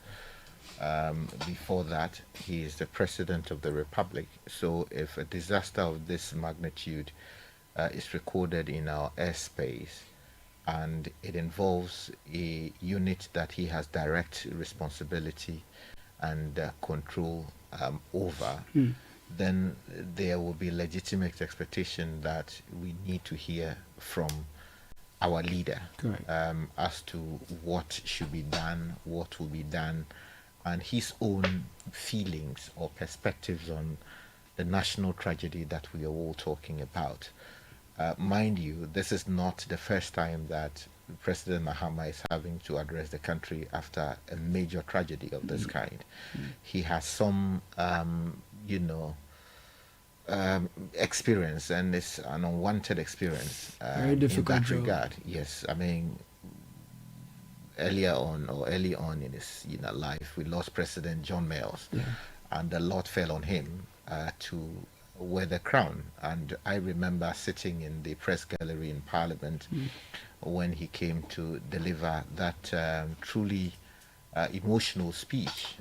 Before that, he is the president of the republic. So if a disaster of this magnitude is recorded in our airspace and it involves a unit that he has direct responsibility and control over, then there will be legitimate expectation that we need to hear from our leader as to what should be done, what will be done, and his own feelings or perspectives on the national tragedy that we are all talking about. Mind you, this is not the first time that President Mahama is having to address the country after a major tragedy of this kind. He has some, experience, and it's an unwanted experience Very difficult in that job. regard. Yes, I mean, early on in his life, we lost President John Mayors, and the lot fell on him to wear the crown. And I remember sitting in the press gallery in Parliament when he came to deliver that truly emotional speech,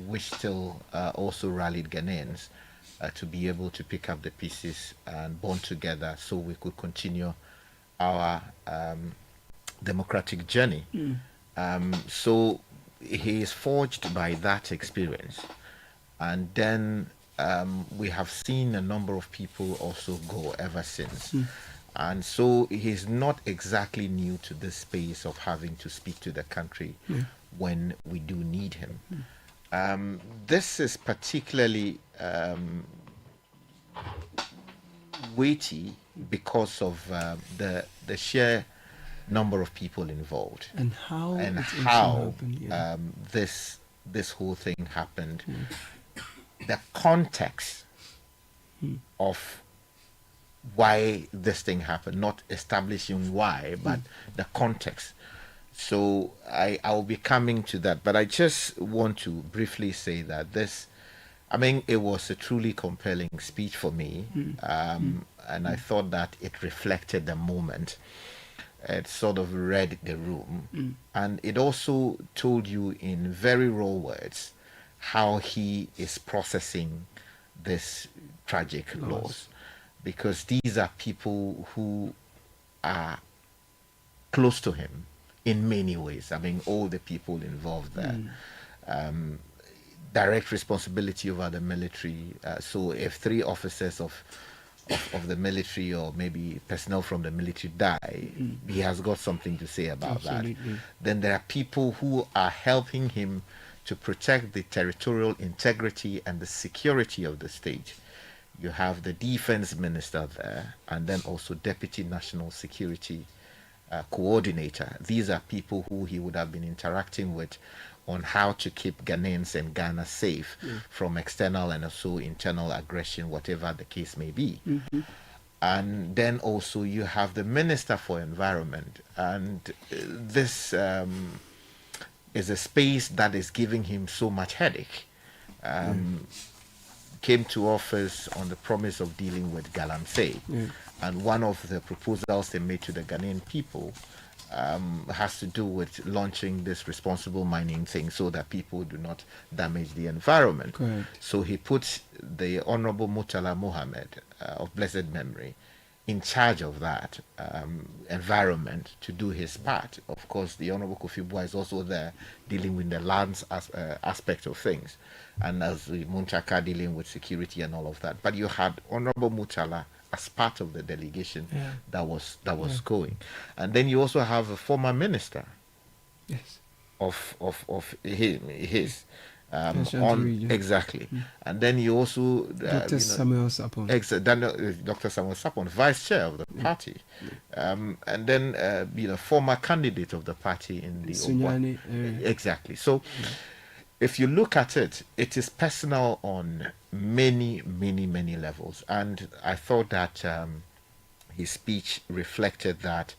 which still also rallied Ghanaians to be able to pick up the pieces and bond together so we could continue our democratic journey. So he is forged by that experience. And then we have seen a number of people also go ever since. And so he's not exactly new to this space of having to speak to the country when we do need him. This is particularly weighty because of the sheer number of people involved And how and it how happened, this whole thing happened. The context of why this thing happened, not establishing why, but the context. So I will be coming to that, but I just want to briefly say that it was a truly compelling speech for me, and I thought that it reflected the moment. It sort of read the room, and it also told you in very raw words how he is processing this tragic loss, because these are people who are close to him in many ways. I mean, all the people involved there. Direct responsibility over the military. So if 3 officers of the military or maybe personnel from the military die, he has got something to say about that. Then there are people who are helping him to protect the territorial integrity and the security of the state. You have the defense minister there, and then also deputy national security coordinator. These are people who he would have been interacting with on how to keep Ghanaians and Ghana safe from external and also internal aggression, whatever the case may be. And then also you have the Minister for Environment, and this is a space that is giving him so much headache. Came to office on the promise of dealing with galamsey, and one of the proposals they made to the Ghanaian people has to do with launching this responsible mining thing so that people do not damage the environment. So he put the Honorable Murtala Mohammed of blessed memory in charge of that environment to do his part. Of course, the Honorable Kofi Bua is also there dealing with the lands aspect of things, and as the Munchaka dealing with security and all of that. But you had Honorable Murtala as part of the delegation that was going, and then you also have a former minister of his on exactly, and then you also Dr. Samuel Sapon, Dr. Samuel Sapon, vice chair of the party, and then former candidate of the party in the Sunyani, exactly. So if you look at it, it is personal on many levels, and I thought that his speech reflected that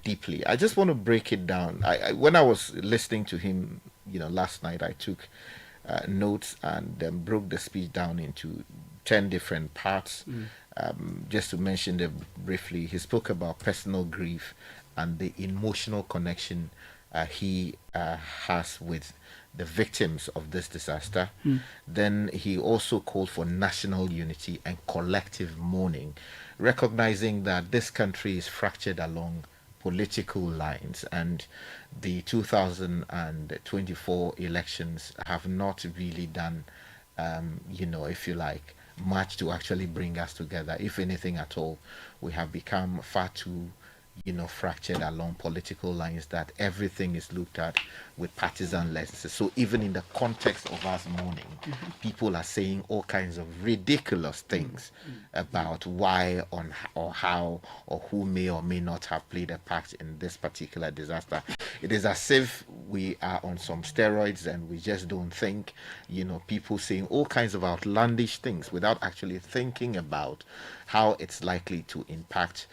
deeply. I just want to break it down. When I was listening to him, last night, I took notes and broke the speech down into 10 different parts. Just to mention them briefly, he spoke about personal grief and the emotional connection he has with the victims of this disaster. Then he also called for national unity and collective mourning, recognizing that this country is fractured along political lines, and the 2024 elections have not really done, if you like, much to actually bring us together. If anything at all, we have become far too fractured along political lines, that everything is looked at with partisan lenses. So even in the context of us mourning, people are saying all kinds of ridiculous things about why or how or who may or may not have played a part in this particular disaster. It is as if we are on some steroids and we just don't think, people saying all kinds of outlandish things without actually thinking about how it's likely to impact,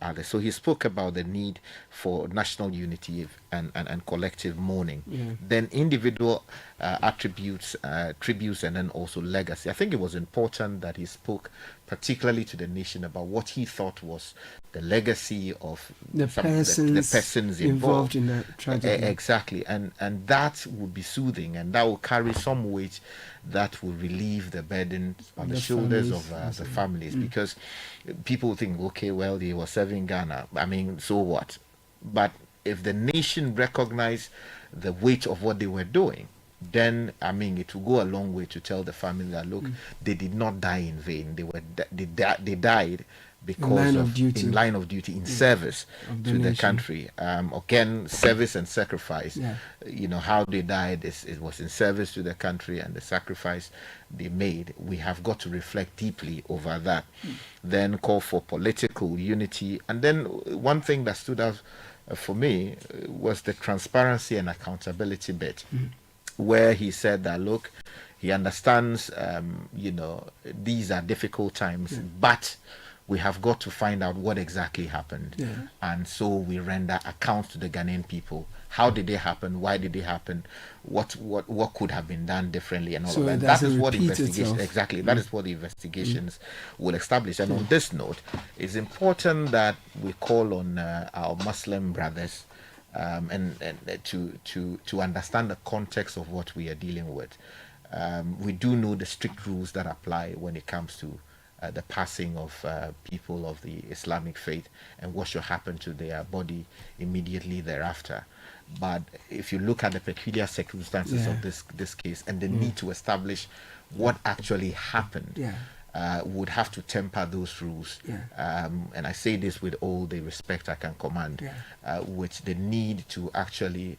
others. So he spoke about the need for national unity and collective mourning. Then individual attributes, tributes, and then also legacy. I think it was important that he spoke particularly to the nation about what he thought was the legacy of the persons involved in that tragedy. Exactly, and that would be soothing, and that will carry some weight that will relieve the burden on the shoulders of the families, because people think, okay, well, he was serving Ghana, I mean, so what? But if the nation recognized the weight of what they were doing, then I mean it will go a long way to tell the family that look, they did not die in vain. They died because in line of duty, in service to the country. Again, service and sacrifice. How they died, it was in service to the country, and the sacrifice they made. We have got to reflect deeply over that. Then call for political unity, and then one thing that stood out for me was the transparency and accountability bit, where he said that look, he understands these are difficult times, but we have got to find out what exactly happened, and so we render accounts to the Ghanaian people. How did they happen? Why did they happen? What could have been done differently, and all of that. That is what investigations exactly. That is what the investigations will establish. And on this note, it's important that we call on our Muslim brothers and to understand the context of what we are dealing with. We do know the strict rules that apply when it comes to the passing of people of the Islamic faith and what should happen to their body immediately thereafter. But if you look at the peculiar circumstances of this case and the need to establish what actually happened, would have to temper those rules. And I say this with all the respect I can command, with the need to actually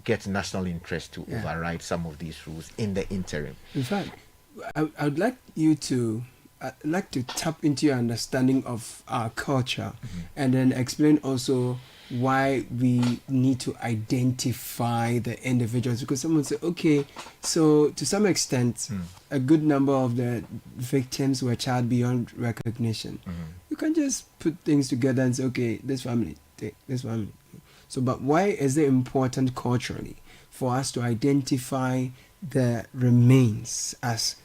get national interest to override some of these rules in the interim. In fact, I'd like you to tap into your understanding of our culture and then explain also why we need to identify the individuals, because someone said, okay, so to some extent a good number of the victims were child beyond recognition. You can just put things together and say, okay, this family, this family. So but why is it important culturally for us to identify the remains as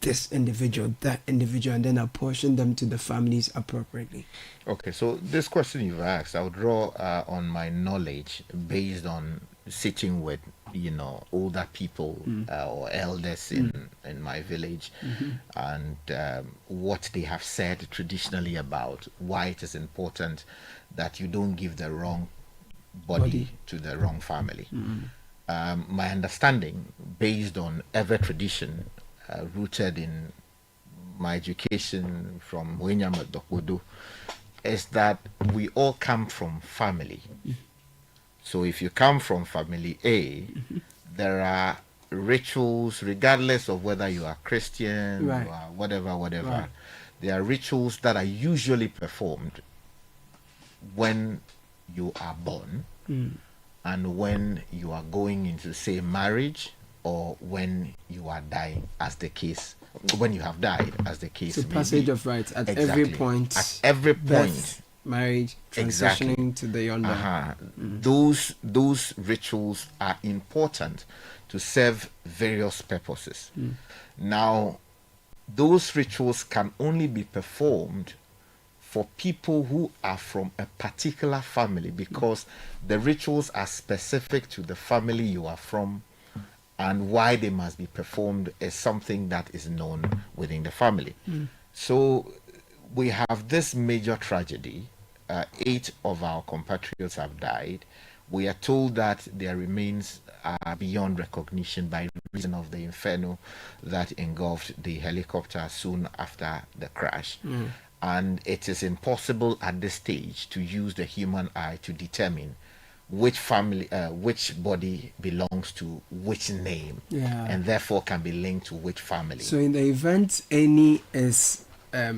this individual, that individual, and then apportion them to the families appropriately? Okay, so this question you've asked, I'll draw on my knowledge based on sitting with, older people or elders in my village, and what they have said traditionally about why it is important that you don't give the wrong body to the wrong family. My understanding, based on ever tradition, rooted in my education from Wenyama Dokwodo, is that we all come from family. So if you come from family A, there are rituals, regardless of whether you are Christian, you are whatever. There are rituals that are usually performed when you are born and when you are going into, say, marriage, or when you are dying, as the case, when you have died, as the case. So passage of rights at every point. At every point. Birth, marriage, transitioning to the yonder. Those rituals are important to serve various purposes. Now, those rituals can only be performed for people who are from a particular family, because the rituals are specific to the family you are from, and why they must be performed is something that is known within the family. So we have this major tragedy. 8 of our compatriots have died. We are told that their remains are beyond recognition by reason of the inferno that engulfed the helicopter soon after the crash. And it is impossible at this stage to use the human eye to determine which family, which body belongs to which name, and therefore can be linked to which family. So in the event any is, I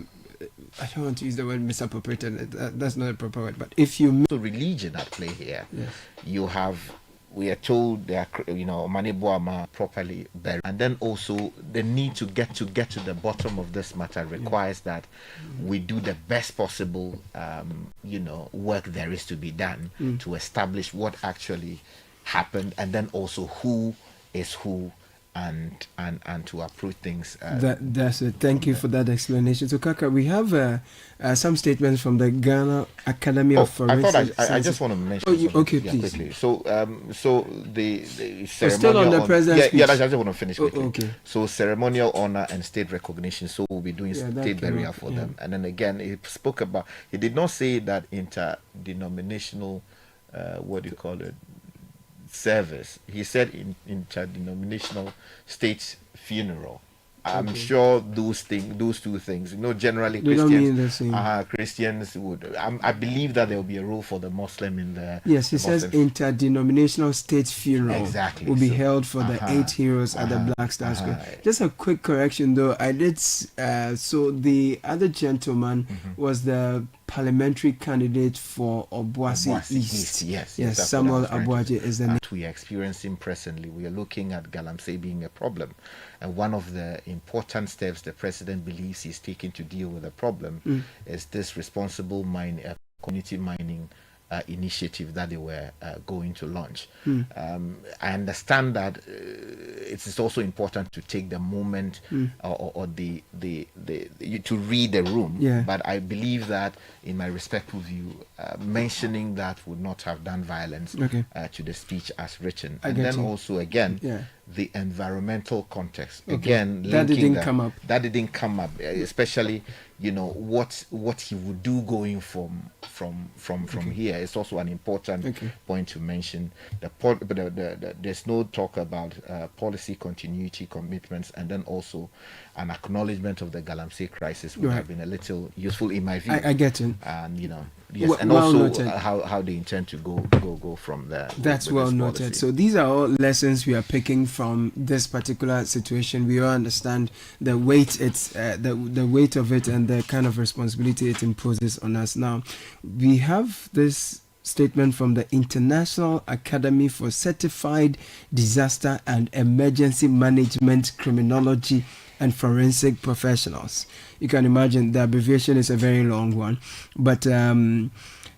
don't want to use the word misappropriated, that's not a proper word, but if you... So religion at play here, you have, we are told they are, Maneboama properly buried, and then also the need to get to the bottom of this matter requires that we do the best possible, work there is to be done to establish what actually happened, and then also who is who, and to approach things. That's it. Thank you for that explanation. So, Kaka, we have some statements from the Ghana Academy of Forensic. I just want to mention. Okay, please. Quickly. So the ceremonial. Still on the president's speech. I just want to finish quickly. Okay. So ceremonial honor and state recognition. So we'll be doing state burial for them. And then again, he spoke about. He did not say that interdenominational. What do you call it? Service. He said interdenominational state funeral. I'm sure those two things, generally they Christians, don't mean the same. Christians would. I believe that there will be a role for the Muslim in the. Yes, he says interdenominational state funeral will be held for the 8 heroes at the Black Star Square. Just a quick correction, though. I did. So the other gentleman was the parliamentary candidate for Obuasi East. Yes, Samuel Abuaje is the name. We are experiencing presently. We are looking at Galamsey being a problem, and one of the important steps the president believes he's taking to deal with the problem is this responsible community mining initiative that they were going to launch. I understand that it is also important to take the moment or the to read the room. But I believe that, in my respectful view, mentioning that would not have done violence to the speech as written. And then also again, the environmental context. Again, that didn't come up. That didn't come up, especially what he would do going from here is also an important point to mention. There's no talk about policy continuity commitments, and then also an acknowledgement of the Galamsey crisis would have been a little useful in my view. I get it. And yes, and also how they intend to go from there. That's well noted. So these are all lessons we are picking from this particular situation. We all understand the weight the weight of it and the kind of responsibility it imposes on us. Now, we have this statement from the International Academy for Certified Disaster and Emergency Management Criminology and Forensic Professionals. You can imagine the abbreviation is a very long one, but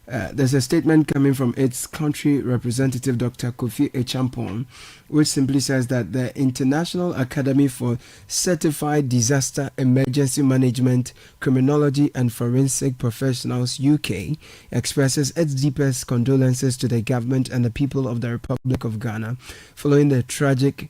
there's a statement coming from its country representative, Dr. Kofi Echampong, which simply says that the International Academy for Certified Disaster Emergency Management, Criminology and Forensic Professionals, UK, expresses its deepest condolences to the government and the people of the Republic of Ghana following the tragic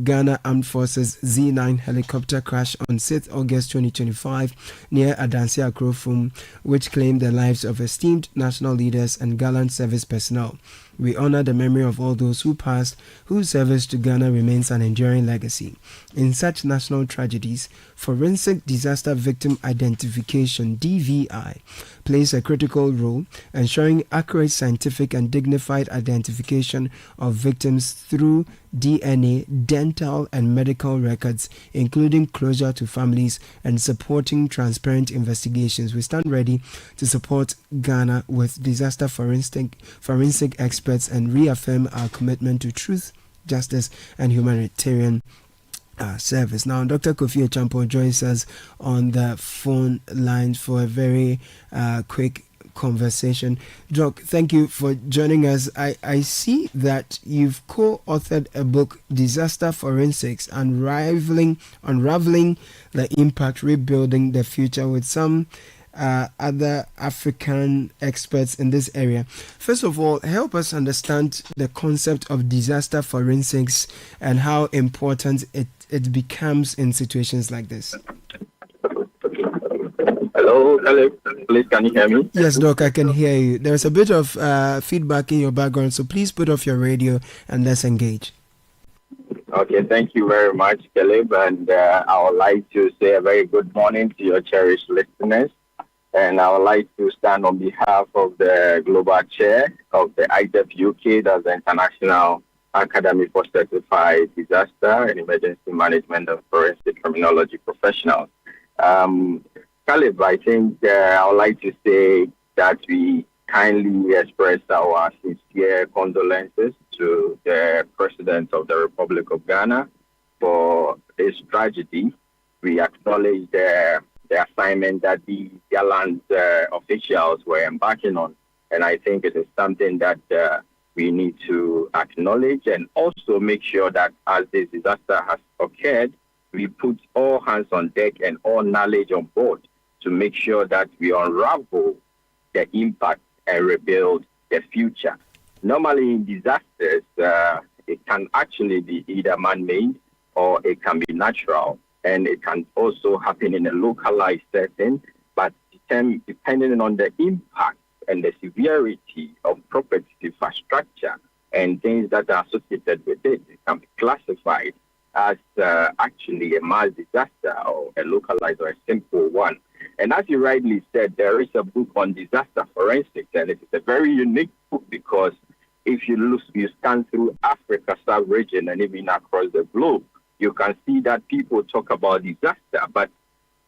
Ghana Armed Forces Z9 helicopter crash on 6th August 2025 near Adansi Akrofum, which claimed the lives of esteemed national leaders and gallant service personnel. We honor the memory of all those who passed, whose service to Ghana remains an enduring legacy. In such national tragedies, forensic disaster victim identification (DVI) plays a critical role, ensuring accurate scientific and dignified identification of victims through DNA, dental and medical records, including closure to families and supporting transparent investigations. We stand ready to support Ghana with disaster forensic experts and reaffirm our commitment to truth, justice and humanitarian service. Now, Dr. Kofi Echampong joins us on the phone line for a very quick conversation. Doc, thank you for joining us. I see that you've co-authored a book, Disaster Forensics, Unraveling the Impact, Rebuilding the Future, with some other African experts in this area. First of all, help us understand the concept of disaster forensics and how important it becomes in situations like this. Hello, please can you hear me? Yes, Doc, I can hear you. There's a bit of feedback in your background, so please put off your radio and let's engage. Okay, thank you very much, Caleb, and I would like to say a very good morning to your cherished listeners. And I would like to stand on behalf of the Global Chair of the IDEF UK, that's the International Academy for Certified Disaster and Emergency Management and Forensic Criminology Professionals. Caleb, I think I would like to say that we kindly express our sincere condolences to the President of the Republic of Ghana for this tragedy. We acknowledge the assignment that the gallant officials were embarking on. And I think it is something that we need to acknowledge and also make sure that as this disaster has occurred, we put all hands on deck and all knowledge on board to make sure that we unravel the impact and rebuild the future. Normally in disasters, it can actually be either man-made or it can be natural. And it can also happen in a localized setting, but depending on the impact and the severity of property infrastructure and things that are associated with it, it can be classified as actually a mass disaster or a localized or a simple one. And as you rightly said, there is a book on disaster forensics, and it is a very unique book because if you scan through Africa, sub-region, and even across the globe, you can see that people talk about disaster, but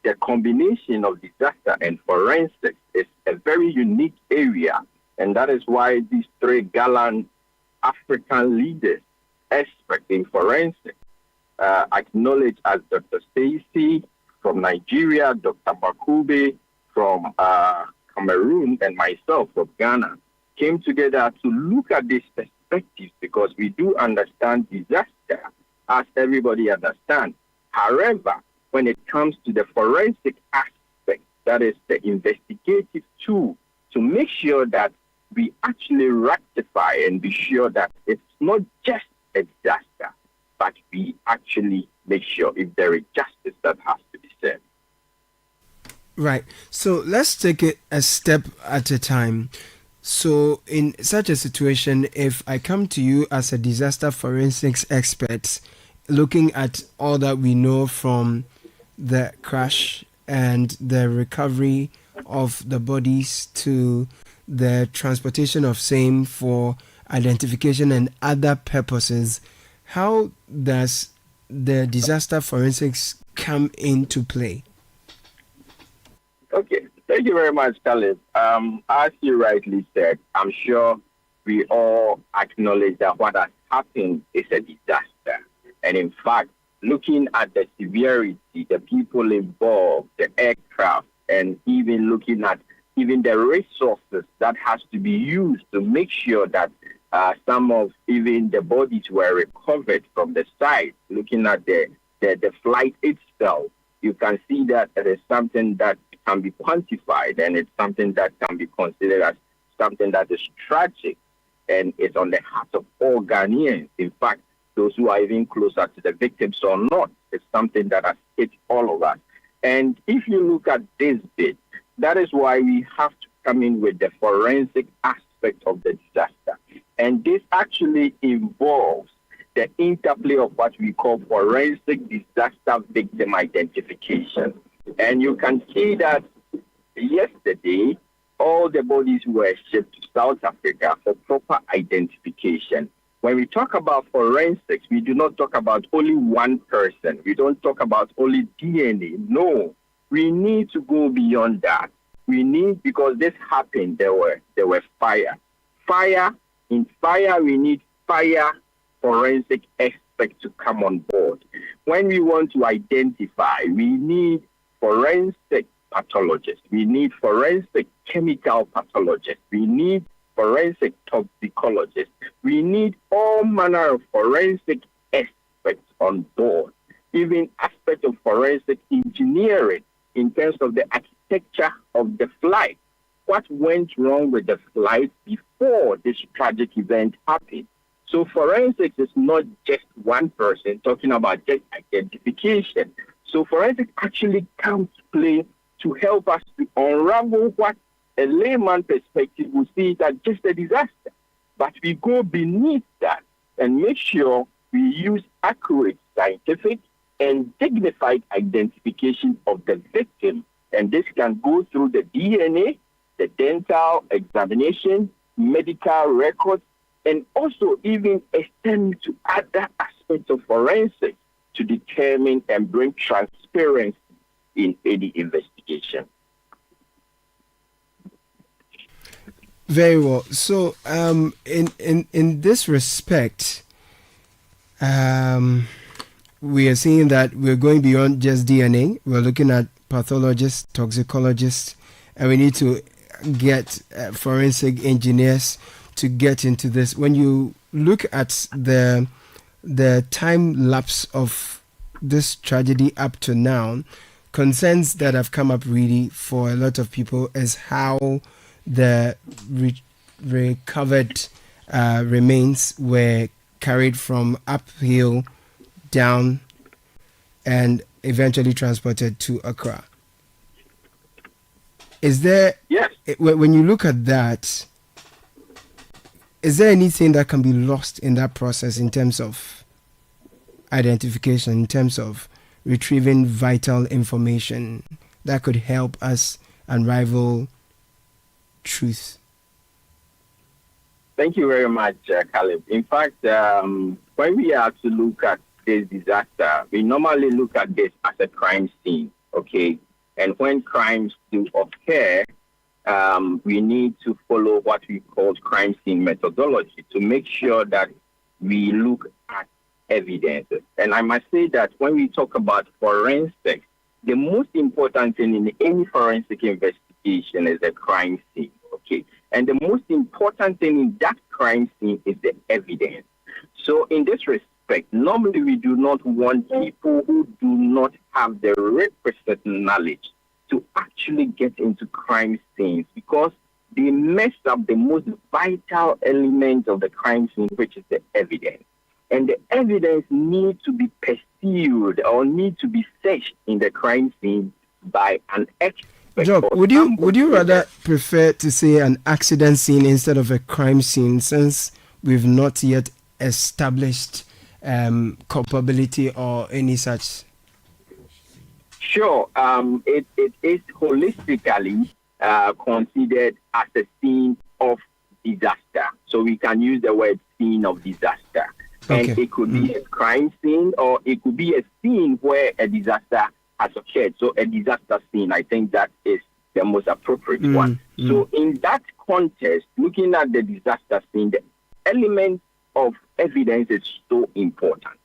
the combination of disaster and forensics is a very unique area. And that is why these three gallant African leaders, experts in forensics, acknowledged as Dr. Stacy from Nigeria, Dr. Bakube from Cameroon, and myself from Ghana, came together to look at these perspectives because we do understand disaster as everybody understands. However, when it comes to the forensic aspect, that is the investigative tool to make sure that we actually rectify and be sure that it's not just a disaster, but we actually make sure if there is justice that has to be served. Right. So let's take it a step at a time. So in such a situation, if I come to you as a disaster forensics expert, looking at all that we know from the crash and the recovery of the bodies to the transportation of same for identification and other purposes, how does the disaster forensics come into play? Okay, thank you very much, Caleb. As you rightly said, I'm sure we all acknowledge that what has happened is a disaster. And in fact, looking at the severity, the people involved, the aircraft, and even looking at even the resources that has to be used to make sure that some of even the bodies were recovered from the site, looking at the flight itself, you can see that it is something that can be quantified and it's something that can be considered as something that is tragic and it's on the heart of all Ghanaians. In fact, those who are even closer to the victims or not, it's something that has hit all of us. And if you look at this bit, that is why we have to come in with the forensic aspect of the disaster. And this actually involves the interplay of what we call forensic disaster victim identification. And you can see that yesterday, all the bodies were shipped to South Africa for proper identification. When we talk about forensics, we do not talk about only one person. We don't talk about only DNA. No, we need to go beyond that. We need, because this happened, there were fire. In fire, we need fire forensic experts to come on board. When we want to identify, we need forensic pathologists. We need forensic chemical pathologists. We need forensic toxicologists. We need all manner of forensic experts on board, even aspects of forensic engineering in terms of the architecture of the flight. What went wrong with the flight before this tragic event happened? So forensics is not just one person talking about just identification. So forensics actually comes to play to help us to unravel what a layman perspective will see as just a disaster. But we go beneath that and make sure we use accurate, scientific, and dignified identification of the victim. And this can go through the DNA, the dental examination, medical records, and also even extend to other aspects of forensics to determine and bring transparency in any investigation. Very well. So, in this respect, we are seeing that we're going beyond just DNA. We're looking at pathologists, toxicologists, and we need to get forensic engineers to get into this. When you look at the time lapse of this tragedy up to now, concerns that have come up really for a lot of people is how the recovered remains were carried from uphill down and eventually transported to Accra. Is there, when you look at that, is there anything that can be lost in that process in terms of identification, in terms of retrieving vital information that could help us unravel truth? Thank you very much, Caleb. In fact, when we are to look at this disaster, we normally look at this as a crime scene, okay? And when crimes do occur, we need to follow what we call crime scene methodology to make sure that we look at evidence. And I must say that when we talk about forensics, the most important thing in any forensic investigation is the crime scene, okay? And the most important thing in that crime scene is the evidence. So in this respect, normally we do not want people who do not have the requisite knowledge to actually get into crime scenes because they mess up the most vital element of the crime scene, which is the evidence. And the evidence needs to be pursued or need to be searched in the crime scene by an expert. Job, would you rather prefer to say an accident scene instead of a crime scene, since we've not yet established culpability or any such? Sure. It is holistically considered as a scene of disaster. So we can use the word scene of disaster. And it could be a crime scene or it could be a scene where a disaster has occurred. So a disaster scene, I think that is the most appropriate one. So in that context, looking at the disaster scene, the element of evidence is so important.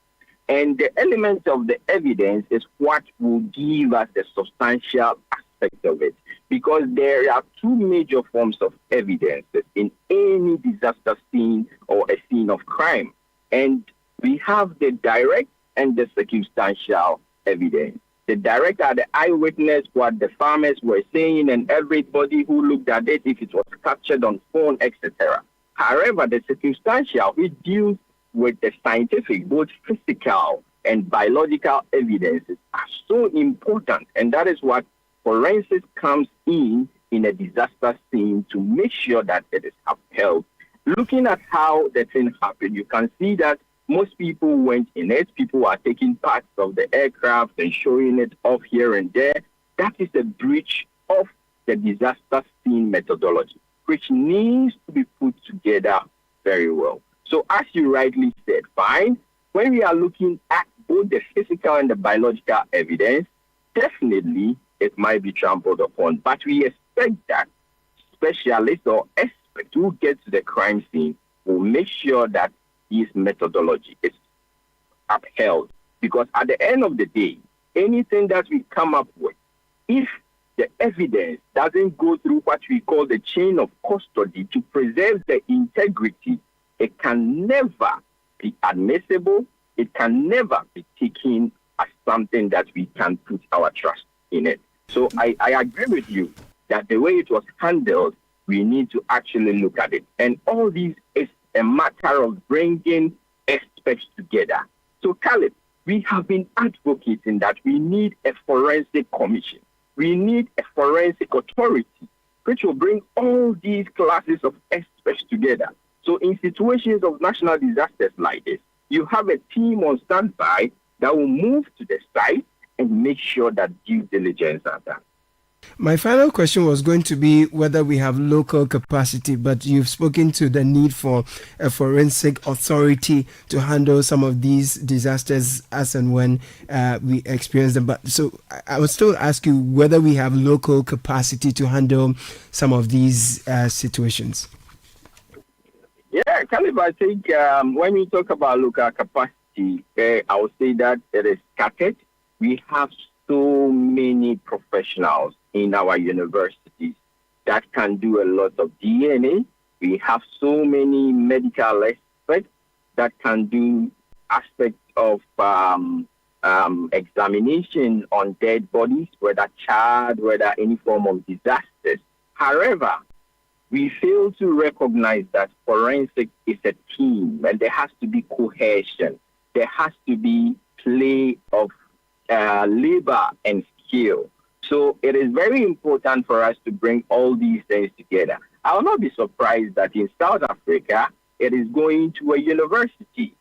And the element of the evidence is what will give us the substantial aspect of it. Because there are two major forms of evidence in any disaster scene or a scene of crime. And we have the direct and the circumstantial evidence. The direct are the eyewitness, what the farmers were saying, and everybody who looked at it, if it was captured on phone, etc. However, the circumstantial, which deals with the scientific, both physical and biological evidences, are so important. And that is what forensics comes in a disaster scene to make sure that it is upheld. Looking at how the thing happened, you can see that most people went in it. People are taking parts of the aircraft and showing it off here and there. That is a breach of the disaster scene methodology, which needs to be put together very well. So as you rightly said, fine, when we are looking at both the physical and the biological evidence, definitely it might be trampled upon. But we expect that specialists or experts who get to the crime scene will make sure that this methodology is upheld. Because at the end of the day, anything that we come up with, if the evidence doesn't go through what we call the chain of custody to preserve the integrity, it can never be admissible. It can never be taken as something that we can put our trust in it. So I agree with you that the way it was handled, we need to actually look at it. And all these is a matter of bringing experts together. So, Caleb, we have been advocating that we need a forensic commission. We need a forensic authority which will bring all these classes of experts together. So in situations of national disasters like this, you have a team on standby that will move to the site and make sure that due diligence are done. My final question was going to be whether we have local capacity, but you've spoken to the need for a forensic authority to handle some of these disasters as and when we experience them. But so I would still ask you whether we have local capacity to handle some of these situations. Yeah, Caleb, I think when we talk about local capacity, I would say that it is scattered. We have so many professionals in our universities that can do a lot of DNA. We have so many medical experts that can do aspects of examination on dead bodies, whether charred, whether any form of disasters. However, we fail to recognize that forensic is a team and there has to be cohesion. There has to be play of labor and skill. So it is very important for us to bring all these things together. I will not be surprised that in South Africa, it is going to a university,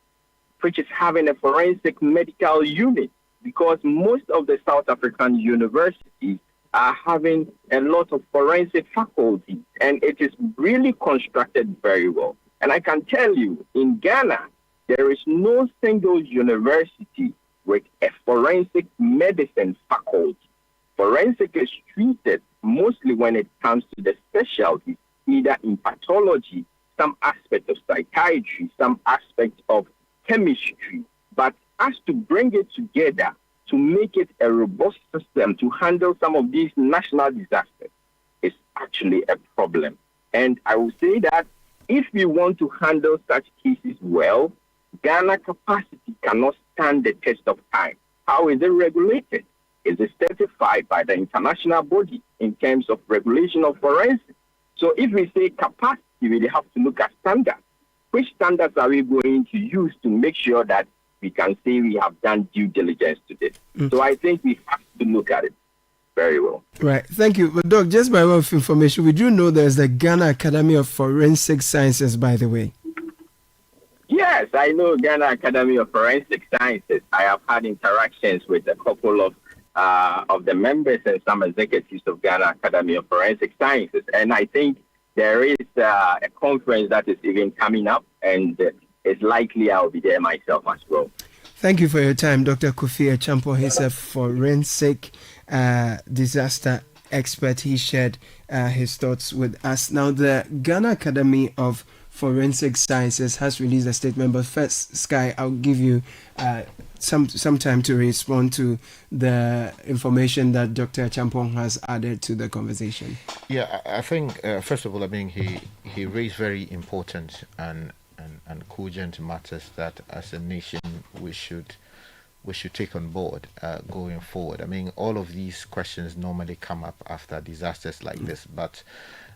which is having a forensic medical unit, because most of the South African universities are having a lot of forensic faculty, and it is really constructed very well. And I can tell you, in Ghana, there is no single university with a forensic medicine faculty. Forensic is treated mostly when it comes to the specialties, either in pathology, some aspect of psychiatry, some aspect of chemistry. But as to bring it together to make it a robust system to handle some of these national disasters is actually a problem. And I will say that if we want to handle such cases well, Ghana capacity cannot stand the test of time. How is it regulated? Is it certified by the international body in terms of regulation of forensics? So if we say capacity, we have to look at standards. Which standards are we going to use to make sure that we can say we have done due diligence to this? So I think we have to look at it very well. Right. Thank you. But Doc, just by way of information, we do know there's the Ghana Academy of Forensic Sciences, by the way. Yes, I know Ghana Academy of Forensic Sciences. I have had interactions with a couple of the members and some executives of Ghana Academy of Forensic Sciences. And I think there is a conference that is even coming up, and it's likely I'll be there myself as well. Thank you for your time, Dr. Kofi Achampo. He's a forensic disaster expert. He shared his thoughts with us. Now, the Ghana Academy of Forensic Sciences has released a statement, but first, Sky, I'll give you some time to respond to the information that Dr. Champong has added to the conversation. Yeah, I think first of all, I mean he raised very important and cogent matters that as a nation we should take on board going forward. I mean, all of these questions normally come up after disasters like this, but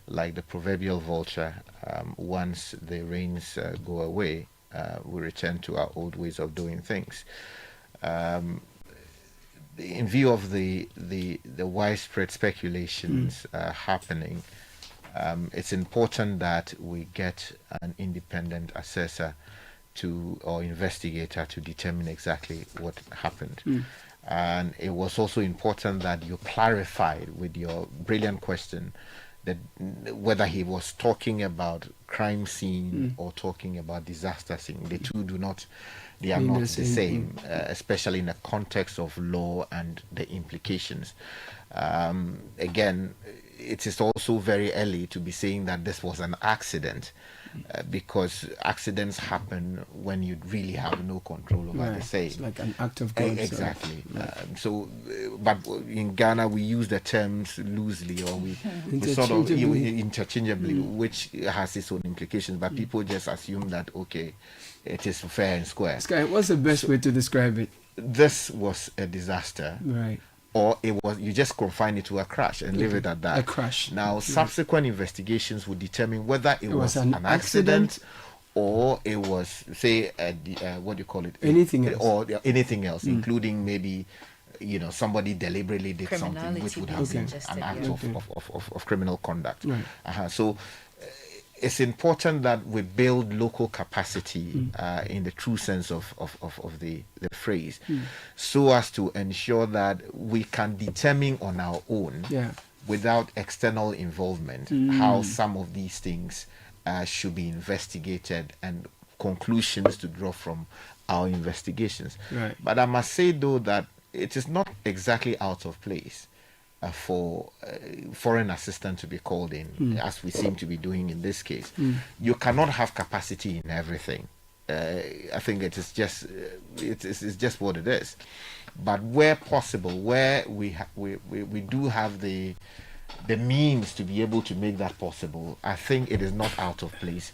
like the proverbial vulture, once the rains go away, we return to our old ways of doing things. In view of the widespread speculations happening, it's important that we get an independent assessor or investigator to determine exactly what happened. And it was also important that you clarified with your brilliant question that whether he was talking about crime scene or talking about disaster scene. The two they are not the same, especially in the context of law and the implications. Again, it is also very early to be saying that this was an accident, because accidents happen when you really have no control over the same. It's like an act of God. Exactly. But in Ghana we use the terms loosely, or we sort of interchangeably, which has its own implications. But people just assume that it is fair and square. Sky, what's the best way to describe it? This was a disaster, right? Or you just confine it to a crash and leave it at that. A crash. Now, subsequent investigations will determine whether it was an accident or it was, say, what do you call it? Anything else. Or anything else, including maybe, somebody deliberately did something which would have been an act of criminal conduct. Right. So it's important that we build local capacity in the true sense of the phrase, so as to ensure that we can determine on our own, without external involvement, how some of these things should be investigated and conclusions to draw from our investigations. Right. But I must say, though, that it is not exactly out of place for foreign assistance to be called in, as we seem to be doing in this case. You cannot have capacity in everything. I think it is just it's just what it is. But where possible, where we do have the means to be able to make that possible, I think it is not out of place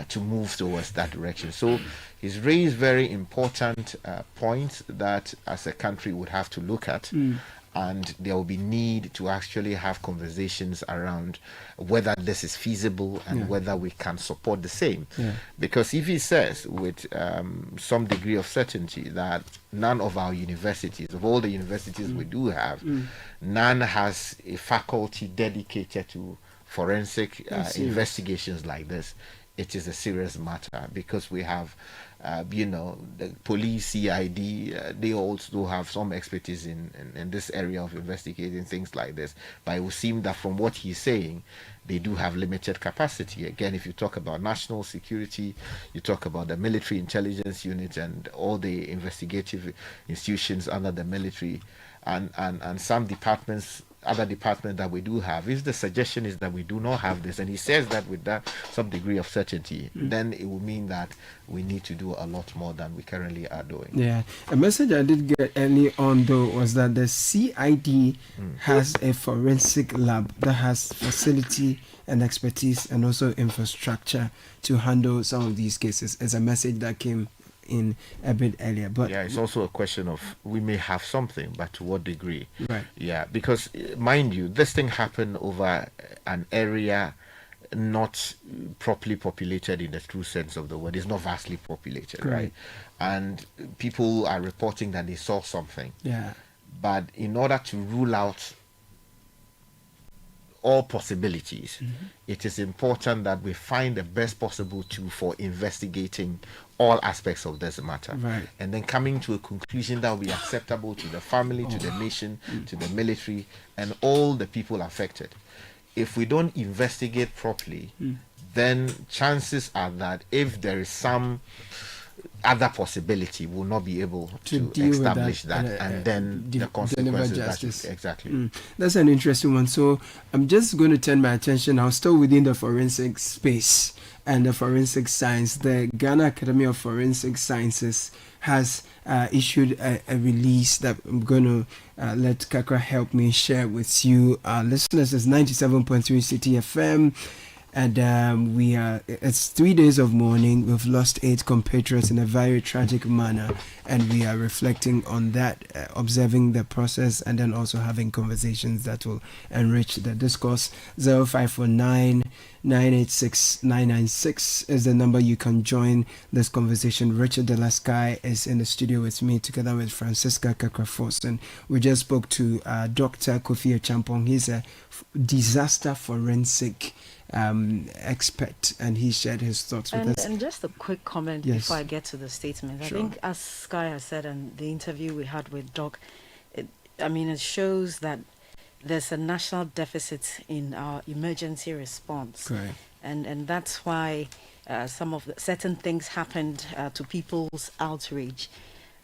to move towards that direction. So he's raised very important points that as a country would have to look at. And there will be need to actually have conversations around whether this is feasible and whether we can support the same. Because if he says with some degree of certainty that none of our universities, of all the universities we do have, none has a faculty dedicated to forensic investigations like this, it is a serious matter, because we have the police, CID, they also have some expertise in this area of investigating things like this. But it would seem that from what he's saying, they do have limited capacity. Again, if you talk about national security, you talk about the military intelligence unit and all the investigative institutions under the military, and some departments, other department that we do have, is the suggestion is that we do not have this, and he says that with that some degree of certainty, then it will mean that we need to do a lot more than we currently are doing. Yeah, a message I did get early on though was that the CID has a forensic lab that has facility and expertise and also infrastructure to handle some of these cases. It's a message that came in a bit earlier, but it's also a question of we may have something, but to what degree? Right. Yeah, because mind you, this thing happened over an area not properly populated in the true sense of the word. It's not vastly populated, right? And people are reporting that they saw something. Yeah. But in order to rule out all possibilities, it is important that we find the best possible tool for investigating all aspects of this matter, and then coming to a conclusion that will be acceptable to the family, to the nation, to the military, and all the people affected. If we don't investigate properly, then chances are that if there is some other possibility, we'll not be able to establish that, and then the consequences. Exactly. That's an interesting one. So I'm just going to turn my attention now, still within the forensic space and the forensic science. The Ghana Academy of Forensic Sciences has issued a release that I'm going to let Kakra help me share with you. Our listeners is 97.3 Citi FM. And it's 3 days of mourning. We've lost 8 compatriots in a very tragic manner, and we are reflecting on that, observing the process, and then also having conversations that will enrich the discourse. 0549 986 996 is the number you can join this conversation. Richard Delasky is in the studio with me, together with Francisca Kakraforson. We just spoke to Dr. Kofi Champong. He's a disaster forensic expert, and he shared his thoughts with us. And just a quick comment before I get to the statement. Sure. I think, as Sky has said, and the interview we had with Doc, it shows that there's a national deficit in our emergency response. Correct. And that's why some of certain things happened to people's outrage.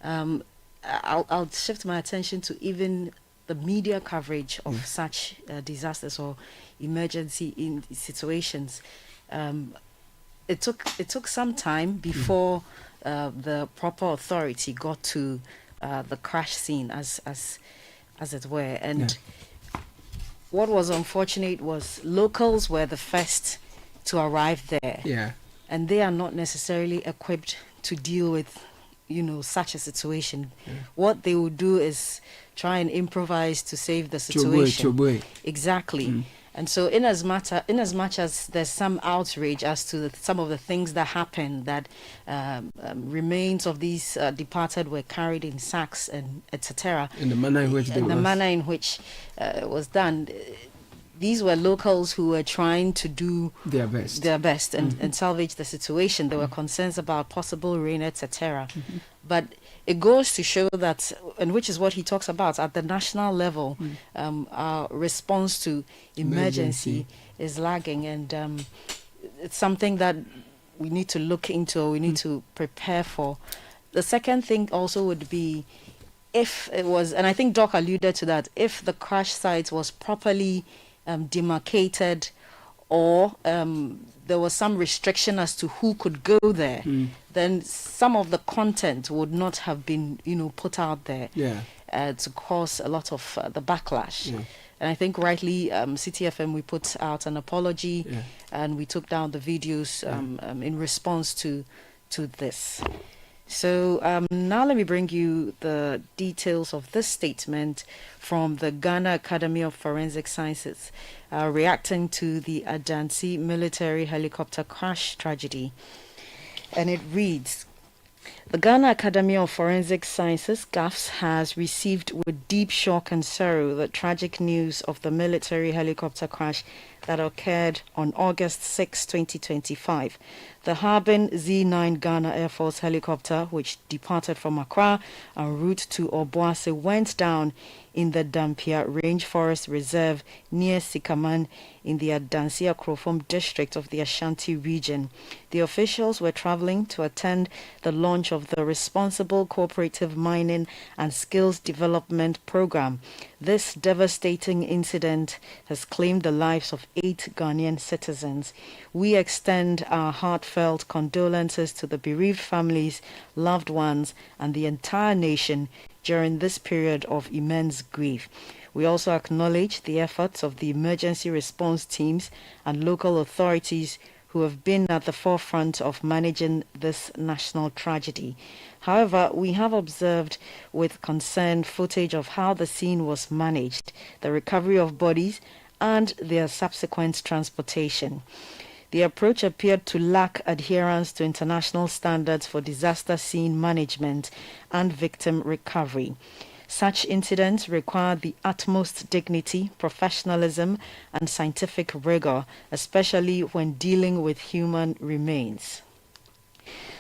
I'll shift my attention to even the media coverage of such disasters or emergency in situations. It took some time before the proper authority got to the crash scene, as it were. And what was unfortunate was locals were the first to arrive there. Yeah. And they are not necessarily equipped to deal with, such a situation. Yeah. What they would do is try and improvise to save the situation. Choboy. Exactly. And so in as much as there's some outrage as to some of the things that happened, that remains of these departed were carried in sacks and etc. In the manner in which it was done, these were locals who were trying to do their best and salvage the situation. There were concerns about possible rain, etc. But it goes to show that, and which is what he talks about, at the national level, our response to emergency is lagging, and it's something that we need to look into, or we need to prepare for. The second thing also would be, if it was, and I think Doc alluded to that, if the crash site was properly demarcated, or there was some restriction as to who could go there, then some of the content would not have been, put out there to cause a lot of the backlash. Yeah. And I think rightly, Citi FM, we put out an apology, and we took down the videos in response to this. So now let me bring you the details of this statement from the Ghana Academy of Forensic Sciences reacting to the Adansi military helicopter crash tragedy. And it reads, the Ghana Academy of Forensic Sciences, GAFS, has received with deep shock and sorrow the tragic news of the military helicopter crash that occurred on August 6, 2025. The Harbin Z-9 Ghana Air Force helicopter, which departed from Accra en route to Obuasi, went down in the Dampia Rainforest Reserve near Sikaman in the Adansi Akrofom district of the Ashanti region. The officials were traveling to attend the launch of the Responsible Cooperative Mining and Skills Development Program. This devastating incident has claimed the lives of 8 Ghanaian citizens. We extend our heartfelt condolences to the bereaved families, loved ones, and the entire nation during this period of immense grief. We also acknowledge the efforts of the emergency response teams and local authorities who have been at the forefront of managing this national tragedy. However, we have observed with concern footage of how the scene was managed, the recovery of bodies, and their subsequent transportation. The approach appeared to lack adherence to international standards for disaster scene management and victim recovery. Such incidents require the utmost dignity, professionalism, and scientific rigor, especially when dealing with human remains.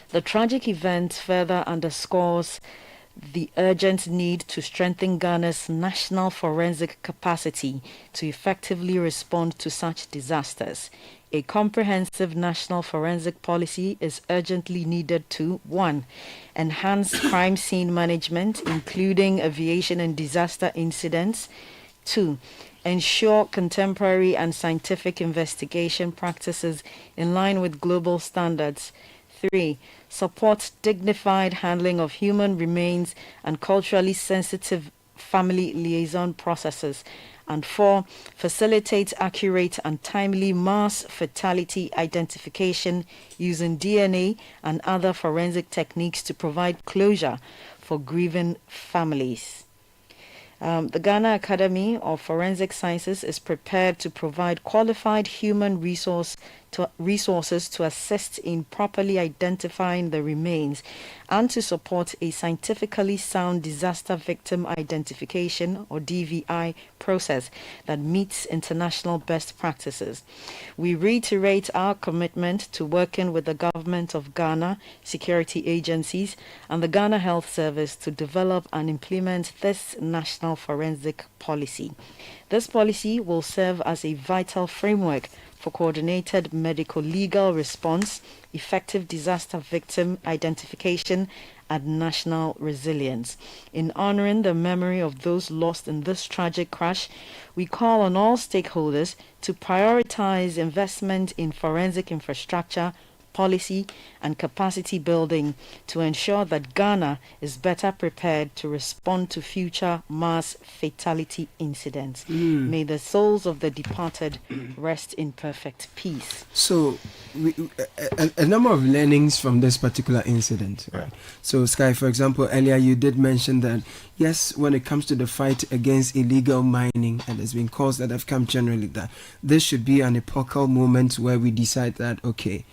The tragic event further underscores the urgent need to strengthen Ghana's national forensic capacity to effectively respond to such disasters. A comprehensive national forensic policy is urgently needed to 1. Enhance crime scene management, including aviation and disaster incidents. 2. Ensure contemporary and scientific investigation practices in line with global standards. 3. Support dignified handling of human remains and culturally sensitive family liaison processes. And 4, facilitate accurate and timely mass fatality identification using DNA and other forensic techniques to provide closure for grieving families. The Ghana Academy of Forensic Sciences is prepared to provide qualified human resources to assist in properly identifying the remains and to support a scientifically sound disaster victim identification or DVI process that meets international best practices. We reiterate our commitment to working with the government of Ghana, security agencies, and the Ghana Health Service to develop and implement this national forensic policy. This policy will serve as a vital framework for coordinated medico-legal response, effective disaster victim identification, and national resilience. In honoring the memory of those lost in this tragic crash, we call on all stakeholders to prioritize investment in forensic infrastructure, policy, and capacity building to ensure that Ghana is better prepared to respond to future mass fatality incidents. May the souls of the departed rest in perfect peace. So, a number of learnings from this particular incident. Right? So, Sky, for example, earlier you did mention that, yes, when it comes to the fight against illegal mining, and there's been calls that have come generally that this should be an epochal moment where we decide that, okay,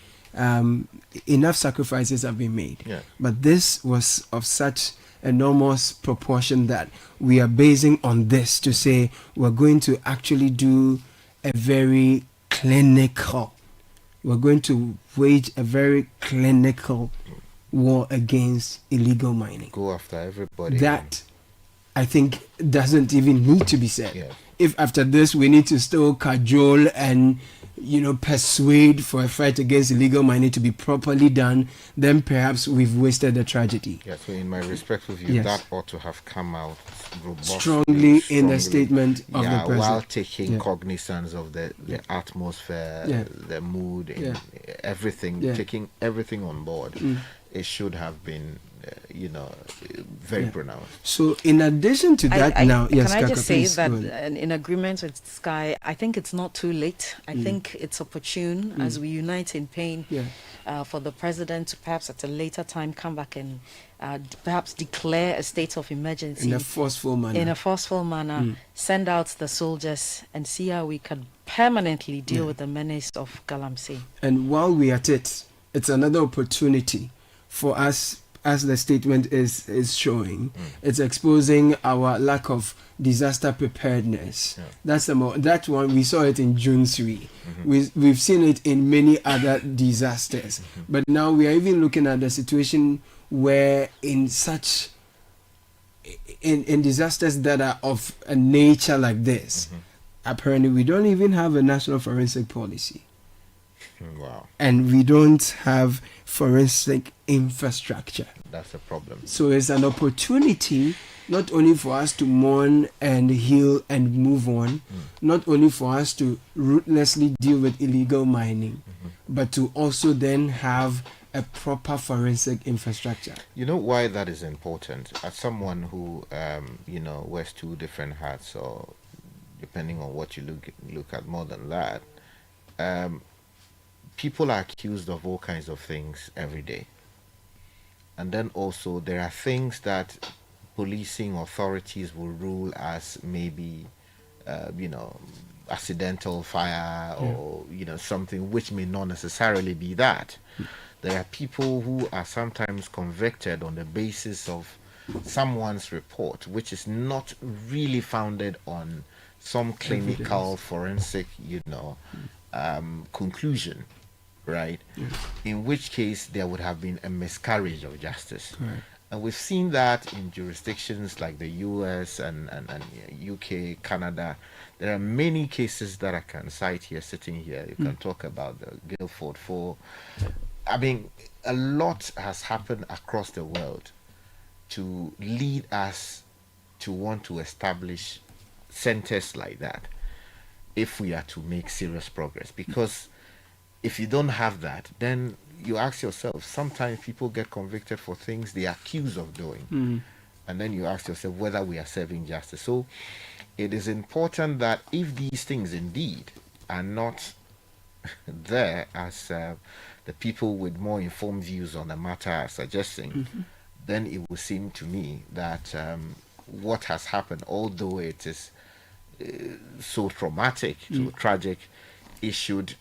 enough sacrifices have been made. Yeah. But this was of such enormous proportion that we are basing on this to say we're going to actually do a very clinical, we're going to wage a very clinical war against illegal mining. Go after everybody. That, I think, doesn't even need to be said. Yeah. If after this we need to still cajole and persuade for a fight against illegal mining to be properly done, then perhaps we've wasted the tragedy. Yeah, so in my respectful view, Yes. that ought to have come out strongly in the statement of the president. while taking cognizance of the atmosphere, the mood, and everything, taking everything on board. It should have been, very pronounced. So in addition to that, can I Kaka, just say please, that go ahead. in agreement with Sky, I think it's not too late. I think it's opportune as we unite in pain for the president to perhaps at a later time come back and perhaps declare a state of emergency. In a forceful manner. Send out the soldiers and see how we can permanently deal with the menace of Galamsey. And while we're at it, it's another opportunity for us, as the statement is showing, it's exposing our lack of disaster preparedness. That's that one, we saw it in June 3. We've seen it in many other disasters. But now we are even looking at the situation where in disasters that are of a nature like this, apparently we don't even have a national forensic policy. Wow. And we don't have forensic infrastructure. That's a problem. So it's an opportunity not only for us to mourn and heal and move on, not only for us to ruthlessly deal with illegal mining, but to also then have a proper forensic infrastructure. You know why that is important? As someone who, wears two different hats, or depending on what you look at more than that, people are accused of all kinds of things every day. And then also there are things that policing authorities will rule as maybe, accidental fire or, something which may not necessarily be that. There are people who are sometimes convicted on the basis of someone's report, which is not really founded on some clinical forensic, conclusion. Right, in which case there would have been a miscarriage of justice. Correct. And we've seen that in jurisdictions like the US and UK, Canada. There are many cases that I can cite here, sitting here. You can talk about the Guildford 4. I mean, a lot has happened across the world to lead us to want to establish centers like that if we are to make serious progress. Because if you don't have that, then you ask yourself, sometimes people get convicted for things they are accused of doing. And then you ask yourself whether we are serving justice. So it is important that if these things indeed are not there, as the people with more informed views on the matter are suggesting, then it would seem to me that what has happened, although it is so traumatic, so tragic, it should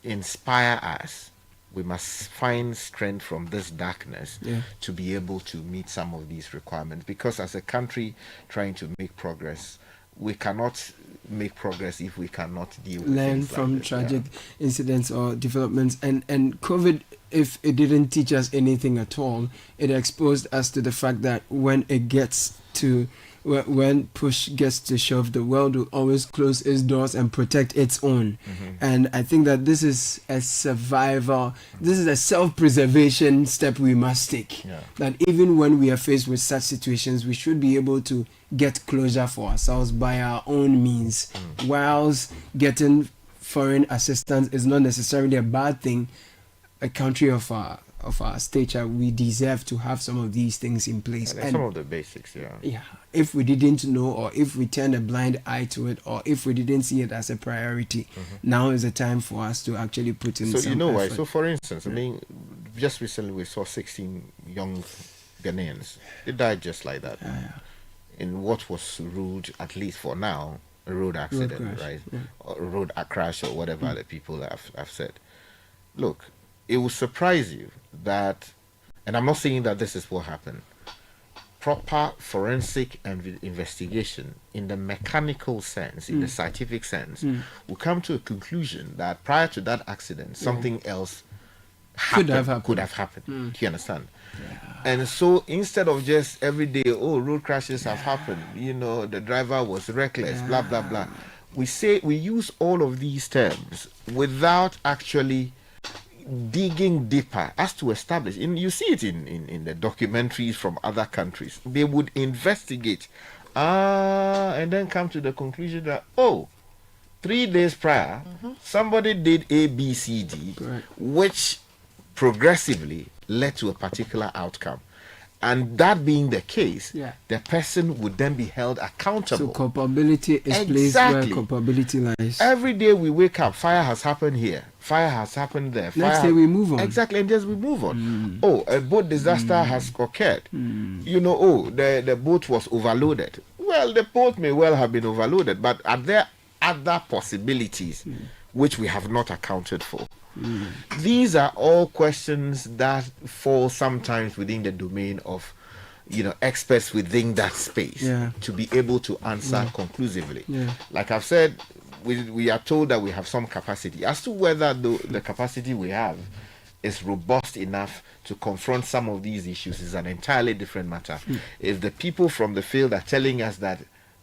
inspire us. We must find strength from this darkness to be able to meet some of these requirements, because as a country trying to make progress, we cannot make progress if we cannot deal with learn things from like this. tragic incidents or developments. And COVID, if it didn't teach us anything at all, it exposed us to the fact that when it gets to when push gets to shove, the world will always close its doors and protect its own. And I think that this is a survival, this is a self-preservation step we must take. That even when we are faced with such situations, we should be able to get closure for ourselves by our own means, whilst getting foreign assistance is not necessarily a bad thing. A country of our stature, we deserve to have some of these things in place. And some of the basics, yeah. If we didn't know, or if we turned a blind eye to it, or if we didn't see it as a priority, now is the time for us to actually put in some effort. So you know why? So for instance, I mean, just recently we saw 16 young Ghanaians. They died just like that. In what was ruled, at least for now, a road accident, right? Or a road crash, or whatever the people have said. Look, it will surprise you that, and I'm not saying that this is what happened, proper forensic and investigation in the mechanical sense, in the scientific sense, will come to a conclusion that prior to that accident, something else could have happened. Do you understand? And so instead of just every day, road crashes have happened, the driver was reckless, blah, blah, blah. We use all of these terms without actually digging deeper as to establish. You see it in the documentaries from other countries. They would investigate and then come to the conclusion that 3 days prior somebody did A, B, C, D, which progressively led to a particular outcome. And that being the case, the person would then be held accountable. So culpability is placed where culpability lies. Every day we wake up, fire has happened here, fire has happened there. Next day we move on. Exactly, and just we move on. A boat disaster has occurred. The boat was overloaded. Well, the boat may well have been overloaded, but are there other possibilities which we have not accounted for? These are all questions that fall sometimes within the domain of experts within that space to be able to answer conclusively. Like I've said, we are told that we have some capacity. As to whether the capacity we have is robust enough to confront some of these issues is an entirely different matter. If the people from the field are telling us that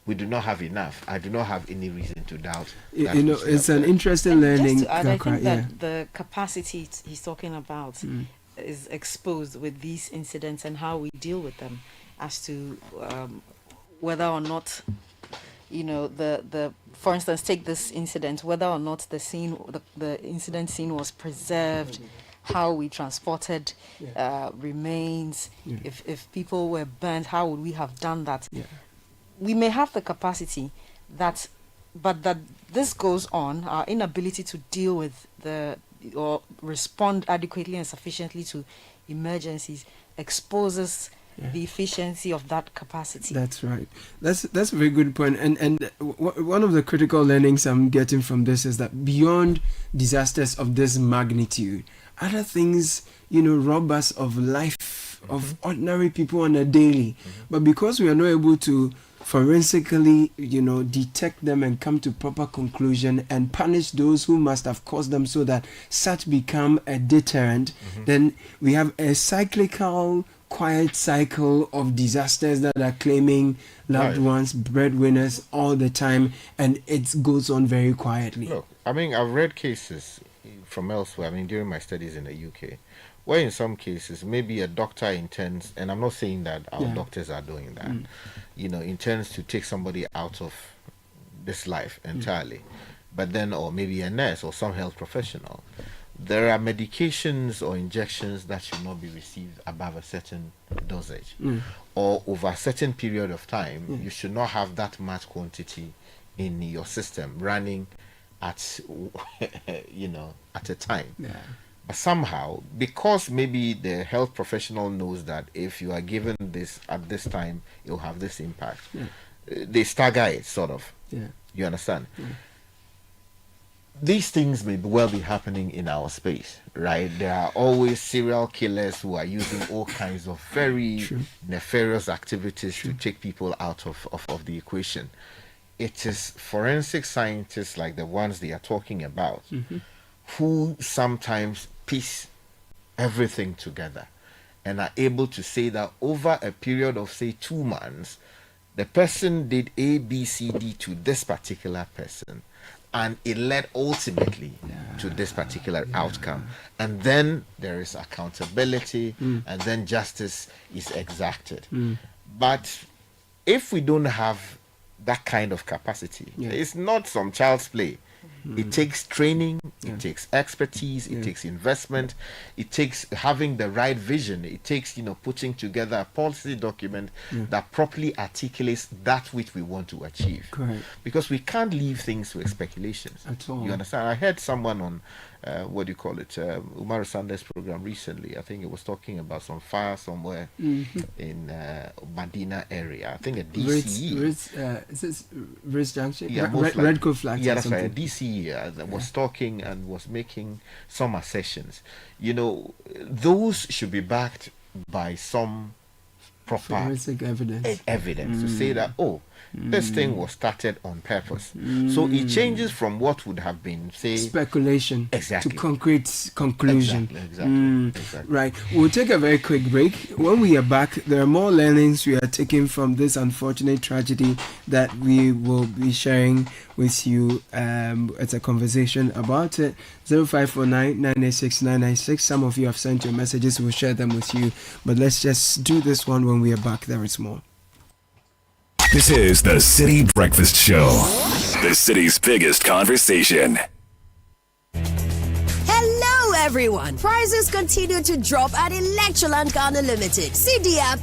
we do not have enough, I do not have any reason to doubt. It's an interesting learning. Just to add, I think that the capacity he's talking about is exposed with these incidents and how we deal with them, as to whether or not, for instance, take this incident, whether or not the scene, the incident scene was preserved, how we transported remains, if people were burnt, how would we have done that? We may have the capacity but that this goes on, our inability to deal with or respond adequately and sufficiently to emergencies exposes the efficiency of that capacity. That's right. That's a very good point. And one of the critical learnings I'm getting from this is that beyond disasters of this magnitude, other things, rob us of life of ordinary people on a daily. But because we are not able to forensically, detect them and come to proper conclusion and punish those who must have caused them so that such become a deterrent, then we have a cyclical, quiet cycle of disasters that are claiming loved ones, breadwinners all the time, and it goes on very quietly. Look, I mean, I've read cases from elsewhere, during my studies in the UK, where in some cases maybe a doctor intends, and I'm not saying that our doctors are doing that, intends to take somebody out of this life entirely, but then, or maybe a nurse or some health professional, there are medications or injections that should not be received above a certain dosage, or over a certain period of time, you should not have that much quantity in your system running at at a time. But somehow, because maybe the health professional knows that if you are given this at this time, it will have this impact, they stagger it, sort of. You understand? These things may well be happening in our space, right? There are always serial killers who are using all kinds of very nefarious activities to take people out of the equation. It is forensic scientists like the ones they are talking about who sometimes piece everything together and are able to say that over a period of, say, 2 months, the person did A, B, C, D to this particular person, and it led ultimately to this particular outcome. And then there is accountability, and then justice is exacted. But if we don't have that kind of capacity, it's not some child's play. It takes training, it takes expertise, it takes investment, it takes having the right vision, it takes putting together a policy document that properly articulates that which we want to achieve. Correct. Because we can't leave things with speculations. At all. You understand? I heard someone on Umaru Sanders program recently. I think it was talking about some fire somewhere in Medina area. I think a DCE. Is this Ritz Junction? Yeah, Red Coat Flats. Yeah, that's right. A DCE that was talking and was making some assertions. Those should be backed by some proper forensic evidence to say that this thing was started on purpose. So it changes from what would have been, say, speculation to concrete conclusion. Exactly. Right. We'll take a very quick break. When we are back, there are more learnings we are taking from this unfortunate tragedy that we will be sharing with you. It's a conversation about it. 0549 986 996. Some of you have sent your messages. We'll share them with you. But let's just do this one when we are back. There is more. This is the City Breakfast Show, the city's biggest conversation. Hello, everyone. Prices continue to drop at Electroland Ghana Limited. Cidia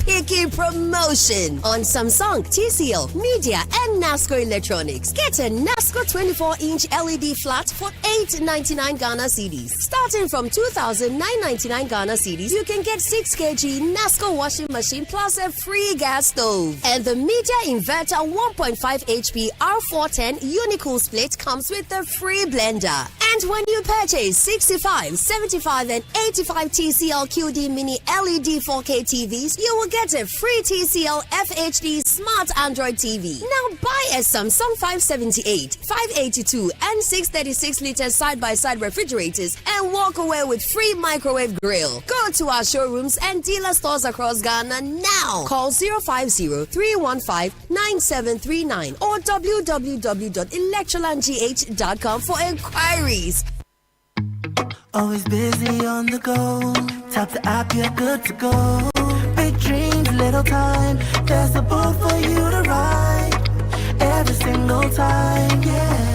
Picky promotion on Samsung, TCL, Media, and NASCO Electronics. Get a NASCO 24-inch LED flat for $899 Ghana cedis. Starting from 2,999 Ghana cedis, you can get 6 kg NASCO washing machine plus a free gas stove. And the Media Inverter 1.5 HP R410 Unicool split comes with a free blender. And when you purchase 65, 75, and 85 TCL QD Mini LED 4K TVs, you will get a free TCL FHD Smart Android TV. Now buy a Samsung 578, 582, and 636-liter side-by-side refrigerators and walk away with free microwave grill. Go to our showrooms and dealer stores across Ghana now. Call 050-315-9739 or www.electrolandgh.com for inquiries. Always busy on the go. Tap the app, you're good to go. Big dreams, little time. There's a boat for you to ride. Every single time, yeah.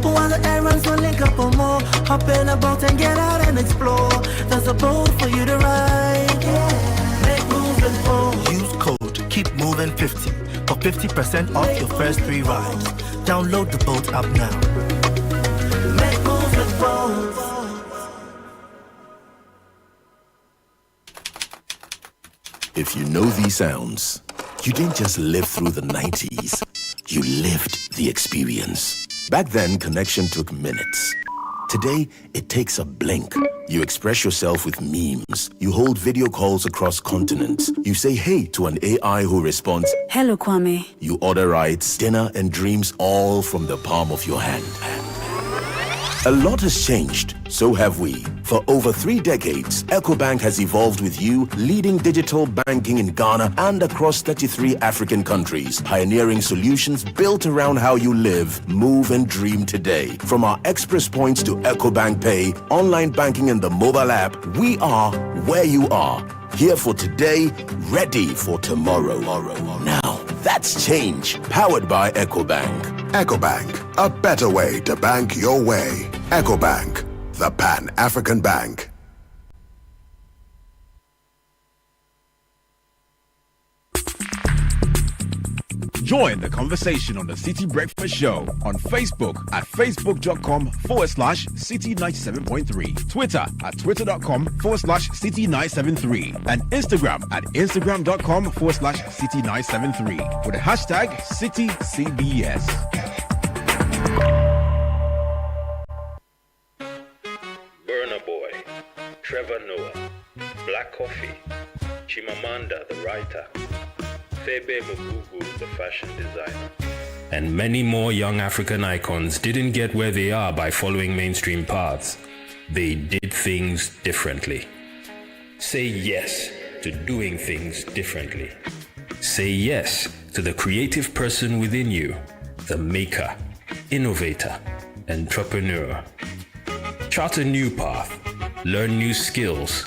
While the errands will link up or more. Hop in a boat and get out and explore. There's a boat for you to ride, yeah. Make moves with boat. Use code Keep Moving 50 for 50% off your first 3 rides. Download the boat app now. If you know these sounds, you didn't just live through the 90s, you lived the experience. Back then, connection took minutes. Today, it takes a blink. You express yourself with memes. You hold video calls across continents. You say hey to an AI who responds, "Hello, Kwame." You order rides, dinner, and dreams all from the palm of your hand. A lot has changed, so have we. For over 3 decades, EcoBank has evolved with you, leading digital banking in Ghana and across 33 African countries, pioneering solutions built around how you live, move, and dream today. From our express points to EcoBank Pay, online banking, and the mobile app, we are where you are. Here for today, ready for tomorrow. Now, that's change, powered by EcoBank. EcoBank, a better way to bank your way. EcoBank, the Pan-African Bank. Join the conversation on the City Breakfast Show on Facebook at facebook.com/City97.3, Twitter at twitter.com/City973, and Instagram at instagram.com/City973 with the hashtag CityCBS. Burna Boy, Trevor Noah, Black Coffee, Chimamanda the writer, Febe Mugugu the fashion designer, and many more young African icons didn't get where they are by following mainstream paths. They did things differently. Say yes to doing things differently. Say yes to the creative person within you, the maker, innovator, entrepreneur. Chart a new path, learn new skills,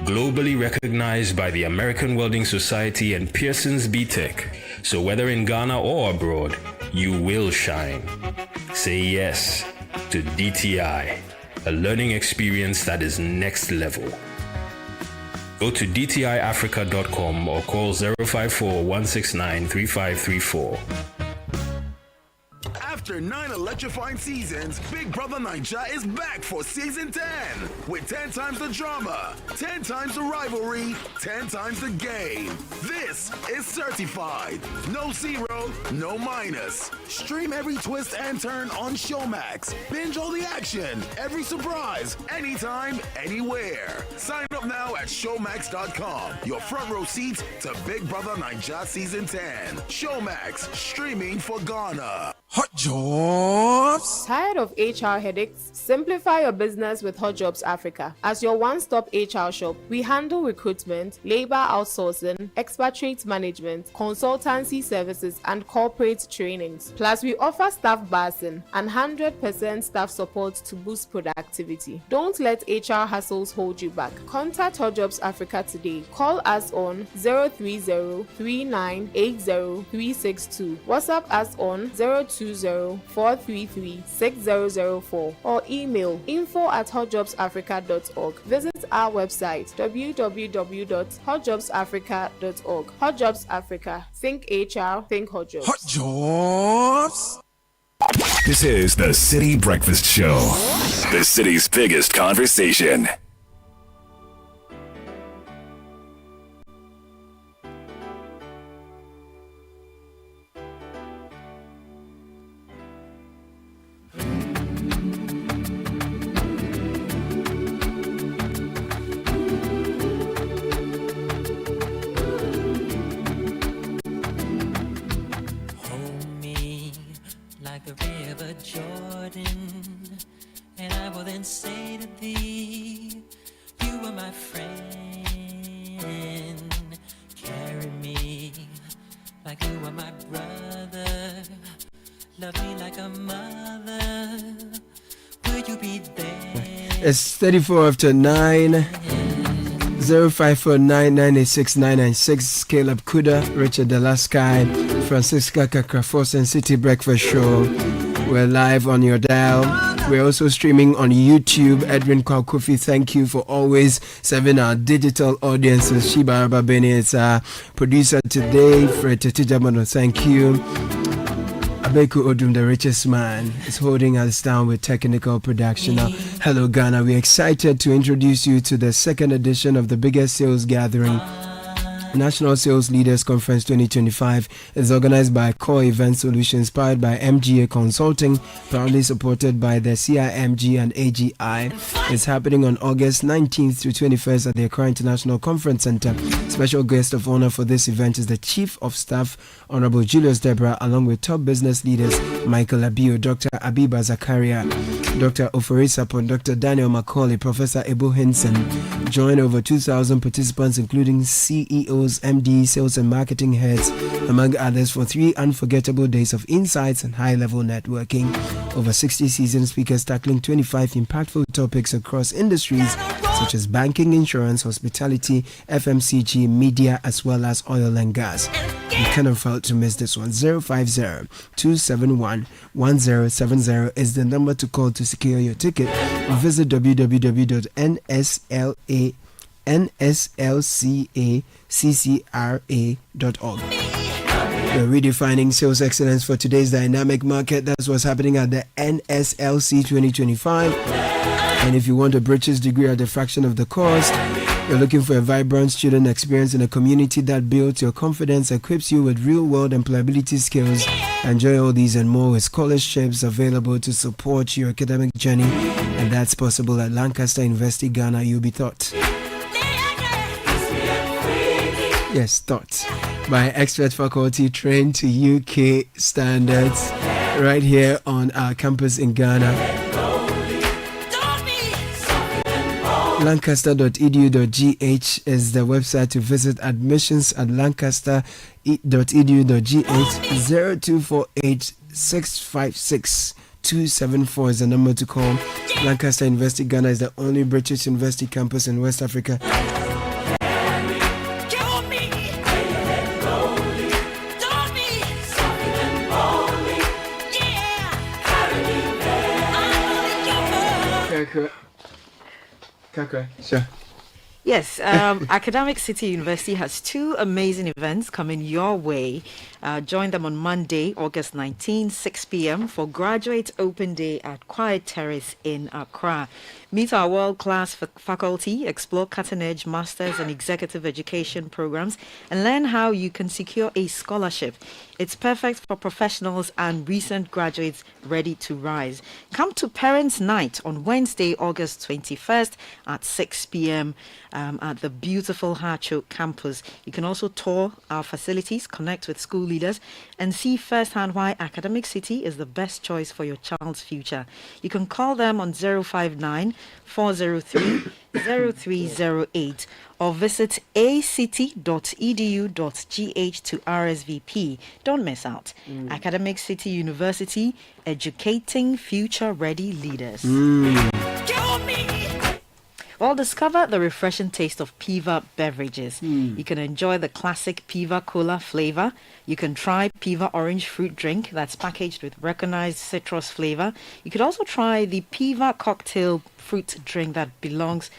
globally recognized by the American Welding Society and Pearson's BTech. So whether in Ghana or abroad, you will shine. Say yes to DTI, a learning experience that is next level. Go to dtiafrica.com or call 054-169-3534. After 9 electrifying seasons, Big Brother Naija is back for season 10 with 10 times the drama, 10 times the rivalry, 10 times the game. This is certified. No zero, no minus. Stream every twist and turn on Showmax. Binge all the action, every surprise, anytime, anywhere. Sign up now at showmax.com. Your front row seats to Big Brother Naija season 10. Showmax, streaming for Ghana. Hot Jobs! Tired of HR headaches? Simplify your business with Hot Jobs Africa. As your one-stop HR shop, we handle recruitment, labor outsourcing, expatriate management, consultancy services, and corporate trainings. Plus, we offer staff basing and 100% staff support to boost productivity. Don't let HR hassles hold you back. Contact Hot Jobs Africa today. Call us on 030-3980-362. WhatsApp us on 020-433-6004 or email info@hotjobsafrica.org. Visit our website www.hotjobsafrica.org. Hot Jobs Africa. Think HR, think Hot Jobs. Hot Jobs! This is the City Breakfast Show, the city's biggest conversation. It's 34 after 9. 0549986996. Caleb Kuda, Richard Delasky, Francisca Kakrafos, and City Breakfast Show. We're live on your dial. We're also streaming on YouTube. Edwin Kwaukofi, thank you for always serving our digital audiences. Shiba Babeni is our producer today. Fred Tijamano, thank you. Abeku Odum, the richest man, is holding us down with technical production. Now, hello Ghana, we're excited to introduce you to the second edition of the biggest sales gathering. National Sales Leaders Conference 2025 is organized by Core Event Solutions, powered by MGA Consulting, proudly supported by the CIMG and AGI. It's happening on August 19th to 21st at the Accra International Conference Center. Special guest of honor for this event is the Chief of Staff, Honorable Julius Debra, along with top business leaders Michael Abio, Dr. Abiba Zakaria, Dr. Ofori Sapon, Dr. Daniel Macaulay, Professor Ebo Henson. Join over 2,000 participants, including CEOs, MD, sales and marketing heads, among others, for 3 unforgettable days of insights and high-level networking. Over 60 seasoned speakers tackling 25 impactful topics across industries such as banking, insurance, hospitality, FMCG, media, as well as oil and gas. You cannot fail to miss this one. 050-271-1070 is the number to call to secure your ticket. Visit www.nslcaccra.org. We're redefining sales excellence for today's dynamic market. That's what's happening at the NSLC 2025. And if you want a bachelor's degree at a fraction of the cost, you're looking for a vibrant student experience in a community that builds your confidence, equips you with real-world employability skills. Enjoy all these and more with scholarships available to support your academic journey. And that's possible at Lancaster University, Ghana, UB Thought. Yes, Thought. By expert faculty trained to UK standards right here on our campus in Ghana. Lancaster.edu.gh is the website to visit. Admissions at lancaster.edu.gh. 0248 656 274 is the number to call. Lancaster University Ghana is the only British university campus in West Africa. Sure. Yes, Academic City University has two amazing events coming your way. Join them on Monday, August 19, 6 p.m. for Graduate Open Day at Quiet Terrace in Accra. Meet our world-class faculty, explore cutting-edge master's and executive education programs, and learn how you can secure a scholarship. It's perfect for professionals and recent graduates ready to rise. Come to Parents' Night on Wednesday, August 21st at 6 p.m. At the beautiful Hacho campus. You can also tour our facilities, connect with school leaders, and see firsthand why Academic City is the best choice for your child's future. You can call them on 059 403 0308 or visit acity.edu.gh to RSVP. Don't miss out. Academic City University, educating future-ready leaders. Well, discover the refreshing taste of Piva beverages. You can enjoy the classic Piva Cola flavor. You can try Piva Orange Fruit Drink that's packaged with recognized citrus flavor. You could also try the Piva Cocktail Fruit Drink that brings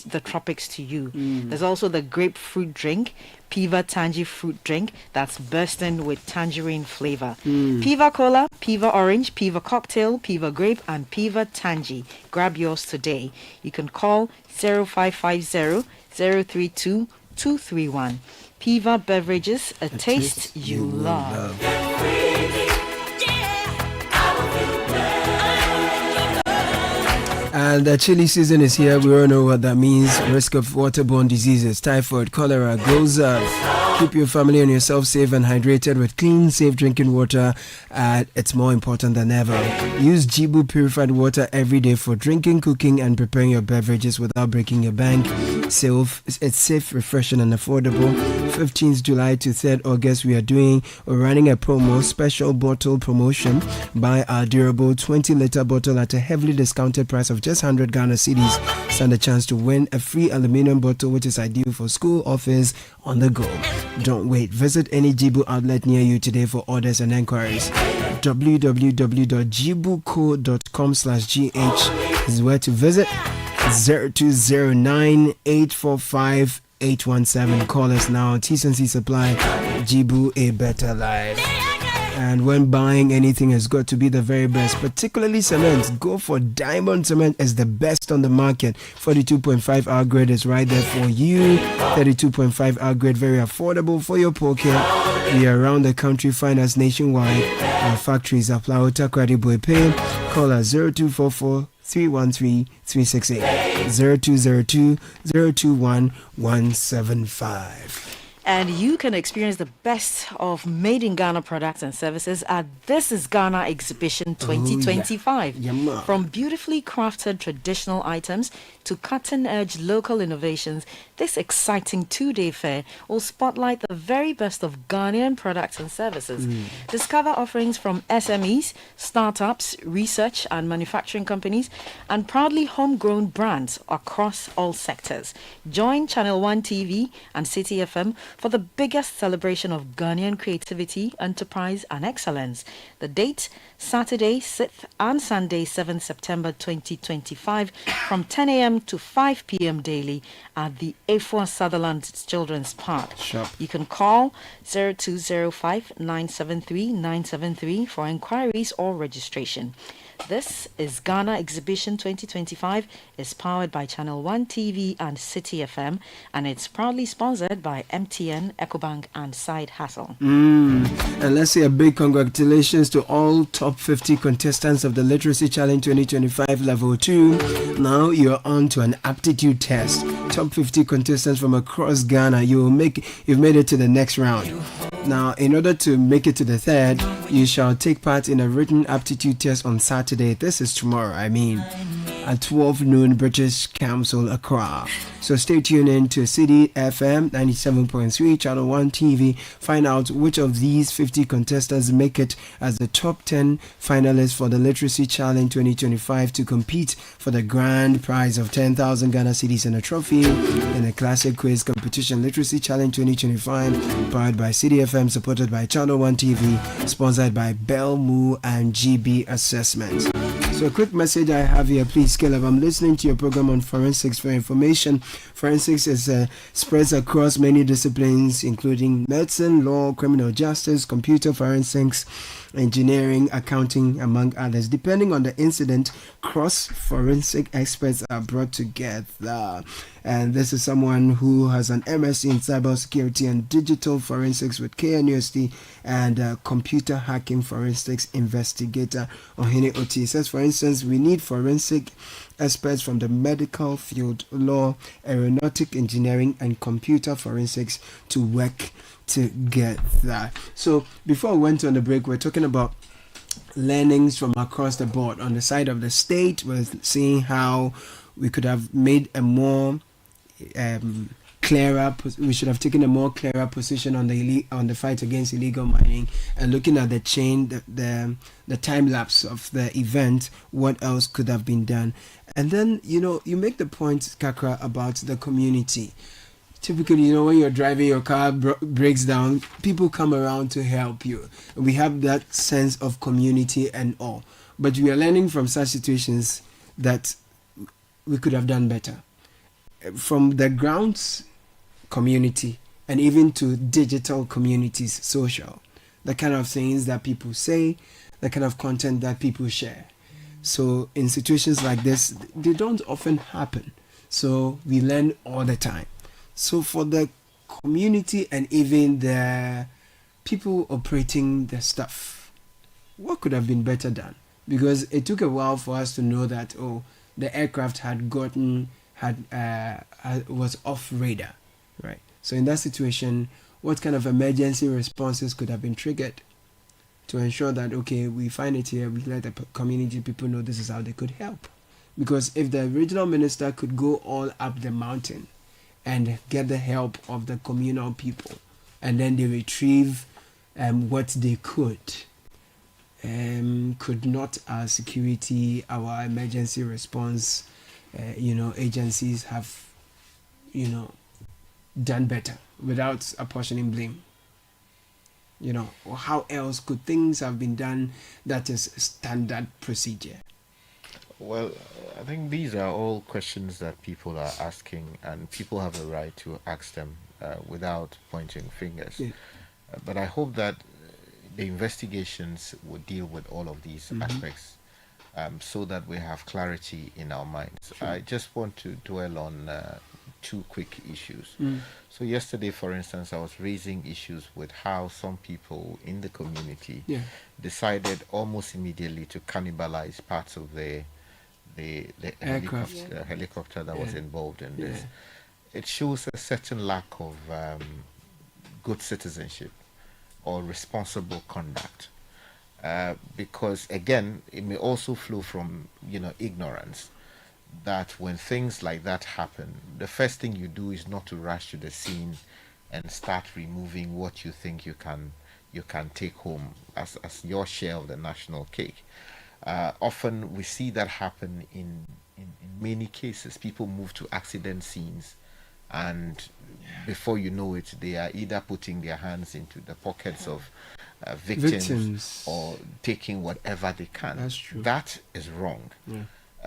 the tropics to you. There's also the Grapefruit Drink, Piva Tangy Fruit Drink that's bursting with tangerine flavor. Piva Cola, Piva Orange, Piva Cocktail, Piva Grape, and Piva Tangy. Grab yours today. You can call 0550 032 231. Piva Beverages, a taste you love. And the chilly season is here. We all know what that means. Risk of waterborne diseases, typhoid, cholera goes up. Keep your family and yourself safe and hydrated with clean, safe drinking water. It's more important than ever. Use Jibu purified water every day for drinking, cooking, and preparing your beverages without breaking your bank. It's safe, refreshing, and affordable. 15th July to 3rd August, we're running a special bottle promotion. Buy our durable 20-liter bottle at a heavily discounted price of just 100 Ghana cedis. Stand a chance to win a free aluminum bottle, which is ideal for school, office, on the go. Don't wait. Visit any Jibu outlet near you today for orders and enquiries. www.jibuco.com/gh is where to visit. 0209 845 817. Call us now. T&C Supply. Jibu, a better life. And when buying anything, it's got to be the very best, particularly cement. Go for Diamond Cement as the best on the market. 42.5 hour grade is right there for you. 32.5 hour grade, very affordable for your pocket. We are around the country, find us nationwide. Our factories are Plao Takradi Boypay. Call us 0244 313 368 0202 021 175. And you can experience the best of made in Ghana products and services at This is Ghana Exhibition 2025. From beautifully crafted traditional items to cutting-edge local innovations, this exciting two-day fair will spotlight the very best of Ghanaian products and services. Discover offerings from SMEs, startups, research and manufacturing companies, and proudly homegrown brands across all sectors. Join Channel 1 TV and Citi FM for the biggest celebration of Ghanaian creativity, enterprise and excellence. The date, Saturday 6th and Sunday 7th September 2025 from 10 a.m. to 5 p.m. daily at the Afua Sutherland Children's Park. You can call 0205 973 973 for inquiries or registration. This is Ghana Exhibition 2025. It's powered by Channel 1 TV and Citi FM, and it's proudly sponsored by MTN, EcoBank, and Side Hustle. And let's say a big congratulations to all top 50 contestants of the Literacy Challenge 2025 Level 2. Now you're on to an aptitude test. Top 50 contestants from across Ghana. You've made it to the next round. Now, in order to make it to the third, you shall take part in a written aptitude test on Saturday. This is tomorrow, at 12 noon British Council Accra. So stay tuned in to City FM 97.3 Channel 1 TV. Find out which of these 50 contestants make it as the top 10 finalists for the Literacy Challenge 2025 to compete for the grand prize of 10,000 Ghana cedis and a trophy in the classic quiz competition Literacy Challenge 2025, powered by City FM, supported by Channel 1 TV, sponsored by Bell Moo and GB Assessments. So a quick message I have here, please, Caleb. I'm listening to your program on forensics for information. Forensics is spreads across many disciplines, including medicine, law, criminal justice, computer forensics, engineering, accounting, among others. Depending on the incident, cross-forensic experts are brought together. And this is someone who has an MSc in cybersecurity and digital forensics with KNUST and computer hacking forensics investigator Ohene Oti. Says, for instance, we need forensic experts from the medical field, law, aeronautic engineering, and computer forensics to work together. So before we went on the break, we're talking about learnings from across the board. On the side of the state, we're seeing how we could have made a more we should have taken a more clearer position on the fight against illegal mining, and looking at the chain, the time lapse of the event, what else could have been done. And then, you make the point, Kakra, about the community. Typically, when you're driving, your car breaks down, people come around to help you. We have that sense of community and all. But we are learning from such situations that we could have done better. From the grounds community and even to digital communities, social, the kind of things that people say, the kind of content that people share. So in situations like this, they don't often happen. So we learn all the time. So for the community and even the people operating the stuff, what could have been better done? Because it took a while for us to know that, the aircraft was off radar, right? So in that situation, what kind of emergency responses could have been triggered to ensure that, we find it here, we let the community people know this is how they could help? Because if the regional minister could go all up the mountain and get the help of the communal people, and then they retrieve what they could not our security, our emergency response agencies have done better without apportioning blame? Or how else could things have been done that is standard procedure? Well, I think these are all questions that people are asking, and people have a right to ask them without pointing fingers. Yeah. But I hope that the investigations will deal with all of these aspects so that we have clarity in our minds. Sure. I just want to dwell on two quick issues. Mm. So yesterday, for instance, I was raising issues with how some people in the community decided almost immediately to cannibalize parts of the aircraft, helicopter that was involved in this. It shows a certain lack of good citizenship or responsible conduct. Because again, it may also flow from ignorance, that when things like that happen, the first thing you do is not to rush to the scene and start removing what you think you can take home as your share of the national cake. Often we see that happen in many cases. People move to accident scenes, and before you know it, they are either putting their hands into the pockets of victims or taking whatever they can. That's true. That is wrong. Yeah.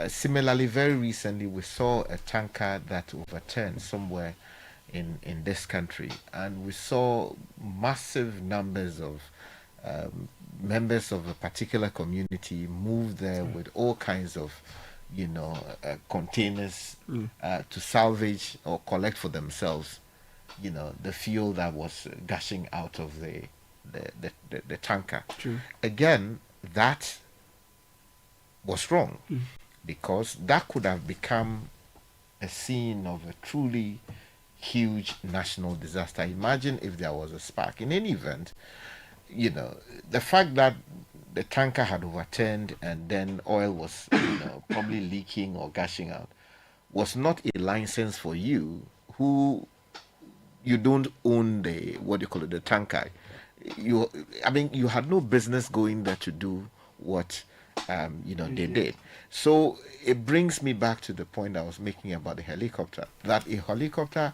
Similarly, very recently, we saw a tanker that overturned somewhere in this country, and we saw massive numbers of members of a particular community move there with all kinds of containers to salvage or collect for themselves the fuel that was gushing out of the tanker. True. Again, that was wrong, because that could have become a scene of a truly huge national disaster. Imagine if there was a spark. In any event, the fact that the tanker had overturned and then oil was probably leaking or gushing out, was not a license for you who you don't own the the tanker. You had no business going there to do what they did. So it brings me back to the point I was making about the helicopter, that a helicopter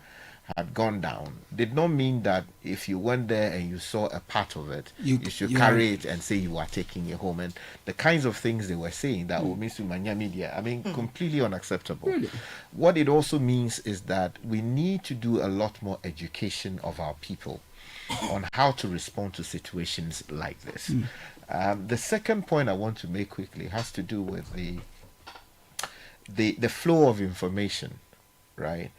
had gone down did not mean that if you went there and you saw a part of it, you should carry it and say you are taking it home. And the kinds of things they were saying that media, completely unacceptable. Really? What it also means is that we need to do a lot more education of our people on how to respond to situations like this. The second point I want to make quickly has to do with the flow of information, right?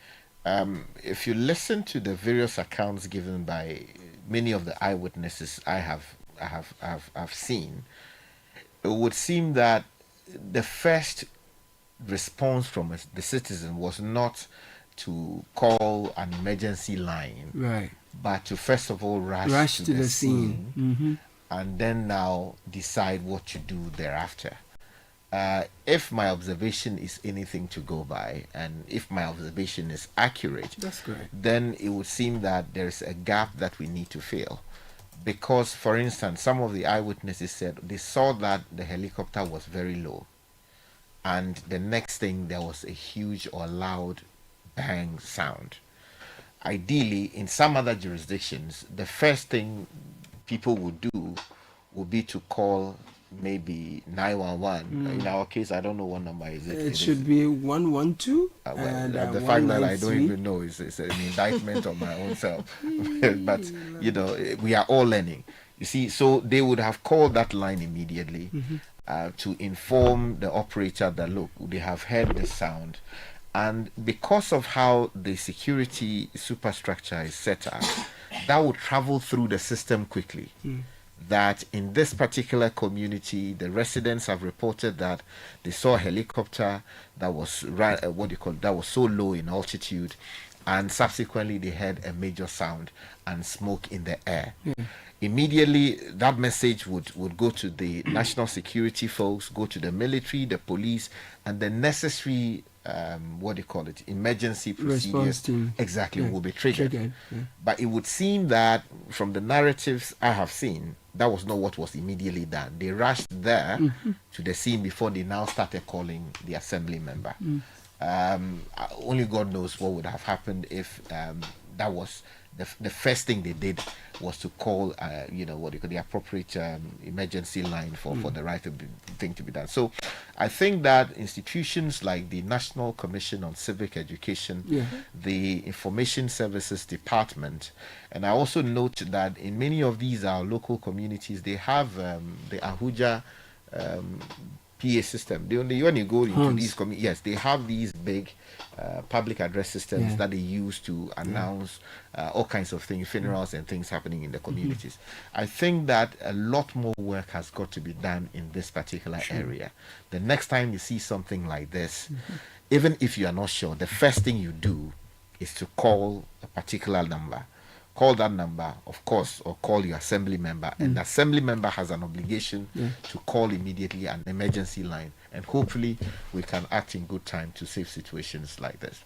If you listen to the various accounts given by many of the eyewitnesses I have seen, it would seem that the first response from the citizen was not to call an emergency line, right, but to first of all rush to the scene, and then now decide what to do thereafter. If my observation is anything to go by, and if my observation is accurate, that's correct, then it would seem that there's a gap that we need to fill. Because, for instance, some of the eyewitnesses said they saw that the helicopter was very low, and the next thing there was a huge or loud bang sound. Ideally, in some other jurisdictions, the first thing people would do would be to call maybe 911. In our case, I don't know what number is it. It should be 112. The fact that I don't even know is an indictment on my own self. But we are all learning. You see, so they would have called that line immediately to inform the operator that look, they have heard the sound, and because of how the security superstructure is set up, that would travel through the system quickly. That in this particular community, the residents have reported that they saw a helicopter that was that was so low in altitude, and subsequently they heard a major sound and smoke in the air. Immediately, that message would go to the national security folks, go to the military, the police, and the necessary emergency procedures will be triggered. But it would seem that from the narratives I have seen, that was not what was immediately done. They rushed there to the scene before they now started calling the assembly member. Only God knows what would have happened if that was the first thing they did was to call the appropriate emergency line for the right thing to be done. So I think that institutions like the National Commission on Civic Education, the Information Services Department, and I also note that in many of these our local communities, they have the Ahuja PA system. When you go into these communities, they have these big public address systems that they use to announce all kinds of things, funerals and things happening in the communities. I think that a lot more work has got to be done in this particular area. The next time you see something like this, even if you are not sure, the first thing you do is to call a particular number. Call that number, of course, or call your assembly member. And the assembly member has an obligation to call immediately an emergency line. And hopefully we can act in good time to save situations like this.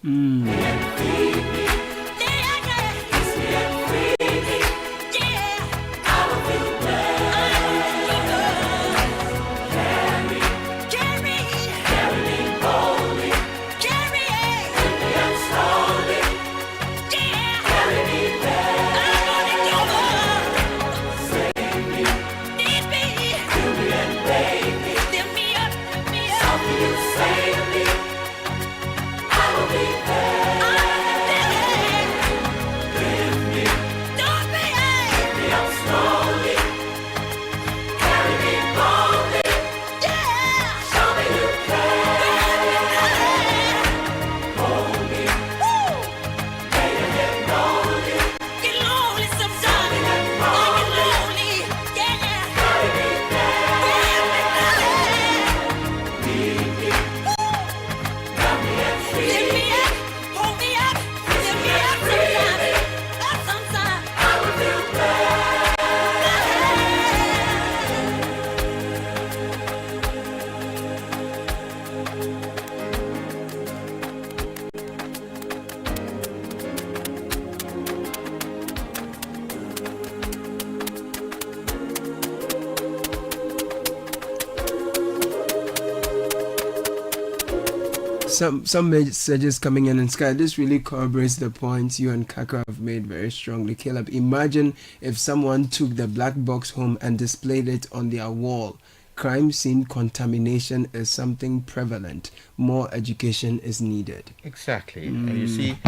some messages coming in, and Sky, this really corroborates the points you and Kaka have made very strongly. Caleb, imagine if someone took the black box home and displayed it on their wall. Crime scene contamination is something prevalent. More education is needed. Exactly. And you see,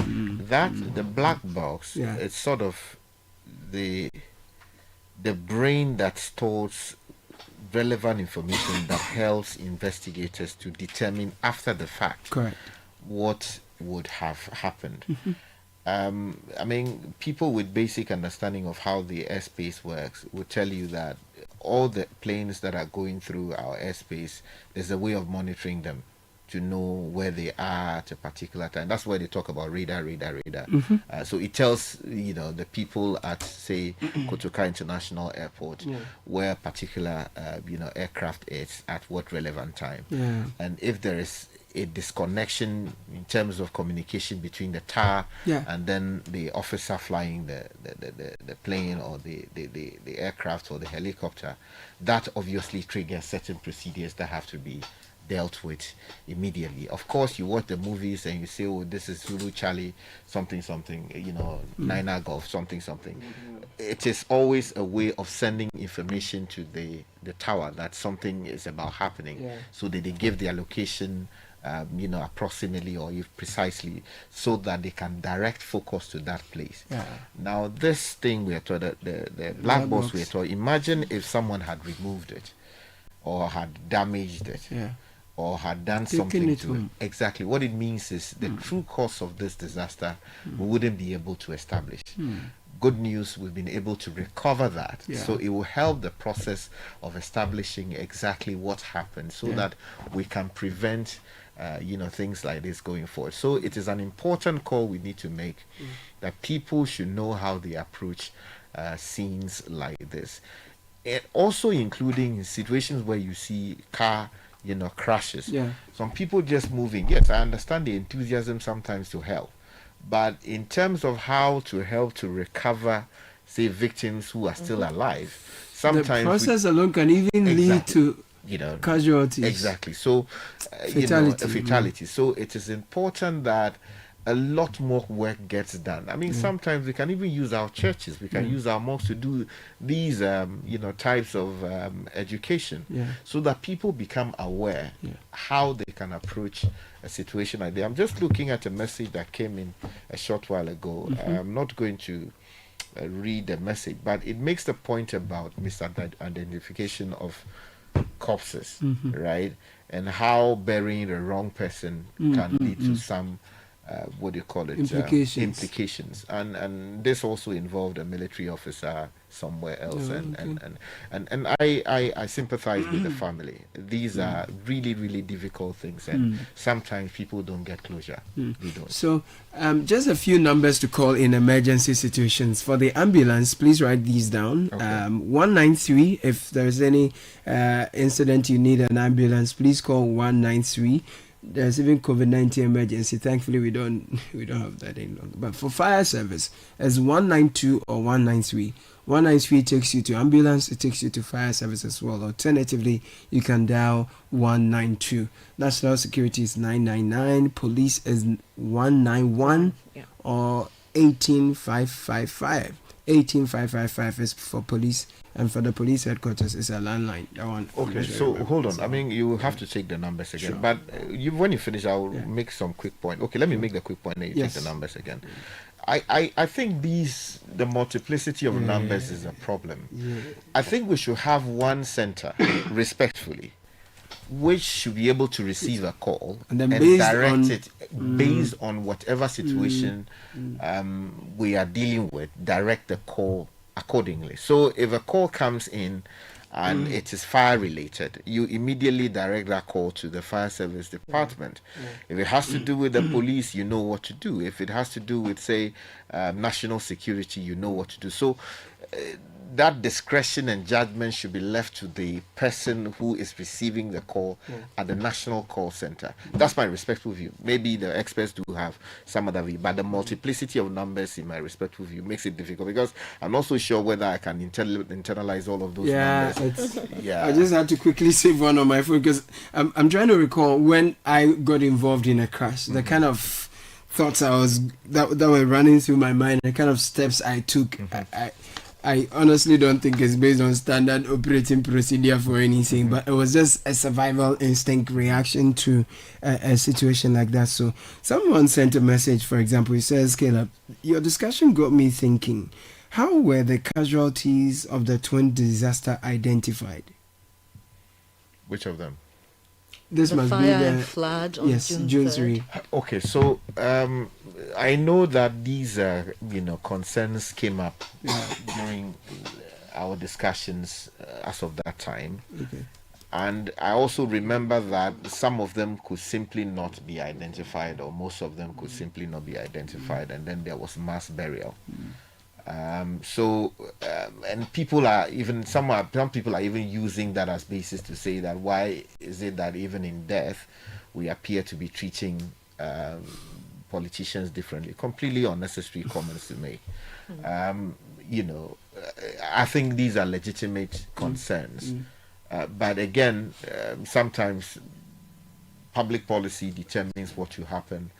that the black box, it's sort of the brain that stores relevant information that helps investigators to determine after the fact what would have happened. I mean, people with basic understanding of how the airspace works will tell you that all the planes that are going through our airspace, there's a way of monitoring them to know where they are at a particular time. That's why they talk about radar. So it tells, the people at, say, Kotoka International Airport where a particular, aircraft is at what relevant time. And if there is a disconnection in terms of communication between the tower and then the officer flying the plane or the aircraft or the helicopter, that obviously triggers certain procedures that have to be dealt with immediately. Of course, you watch the movies and you say, oh, this is Zulu Charlie, something, Nina Golf, something. It is always a way of sending information to the tower that something is about happening. So that they give their location, approximately or if precisely, so that they can direct focus to that place. Now, this thing we are told, the black box we are told, imagine if someone had removed it or had damaged it. Or had done something to it. Exactly. What it means is the true cause of this disaster we wouldn't be able to establish. Good news, we've been able to recover that. So it will help the process of establishing exactly what happened so that we can prevent things like this going forward. So it is an important call we need to make that people should know how they approach scenes like this. And also including situations where you see car crashes. Some people just moving. Yes, I understand the enthusiasm sometimes to help. But in terms of how to help to recover, say, victims who are still alive, sometimes the process alone can even lead to casualties. Exactly. So, fatality. So it is important that a lot more work gets done. I mean, sometimes we can even use our churches, we can use our mosques to do these, types of education, so that people become aware how they can approach a situation like that. I'm just looking at a message that came in a short while ago. I'm not going to read the message, but it makes the point about misidentification of corpses, right? And how burying the wrong person can lead to some implications. And this also involved a military officer somewhere else. And I sympathize with the family. These are really, really difficult things, and sometimes people don't get closure. They don't. So just a few numbers to call in emergency situations. For the ambulance, please write these down. 193. If there's any incident you need an ambulance, please call 193. There's even COVID-19 emergency. Thankfully, we don't have that any longer. But for fire service, it's 192 or 193. 193 takes you to ambulance. It takes you to fire service as well. Alternatively, you can dial 192. National security is 999. Police is 191 or 18555. 18555 is for police, and for the police headquarters is a landline. That one. Okay, so hold on. I mean, you have to take the numbers again. But when you finish, I'll make some quick point. Okay, let me make the quick point. Then you take the numbers again. I think the multiplicity of numbers is a problem. I think we should have one center, respectfully, which should be able to receive a call and direct it based on whatever situation we are dealing with, direct the call accordingly. So if a call comes in and it is fire related, you immediately direct that call to the fire service department. If it has to do with the police, you know what to do. If it has to do with, say, national security, you know what to do. So that discretion and judgment should be left to the person who is receiving the call at the national call center. That's my respectful view. Maybe the experts do have some other view, but the multiplicity of numbers, in my respectful view, makes it difficult because I'm not so sure whether I can internalize all of those numbers. I just had to quickly save one on my phone because I'm trying to recall when I got involved in a crash, the kind of thoughts that were running through my mind, the kind of steps I took. I honestly don't think it's based on standard operating procedure for anything, but it was just a survival instinct reaction to a situation like that. So someone sent a message, for example, he says, Caleb, your discussion got me thinking, how were the casualties of the twin disaster identified? Which of them? This the must fire be the and flood on June 3. Okay, so I know that these concerns came up during our discussions as of that time. Okay. And I also remember that some of them could simply not be identified, or most of them could simply not be identified, and then there was mass burial. And people are even some people are even using that as basis to say that why is it that even in death we appear to be treating politicians differently? Completely unnecessary comments to make. I think these are legitimate concerns, but again, sometimes public policy determines what will happen.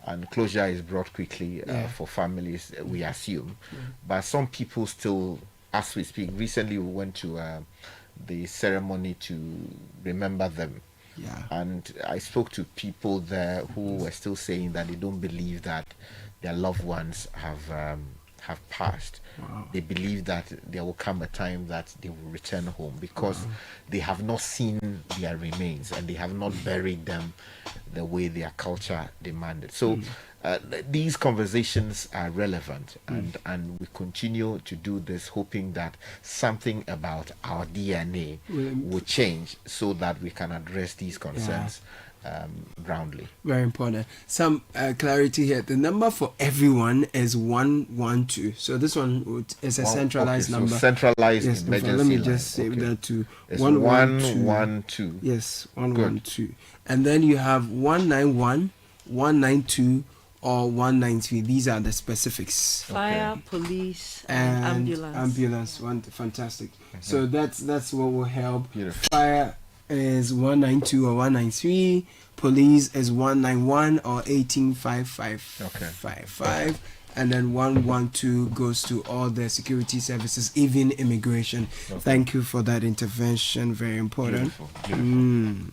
And closure is brought quickly for families, we assume. But some people still, as we speak, recently we went to the ceremony to remember them. And I spoke to people there who were still saying that they don't believe that their loved ones have passed. They believe that there will come a time that they will return home because they have not seen their remains and they have not buried them the way their culture demanded. So these conversations are relevant, and we continue to do this hoping that something about our DNA will change so that we can address these concerns roundly. Very important. Some clarity here. The number for everyone is 112. So this one is a centralized number. So centralized emergency let me line. just save that to it's 112. Yes, 112. And then you have 191, 192, or 193. These are the specifics. Fire, police, and ambulance. Fantastic. So that's what will help. Beautiful. Fire is 192 or 193. Police is 191 or 1855. And then 112 goes to all the security services, even immigration. Thank you for that intervention. Very important. Beautiful.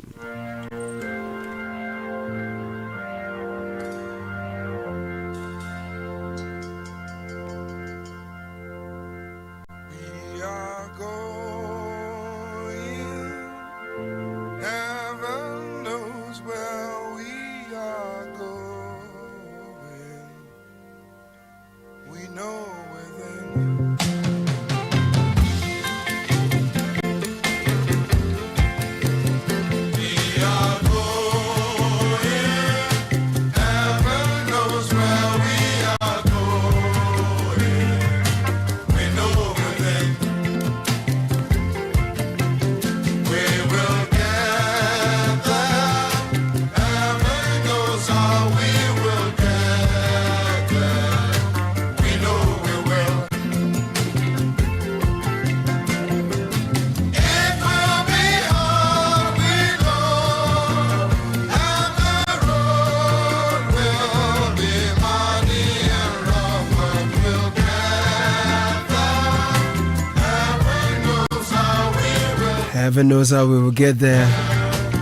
Heaven knows how we will get there.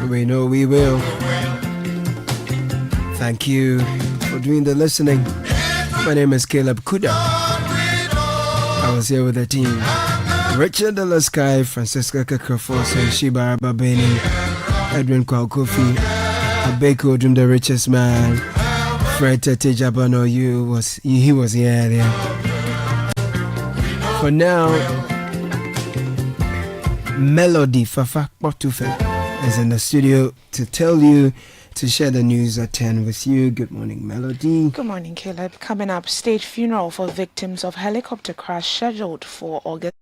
We know we will. Thank you for doing the listening. My name is Caleb Kuda. I was here with the team. Richard Delaskai, Francisca Kakafos, and Shiba Babeni, Edwin Kwaukofi, Abeko Odum, the richest man. Fred Tete Jabano, he was here earlier. For now, Melody Fafa Potufe is in the studio to share the news at 10 with you. Good morning, Melody. Good morning, Caleb. Coming up, state funeral for victims of helicopter crash scheduled for August